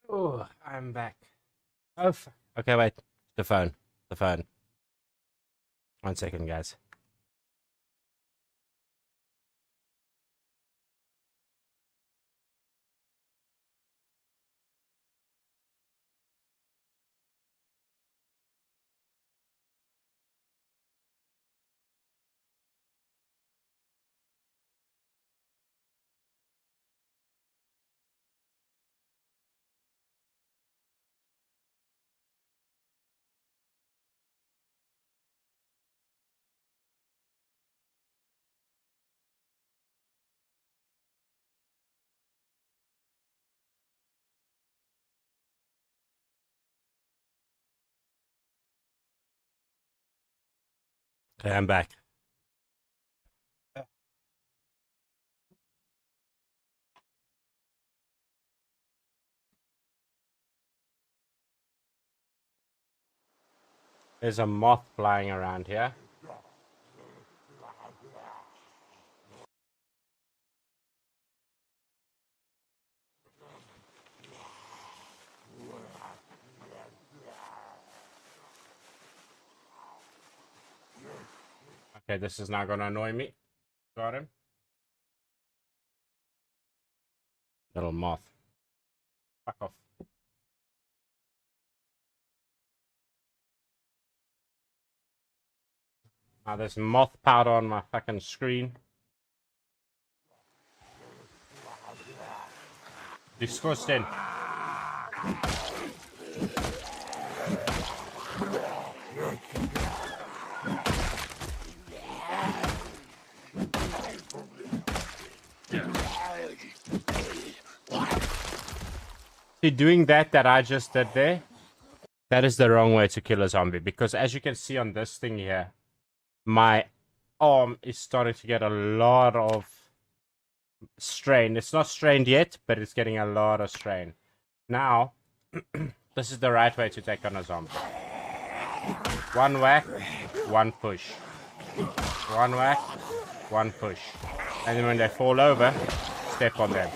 Oh, I'm back. Oh, okay, wait. The phone. The phone. 1 second, guys. Okay, I'm back. There's a moth flying around here. Okay, this is not gonna annoy me. Got him. Little moth. Fuck off. Now there's moth powder on my fucking screen. Disgusting. See, doing that I just did there, that is the wrong way to kill a zombie. Because as you can see on this thing here, my arm is starting to get a lot of strain. It's not strained yet, but it's getting a lot of strain. Now, this is the right way to take on a zombie. One whack, one push. One whack, one push. And then when they fall over, step on them.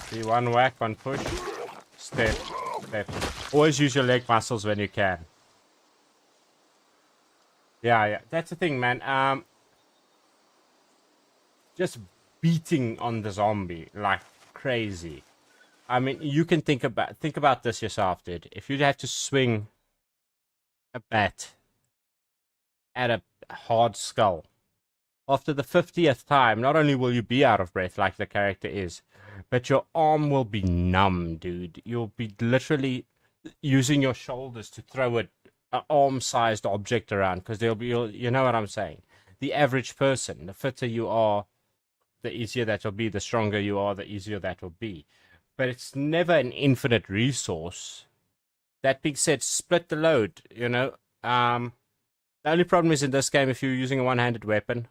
See, one whack, one push, step, step. Always use your leg muscles when you can. Yeah, that's the thing, man. Just beating on the zombie like crazy. I mean, you can think about this yourself, dude. If you have to swing a bat at a hard skull, after the 50th time, not only will you be out of breath like the character is, but your arm will be numb, dude. You'll be literally using your shoulders to throw an arm-sized object around, because you know what I'm saying. The average person, the fitter you are, the easier that will be. The stronger you are, the easier that will be. But it's never an infinite resource. That being said, split the load, you know. The only problem is in this game, if you're using a one-handed weapon,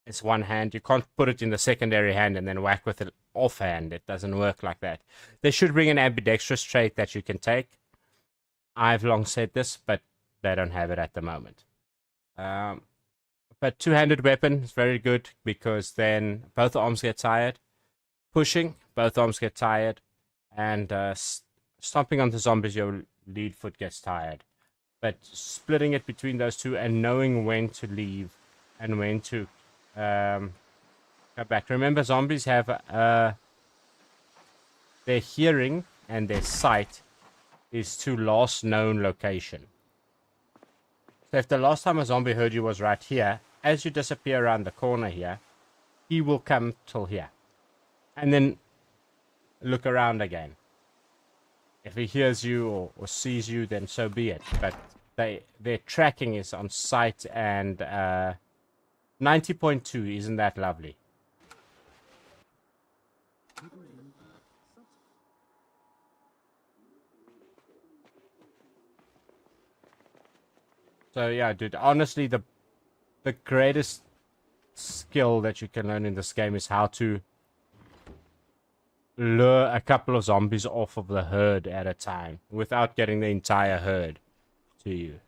it's one hand. You can't put it in the secondary hand and then whack with it offhand. It doesn't work like that. They should bring an ambidextrous trait that you can take. I've long said this, but they don't have it at the moment. But two-handed weapon is very good, because then both arms get tired. Pushing, both arms get tired. And stomping on the zombies, your lead foot gets tired. But splitting it between those two and knowing when to leave and when to go back. Remember, zombies have their hearing and their sight is to last known location. So if the last time a zombie heard you was right here, as you disappear around the corner here, he will come till here. And then look around again. If he hears you or sees you, then so be it. But their tracking is on sight, and 90.2, isn't that lovely? So yeah, dude, honestly, the greatest skill that you can learn in this game is how to lure a couple of zombies off of the herd at a time without getting the entire herd to you.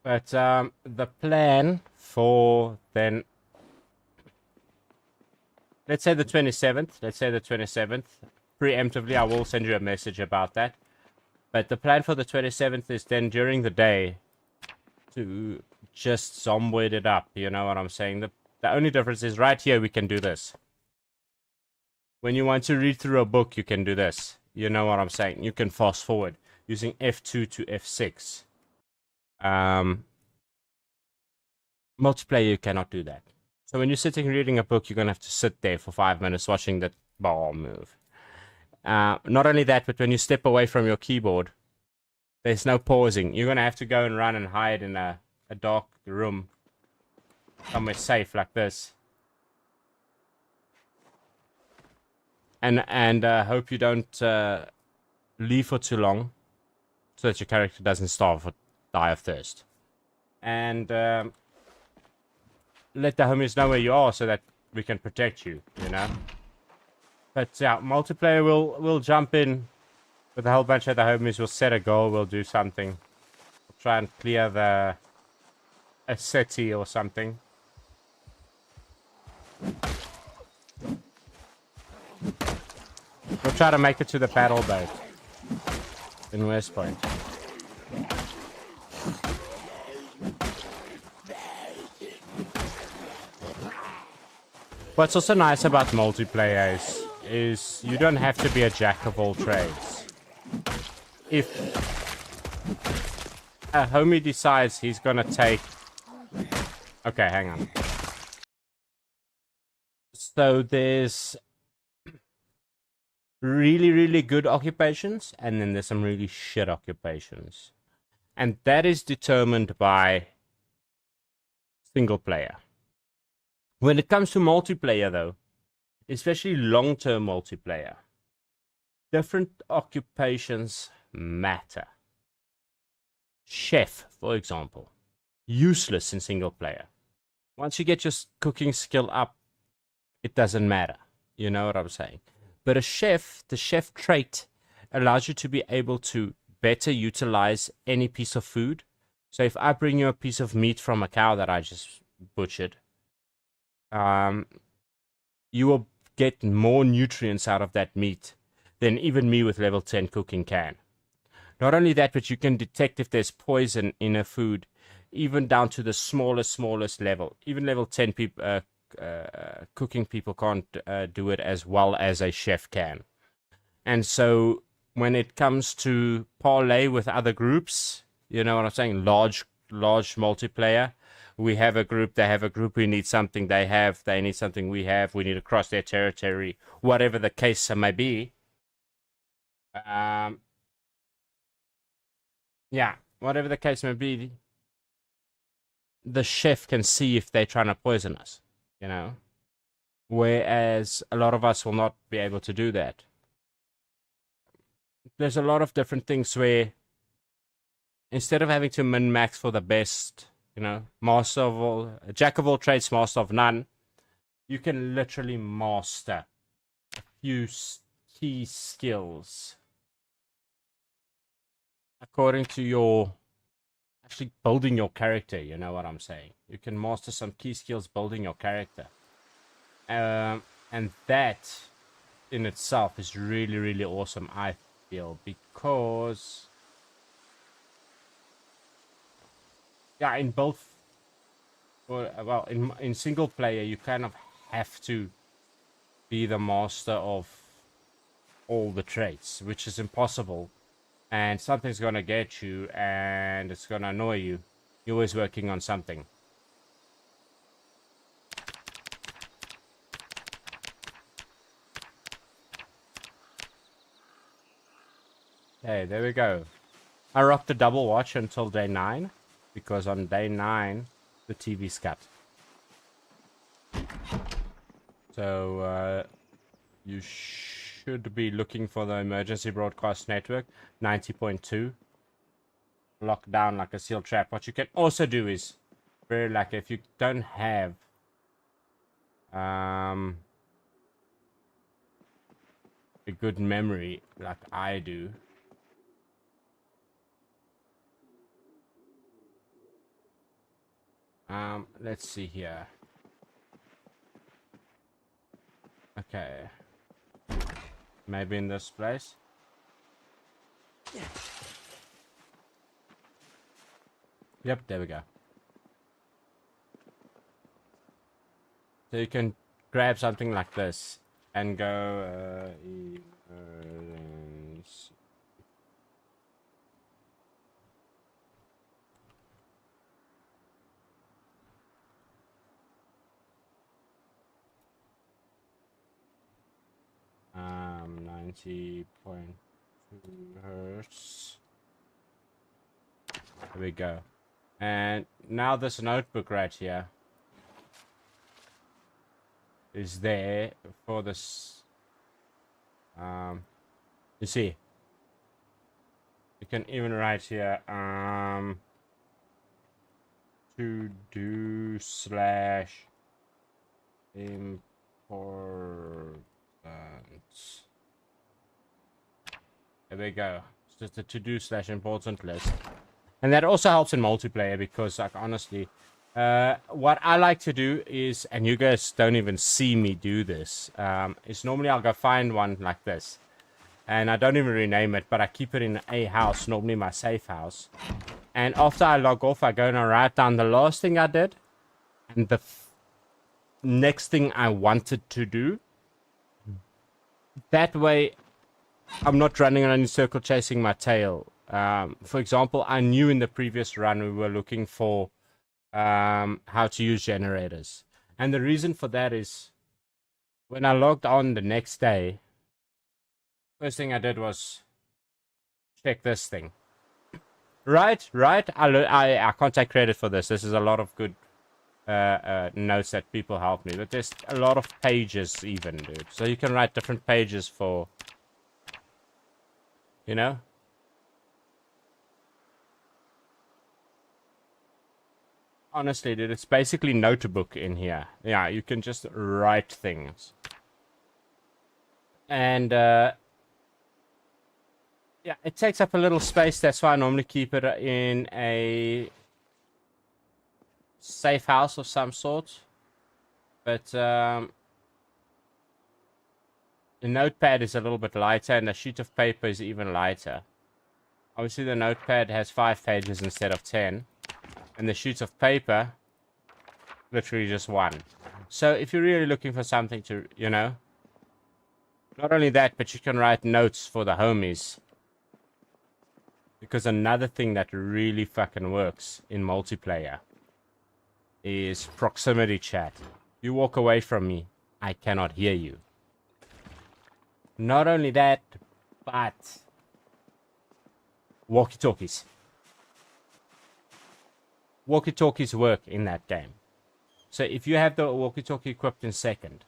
But the plan for then, let's say the 27th. Let's say the 27th. Preemptively, I will send you a message about that. But the plan for the 27th is then during the day to just zomboid it up. You know what I'm saying? The only difference is right here we can do this. When you want to read through a book, you can do this. You know what I'm saying? You can fast forward using F2 to F6. Multiplayer, you cannot do that. So when you're sitting reading a book, you're going to have to sit there for 5 minutes watching the ball move. Not only that, but when you step away from your keyboard, there's no pausing. You're going to have to go and run and hide in a dark room somewhere safe like this. And hope you don't leave for too long so that your character doesn't starve or die of thirst. And let the homies know where you are so that we can protect you, you know? But yeah, multiplayer, we'll jump in with a whole bunch of the homies. We'll set a goal. We'll do something. We'll try and clear a city or something. We'll try to make it to the battle boat in West Point. What's also nice about multiplayer is you don't have to be a jack of all trades. If a homie decides he's gonna take... Okay, hang on. So there's really, really good occupations, and then there's some really shit occupations. And that is determined by single player. When it comes to multiplayer, though, especially long-term multiplayer, different occupations matter. Chef, for example, useless in single player. Once you get your cooking skill up, it doesn't matter. You know what I'm saying? But a chef, the chef trait, allows you to be able to better utilize any piece of food. So if I bring you a piece of meat from a cow that I just butchered, you will get more nutrients out of that meat than even me with level 10 cooking can. Not only that, but you can detect if there's poison in a food, even down to the smallest level. Even level 10 people, cooking people can't do it as well as a chef can. And so when it comes to parlay with other groups, you know what I'm saying, large multiplayer, we have a group, they have a group, we need something, they need something, we need to cross their territory, whatever the case may be. Yeah, whatever the case may be, the chef can see if they're trying to poison us, you know? Whereas a lot of us will not be able to do that. There's a lot of different things where instead of having to min-max for the best, you know, jack of all trades, master of none, you can literally master a few key skills according to your actually building your character. You know what I'm saying? You can master some key skills building your character, and that in itself is really, really awesome, I feel, because yeah, in both, well, in single player, you kind of have to be the master of all the traits, which is impossible. And something's gonna get you, and it's gonna annoy you. You're always working on something. Hey, there we go. I rocked the double watch until day 9, because on day 9, the TV's cut. So, you should be looking for the emergency broadcast network, 90.2. Locked down like a steel trap. What you can also do is, very lucky, if you don't have a good memory like I do, Let's see here. Okay. Maybe in this place. Yep, there we go. So you can grab something like this and go emergency. 90.2 hertz. There we go. And now this notebook right here is there for this. You see, you can even write here to do slash importance. There we go. It's just a to-do slash important list. And that also helps in multiplayer because, like, honestly, what I like to do is, and you guys don't even see me do this, is normally I'll go find one like this. And I don't even rename it, but I keep it in a house, normally my safe house. And after I log off, I go and I write down the last thing I did and the next thing I wanted to do. That way, I'm not running around in a circle chasing my tail. For example, I knew in the previous run we were looking for how to use generators. And the reason for that is when I logged on the next day, first thing I did was check this thing. Right. I can't take credit for this. This is a lot of good notes that people help me. But there's a lot of pages even, dude. So you can write different pages for, you know? Honestly, dude, it's basically notebook in here. Yeah, you can just write things. And, yeah, it takes up a little space. That's why I normally keep it in a safe house of some sort. But, the notepad is a little bit lighter, and the sheet of paper is even lighter. Obviously, the notepad has 5 pages instead of 10. And the sheets of paper, literally just 1. So if you're really looking for something to, you know, not only that, but you can write notes for the homies. Because another thing that really fucking works in multiplayer is proximity chat. You walk away from me, I cannot hear you. Not only that, but walkie-talkies. Walkie-talkies work in that game. So if you have the walkie-talkie equipped in second,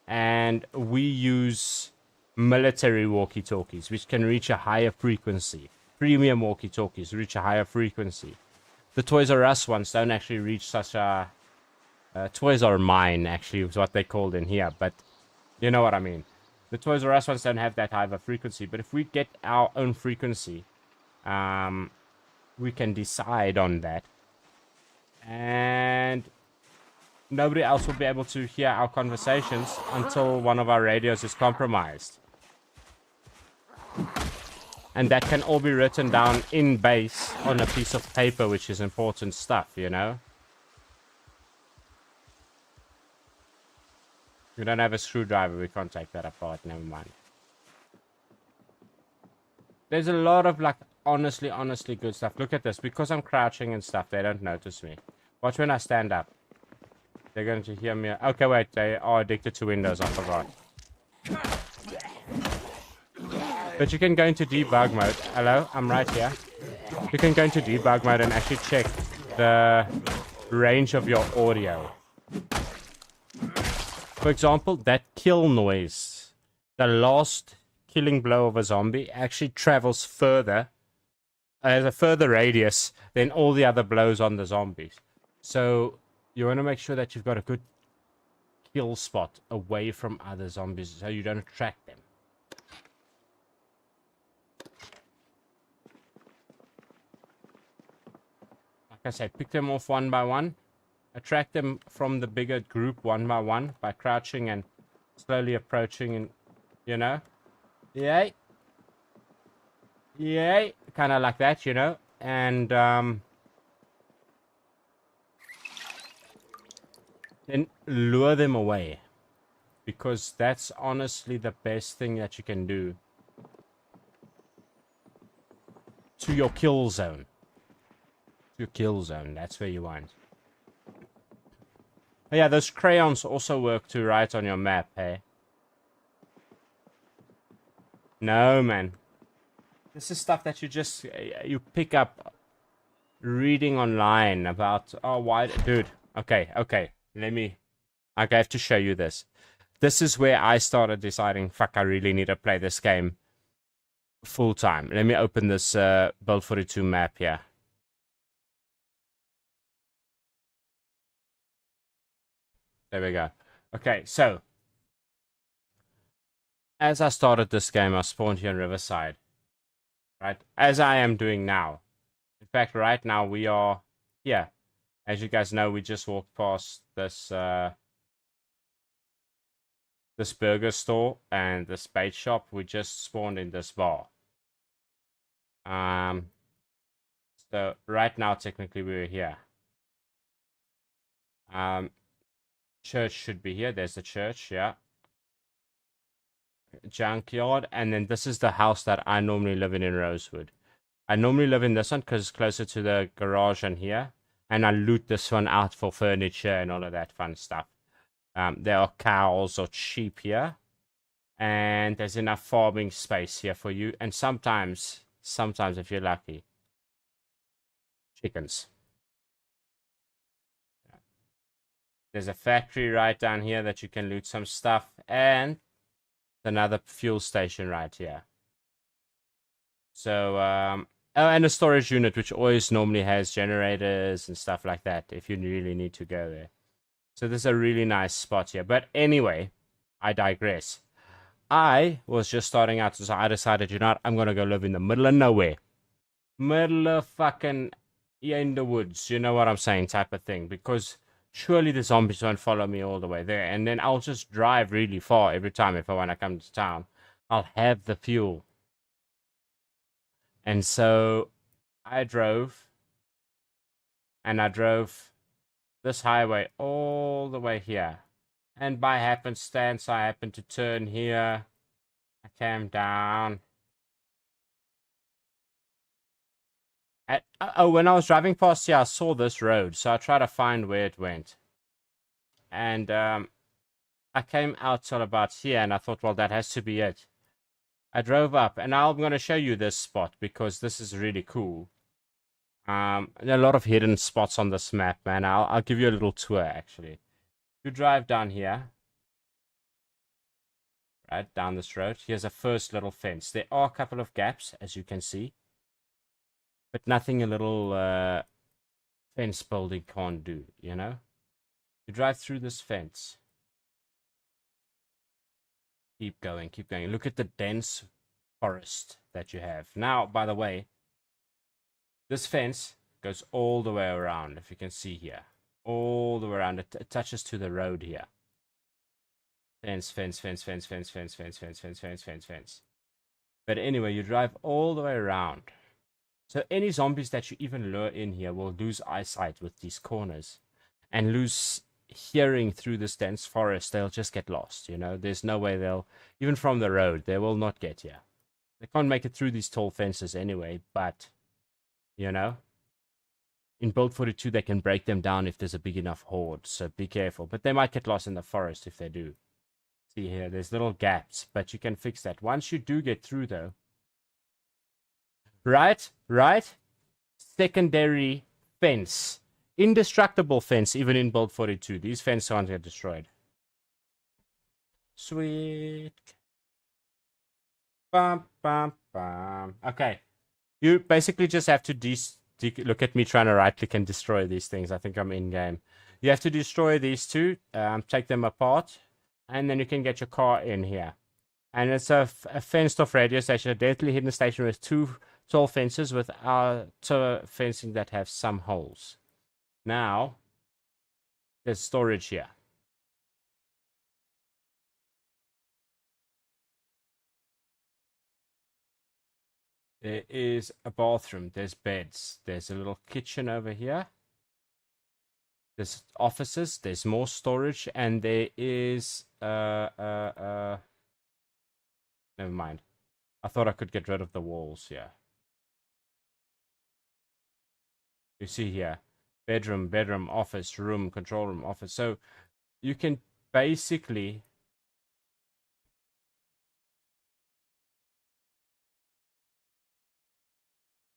and we use military walkie-talkies, which can reach a higher frequency, premium walkie-talkies reach a higher frequency. The Toys R Us ones don't actually reach such a... Toys R Mine, actually, is what they called in here, but you know what I mean. The Toys R Us ones don't have that high of a frequency, but if we get our own frequency, we can decide on that. And nobody else will be able to hear our conversations until one of our radios is compromised. And that can all be written down in base on a piece of paper, which is important stuff, you know? We don't have a screwdriver, we can't take that apart, never mind. There's a lot of, like, honestly good stuff. Look at this. Because I'm crouching and stuff, they don't notice me. Watch when I stand up. They're going to hear me. Okay, wait, they are addicted to windows, I forgot. But you can go into debug mode. Hello, I'm right here. You can go into debug mode and actually check the range of your audio. For example, that kill noise, the last killing blow of a zombie, actually travels further, has a further radius than all the other blows on the zombies. So you want to make sure that you've got a good kill spot away from other zombies so you don't attract them. Like I say, pick them off one by one. Attract them from the bigger group one by one by crouching and slowly approaching and, you know. Yay. Yay. Kind of like that, you know. And then lure them away. Because that's honestly the best thing that you can do. To your kill zone. Your kill zone, that's where you want. Oh, yeah, those crayons also work to write on your map, hey? No, man. This is stuff that you pick up reading online about, oh, why, dude. Okay, I have to show you this. This is where I started deciding, fuck, I really need to play this game full time. Let me open this Build 42 map here. There we go. Okay, so as I started this game, I spawned here in Riverside. Right? As I am doing now. In fact, right now we are here. As you guys know, we just walked past this this burger store and this bait shop. We just spawned in this bar. So right now technically we're here. Church should be here. There's the church, yeah. Junkyard, and then this is the house that I normally live in Rosewood. I normally live in this one because it's closer to the garage and here. And I loot this one out for furniture and all of that fun stuff. There are cows or sheep here. And there's enough farming space here for you. And sometimes if you're lucky, chickens. There's a factory right down here that you can loot some stuff. And another fuel station right here. So, oh, and a storage unit, which always normally has generators and stuff like that, if you really need to go there. So this is a really nice spot here. But anyway, I digress. I was just starting out, so I decided, you know what, I'm going to go live in the middle of nowhere. Middle of fucking, in the woods, you know what I'm saying, type of thing. Because surely the zombies won't follow me all the way there. And then I'll just drive really far every time if I want to come to town. I'll have the fuel. And so I drove. And I drove this highway all the way here. And by happenstance, I happened to turn here. I came down. When I was driving past here, I saw this road. So I tried to find where it went. And I came out till about here. And I thought, well, that has to be it. I drove up. And now I'm going to show you this spot. Because this is really cool. There are a lot of hidden spots on this map, man. I'll give you a little tour, actually. You drive down here. Right, down this road. Here's a first little fence. There are a couple of gaps, as you can see. But nothing a little fence building can't do, you know? You drive through this fence. Keep going, keep going. Look at the dense forest that you have. Now, by the way, this fence goes all the way around, if you can see here. All the way around. It touches to the road here. Fence, fence, fence, fence, fence, fence, fence, fence, fence, fence, fence, fence. But anyway, you drive all the way around. So any zombies that you even lure in here will lose eyesight with these corners. And lose hearing through this dense forest. They'll just get lost, you know. There's no way they'll... Even from the road, they will not get here. They can't make it through these tall fences anyway, but... You know? In Build 42, they can break them down if there's a big enough horde. So be careful. But they might get lost in the forest if they do. See here, there's little gaps. But you can fix that. Once you do get through, though... Right? Secondary fence. Indestructible fence, even in Build 42. These fences aren't get destroyed. Sweet. Bum, bum, bum. Okay. You basically just have to look at me trying to right-click and destroy these things. I think I'm in-game. You have to destroy these two. Take them apart. And then you can get your car in here. And it's a fenced-off radio station. A deadly hidden station with two tall fences with outer fencing that have some holes. Now, there's storage here. There is a bathroom. There's beds. There's a little kitchen over here. There's offices. There's more storage, and there is never mind. I thought I could get rid of the walls here. You see here, bedroom, office, room, control room, office. So you can basically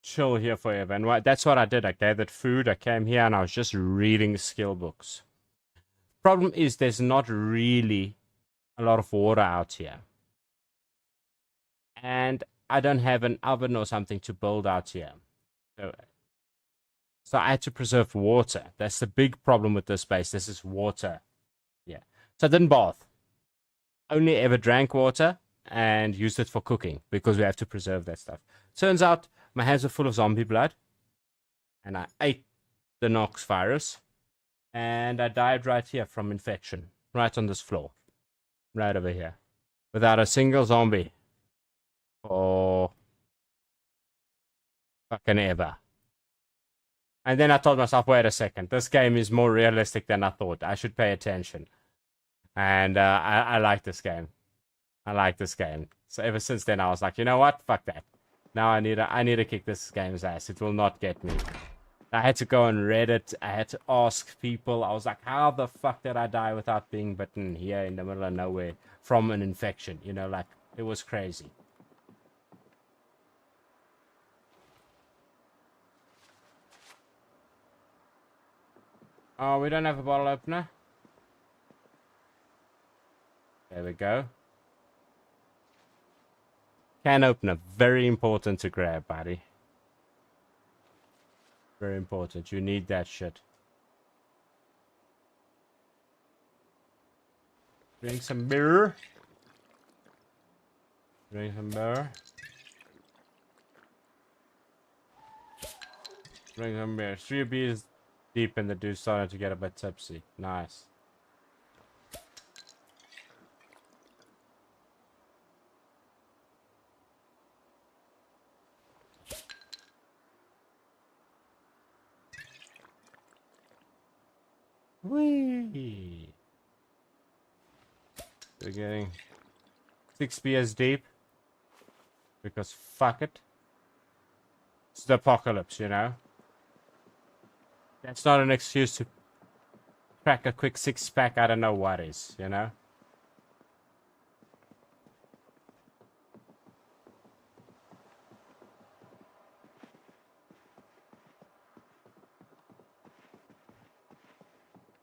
chill here forever. And that's what I did. I gathered food. I came here and I was just reading skill books. Problem is there's not really a lot of water out here. And I don't have an oven or something to build out here. So I had to preserve water. That's the big problem with this base. This is water. Yeah. So I didn't bath. Only ever drank water and used it for cooking because we have to preserve that stuff. Turns out my hands were full of zombie blood. And I ate the Nox virus. And I died right here from infection. Right on this floor. Right over here. Without a single zombie. For fucking ever. And then I told myself, wait a second. This game is more realistic than I thought. I should pay attention. And I like this game. I like this game. So ever since then, I was like, you know what? Fuck that. Now I need to kick this game's ass. It will not get me. I had to go on Reddit. I had to ask people. I was like, how the fuck did I die without being bitten here in the middle of nowhere from an infection? You know, like, it was crazy. Oh, we don't have a bottle opener. There we go. Can opener. Very important to grab, buddy. Very important. You need that shit. Drink some beer. Drink some beer. Drink some beer. 3 beers deep and the dude starting to get a bit tipsy. Nice. Whee! We're getting 6 beers deep. Because fuck it. It's the apocalypse, you know? That's not an excuse to crack a quick 6-pack. I don't know what is, you know?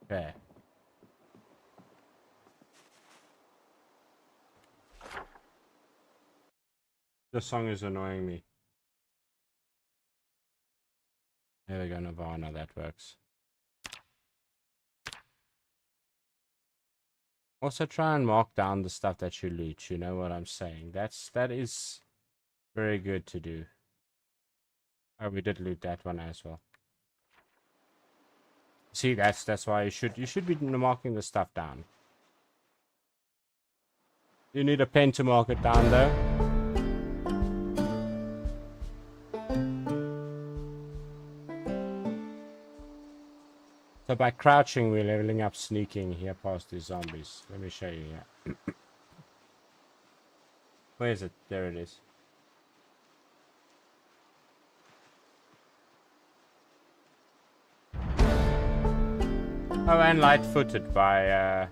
Okay. This song is annoying me. There we go, Nirvana, that works. Also try and mark down the stuff that you loot, you know what I'm saying? That is very good to do. Oh, we did loot that one as well. See, that's why you should be marking the stuff down. You need a pen to mark it down though. So by crouching, we're leveling up sneaking here past these zombies. Let me show you here. Where is it? There it is. Oh, and light-footed by...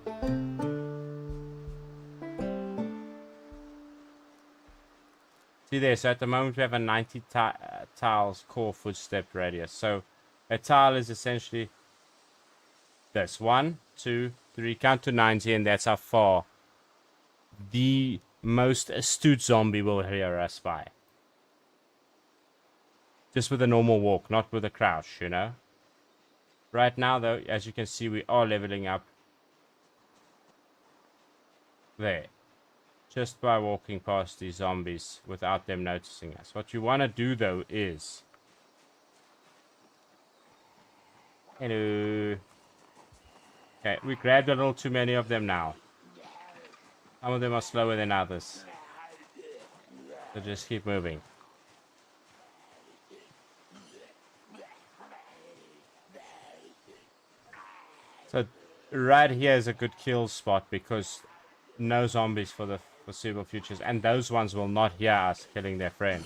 See there, so at the moment we have a 90 tiles core footstep radius. So a tile is essentially... this 1, 2, 3, count to 90, and that's how far the most astute zombie will hear us by. Just with a normal walk, not with a crouch, you know. Right now, though, as you can see, we are leveling up. There. just by walking past these zombies without them noticing us. What you want to do though is... Hello. Okay, we grabbed a little too many of them now. Some of them are slower than others. So just keep moving. So right here is a good kill spot because no zombies for the foreseeable futures. And those ones will not hear us killing their friend.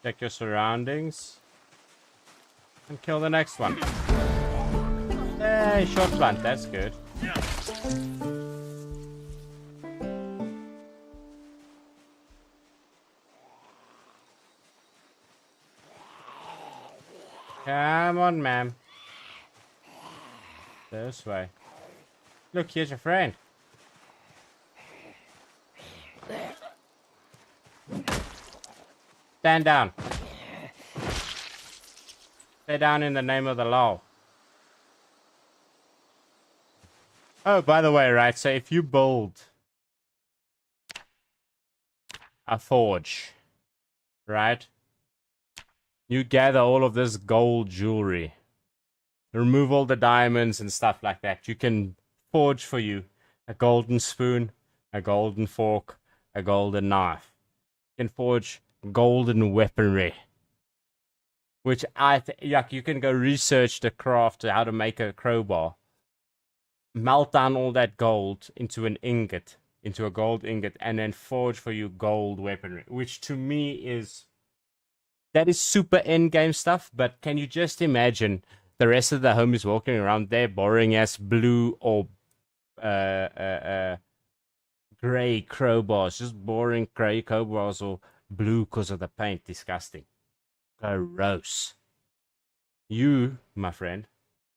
Check your surroundings. And kill the next one. Hey, short blunt, that's good. Come on, ma'am. This way. Look, here's your friend. Stand down. Stay down in the name of the law. Oh, by the way, right, so if you build a forge, right, you gather all of this gold jewelry, remove all the diamonds and stuff like that, you can forge for you a golden spoon, a golden fork, a golden knife. You can forge golden weaponry. Which you can go research the craft, how to make a crowbar. Melt down all that gold into an ingot, into a gold ingot, and then forge for you gold weaponry. Which to me is... that is super endgame stuff, but can you just imagine the rest of the homies walking around there boring ass blue or grey crowbars, just boring grey crowbars or blue because of the paint. Disgusting. Gross. You, my friend,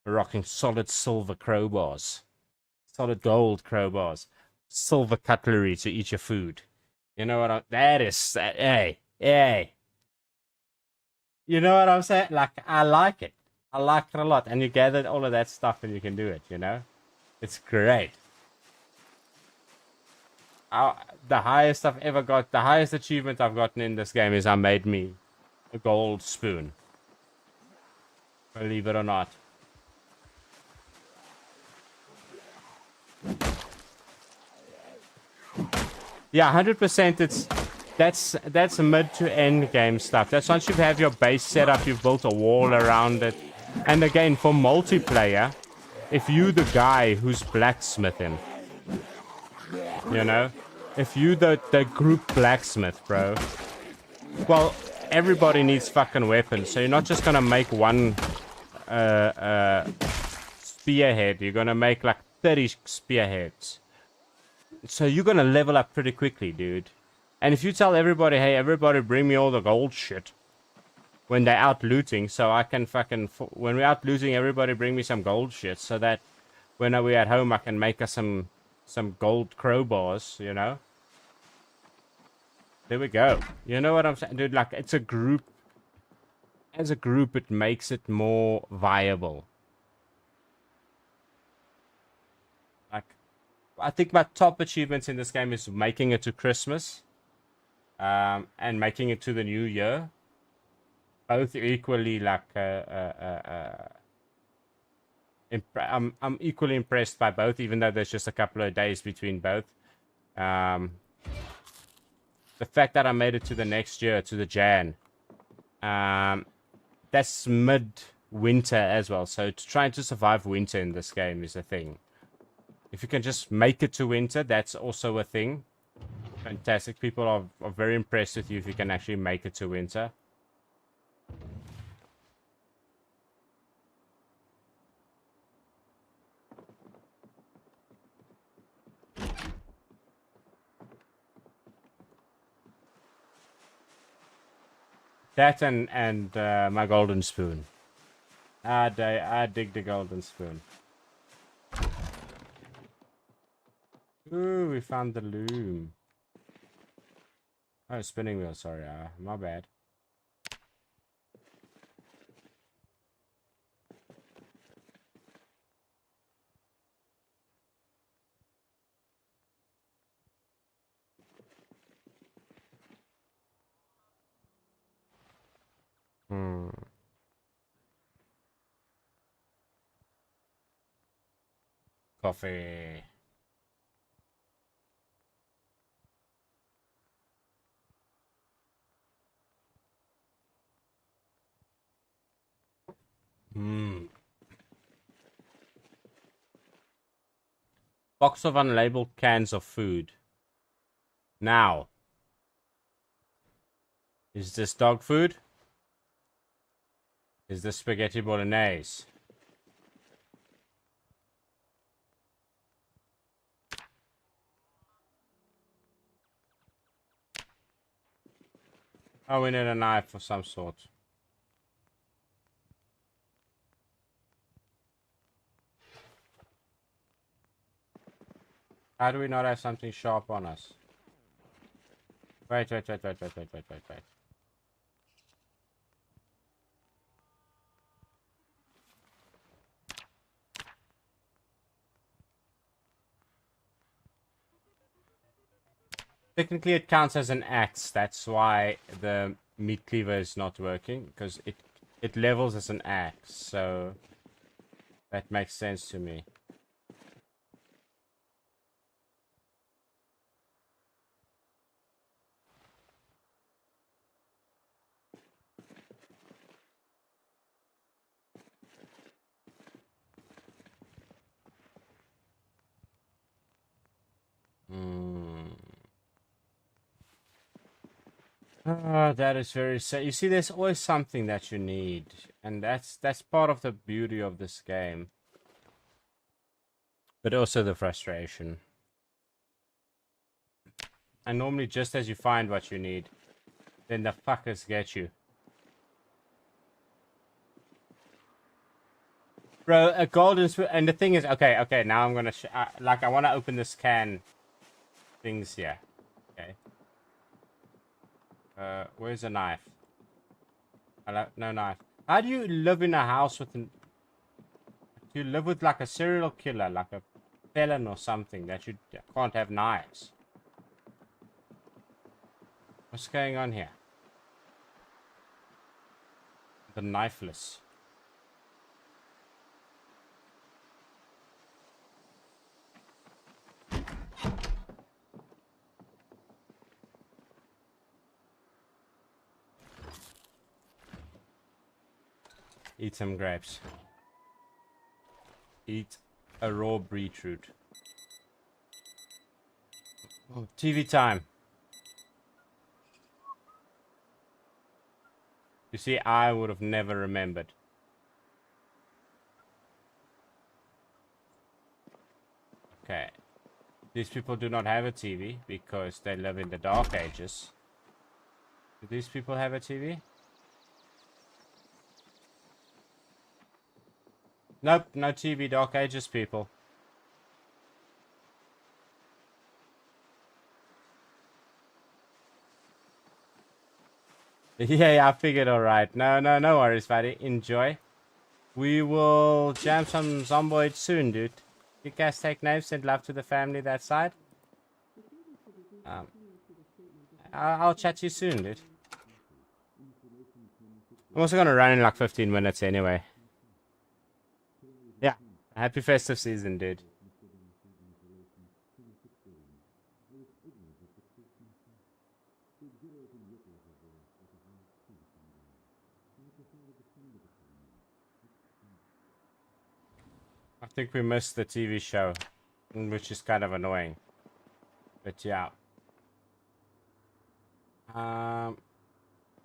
are rocking solid silver crowbars. Solid gold crowbars. Silver cutlery to eat your food. You know what that is... hey. You know what I'm saying? Like, I like it. I like it a lot. And you gathered all of that stuff and you can do it, you know? It's great. The highest I've ever got, the highest achievement I've gotten in this game is I made me a gold spoon. Believe it or not. Yeah, 100% that's mid to end game stuff. That's once you have your base set up, you've built a wall around it. And again, for multiplayer, if you the guy who's blacksmithing, you know, if you the group blacksmith, bro, well, everybody needs fucking weapons. So you're not just gonna make one spearhead. You're gonna make like 30 spearheads. So you're gonna level up pretty quickly, dude. And if you tell everybody, hey, everybody bring me all the gold shit when they're out looting, so I can fucking... when we're out looting, everybody bring me some gold shit, so that when we're at home, I can make us some gold crowbars, you know? There we go. You know what I'm saying? Dude, like, it's a group. As a group, it makes it more viable. Like, I think my top achievements in this game is making it to Christmas. And making it to the new year. Both equally, like, I'm equally impressed by both, even though there's just a couple of days between both. The fact that I made it to the next year, to the Jan, that's mid-winter as well. So trying to survive winter in this game is a thing. If you can just make it to winter, that's also a thing. Fantastic. People are very impressed with you if you can actually make it to winter. That and my golden spoon. I dig the golden spoon. Ooh, we found the loom. Oh, spinning wheel, sorry, my bad. Hmm. Coffee. Hmm. Box of unlabeled cans of food. Now, is this dog food? Is this spaghetti bolognese? Oh, we need a knife of some sort. How do we not have something sharp on us? Wait. Technically, it counts as an axe. That's why the meat cleaver is not working, because it levels as an axe. So that makes sense to me. Oh, that is very sad. You see, there's always something that you need, and that's part of the beauty of this game. But also the frustration. And normally, just as you find what you need, then the fuckers get you. Bro, a golden spoon. And the thing is, okay, now I'm gonna like, I want to open this can things here. Okay. Where's the knife? Hello? No knife. How do you live in a house with an... Do you live with like a serial killer, like a felon or something, that you can't have knives? What's going on here? The knifeless. Eat some grapes. Eat a raw beetroot. Oh, TV time. You see, I would have never remembered. Okay. These people do not have a TV because they live in the Dark Ages. Do these people have a TV? Nope, no TV, Dark Ages people. Yeah, I figured, alright. No worries, buddy. Enjoy. We will jam some Zomboid soon, dude. You guys take notes and love to the family that side. I'll chat to you soon, dude. I'm also gonna run in like 15 minutes anyway. Yeah. Happy festive season, dude. I think we missed the TV show, which is kind of annoying. But yeah.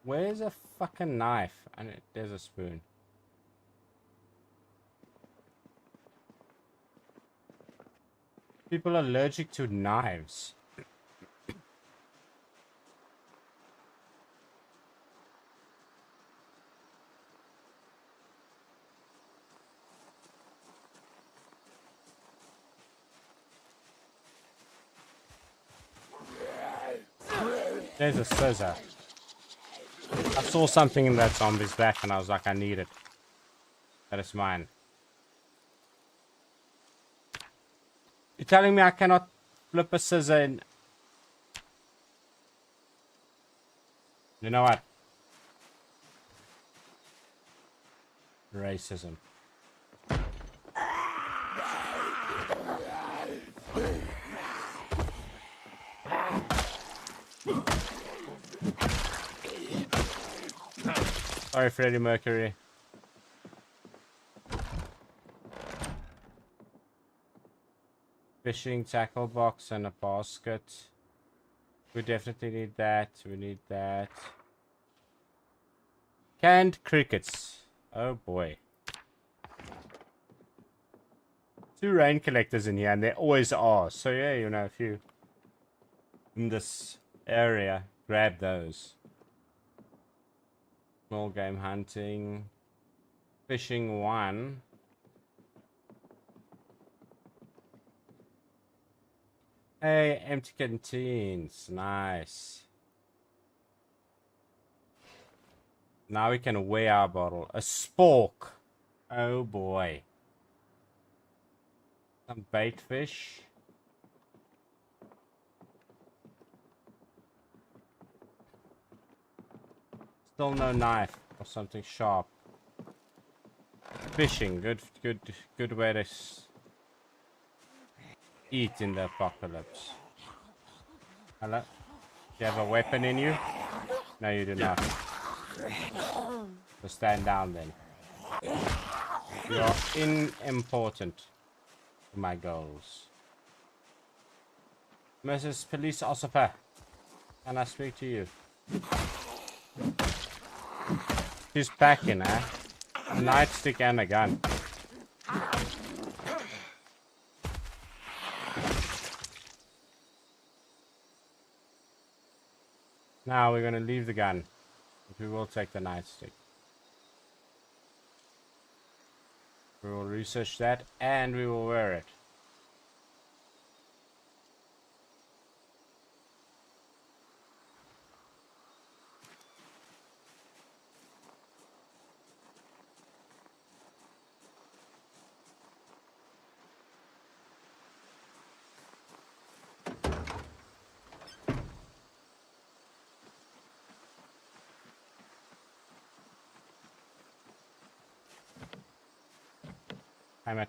Where's a fucking knife? And there's a spoon. People are allergic to knives. There's a scissor. I saw something in that zombie's back and I was like, I need it. That is mine. You're telling me I cannot flip a scissor in... You know what? Racism. Sorry, Freddie Mercury. Fishing tackle box and a basket. We definitely need that. We need that. Canned crickets. Oh boy. 2 rain collectors in here, and there always are. So yeah, you know, if you in this area, grab those. Small game hunting. Fishing 1. Hey, empty canteens. Nice. Now we can weigh our bottle. A spork. Oh boy. Some bait fish. Still no knife or something sharp. Fishing. Good way to eat in the apocalypse. Hello? Do you have a weapon in you? No, you do not. So stand down then. You are unimportant to my goals. Mrs. Police Officer, can I speak to you? She's packing, eh? A nightstick and a gun. Now we're gonna leave the gun. But we will take the nightstick. We will research that and we will wear it. I'm at.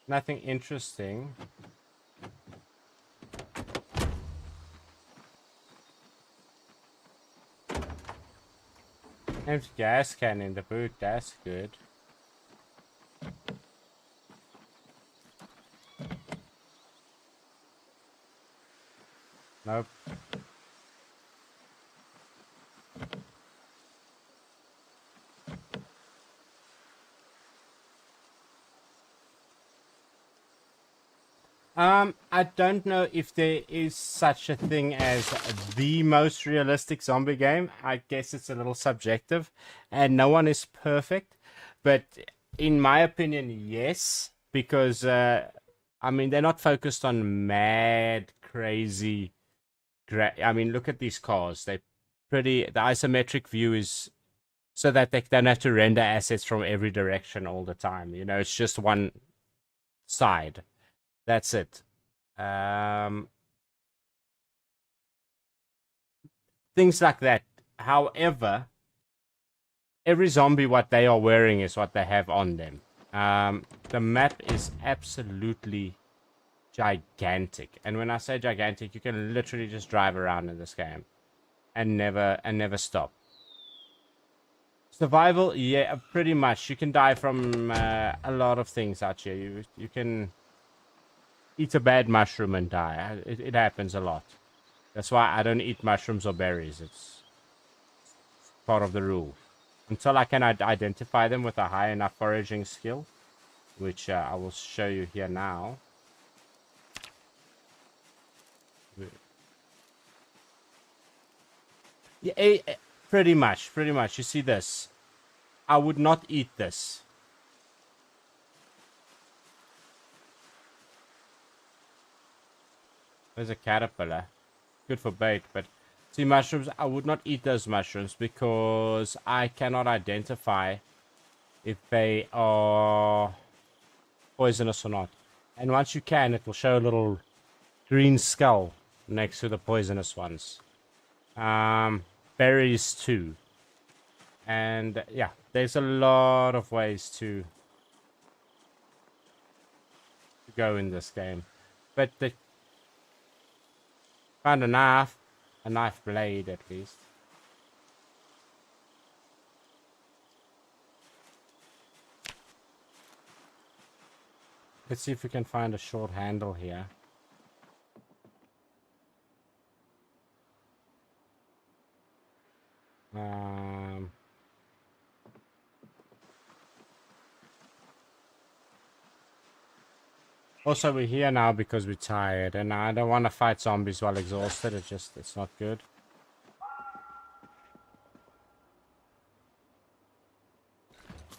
Nothing interesting. Empty gas can in the boot, that's good. Nope. I don't know if there is such a thing as the most realistic zombie game. I guess it's a little subjective, and no one is perfect. But in my opinion, yes, because I mean they're not focused on mad, crazy. I mean, look at these cars. They're pretty. The isometric view is so that they don't have to render assets from every direction all the time. You know, it's just one side. That's it. Things like that. However, every zombie, what they are wearing is what they have on them. The map is absolutely gigantic, and when I say gigantic, you can literally just drive around in this game and never stop. Survival, yeah, pretty much. You can die from a lot of things out here. You can eat a bad mushroom and die. It happens a lot. That's why I don't eat mushrooms or berries. It's part of the rule. Until I can identify them with a high enough foraging skill, which I will show you here now. Yeah, pretty much. You see this? I would not eat this. There's a caterpillar. Good for bait, but see, mushrooms, I would not eat those mushrooms because I cannot identify if they are poisonous or not. And once you can, it will show a little green skull next to the poisonous ones. Berries too. And yeah, there's a lot of ways to go in this game. But they found a knife blade at least. Let's see if we can find a short handle here. Also, we're here now because we're tired, and I don't want to fight zombies while exhausted. It's not good.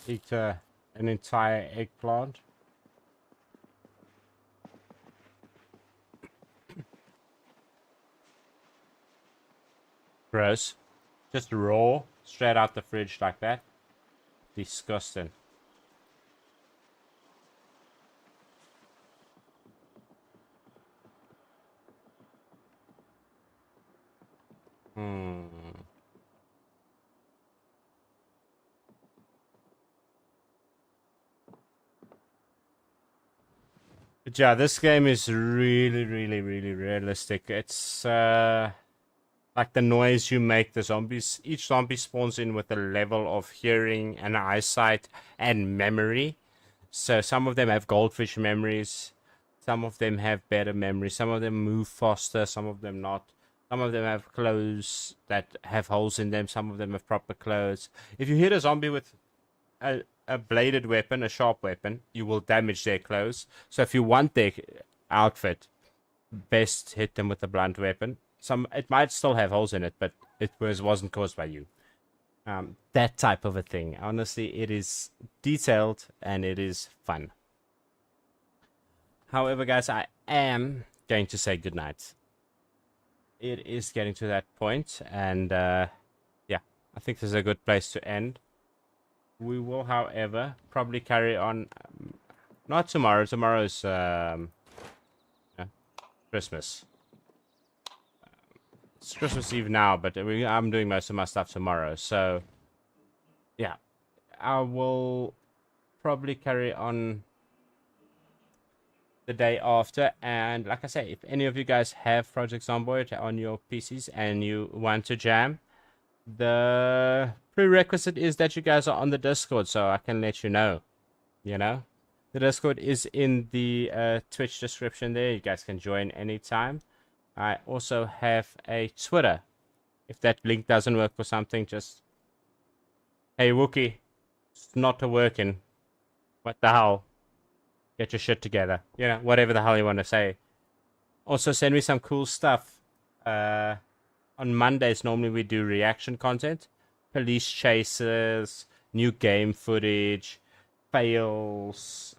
Eat an entire eggplant. Gross. Just raw, straight out the fridge like that. Disgusting. But yeah, this game is really, really, really realistic. It's like the noise you make the zombies. Each zombie spawns in with a level of hearing and eyesight and memory. So some of them have goldfish memories. Some of them have better memory. Some of them move faster. Some of them not. Some of them have clothes that have holes in them. Some of them have proper clothes. If you hit a zombie with a bladed weapon, a sharp weapon, you will damage their clothes. So if you want their outfit, best hit them with a blunt weapon. It might still have holes in it, but it wasn't caused by you. That type of a thing. Honestly, it is detailed and it is fun. However, guys, I am going to say goodnight. It is getting to that point, and yeah, I think this is a good place to end. We will, however, probably carry on. Not tomorrow. Tomorrow's Christmas. It's Christmas Eve now, but I'm doing most of my stuff tomorrow. So, yeah, I will probably carry on the day after. And like I say, if any of you guys have Project Zomboid on your PCs and you want to jam, the prerequisite is that you guys are on the Discord, so I can let you know. You know, the Discord is in the Twitch description there. You guys can join anytime. I also have a Twitter. If that link doesn't work for something, just, hey Wookie, it's not working. What the hell? Get your shit together. You know, whatever the hell you want to say. Also, send me some cool stuff. On Mondays, normally we do reaction content. Police chases, new game footage, fails,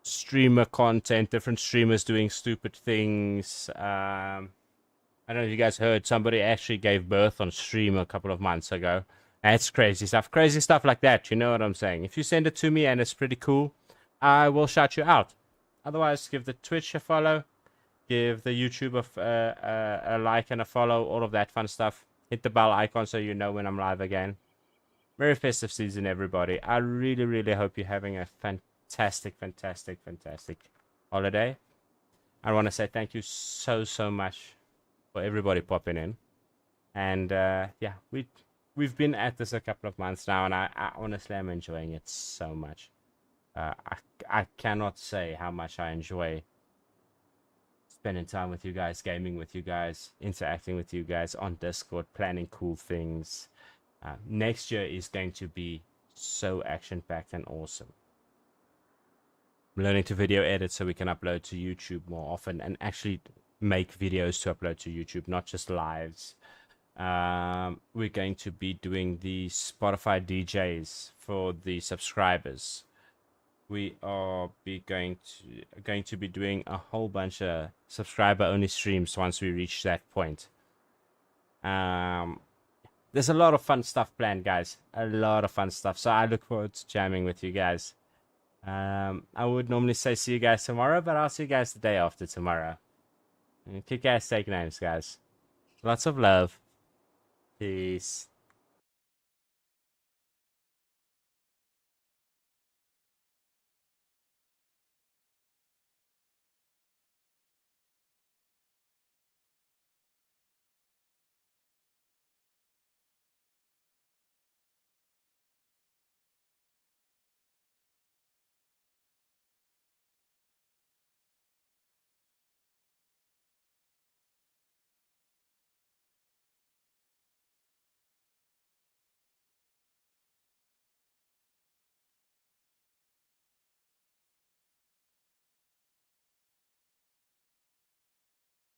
streamer content, different streamers doing stupid things. I don't know if you guys heard, somebody actually gave birth on stream a couple of months ago. That's crazy stuff. Crazy stuff like that, you know what I'm saying? If you send it to me and it's pretty cool, I will shout you out. Otherwise, give the Twitch a follow. Give the YouTube a like and a follow. All of that fun stuff. Hit the bell icon so you know when I'm live again. Merry festive season, everybody. I really, really hope you're having a fantastic, fantastic, fantastic holiday. I want to say thank you so, so much for everybody popping in. And yeah, we've been at this a couple of months now, and I honestly am enjoying it so much. I cannot say how much I enjoy spending time with you guys, gaming with you guys, interacting with you guys on Discord, planning cool things. Next year is going to be so action-packed and awesome. I'm learning to video edit so we can upload to YouTube more often and actually make videos to upload to YouTube, not just lives. We're going to be doing the Spotify DJs for the subscribers. we are going to be doing a whole bunch of subscriber only streams once we reach that point. There's a lot of fun stuff planned, guys. A lot of fun stuff. So I look forward to jamming with you guys. I would normally say see you guys tomorrow, but I'll see you guys the day after tomorrow. Kick ass, take names, guys. Lots of love. Peace.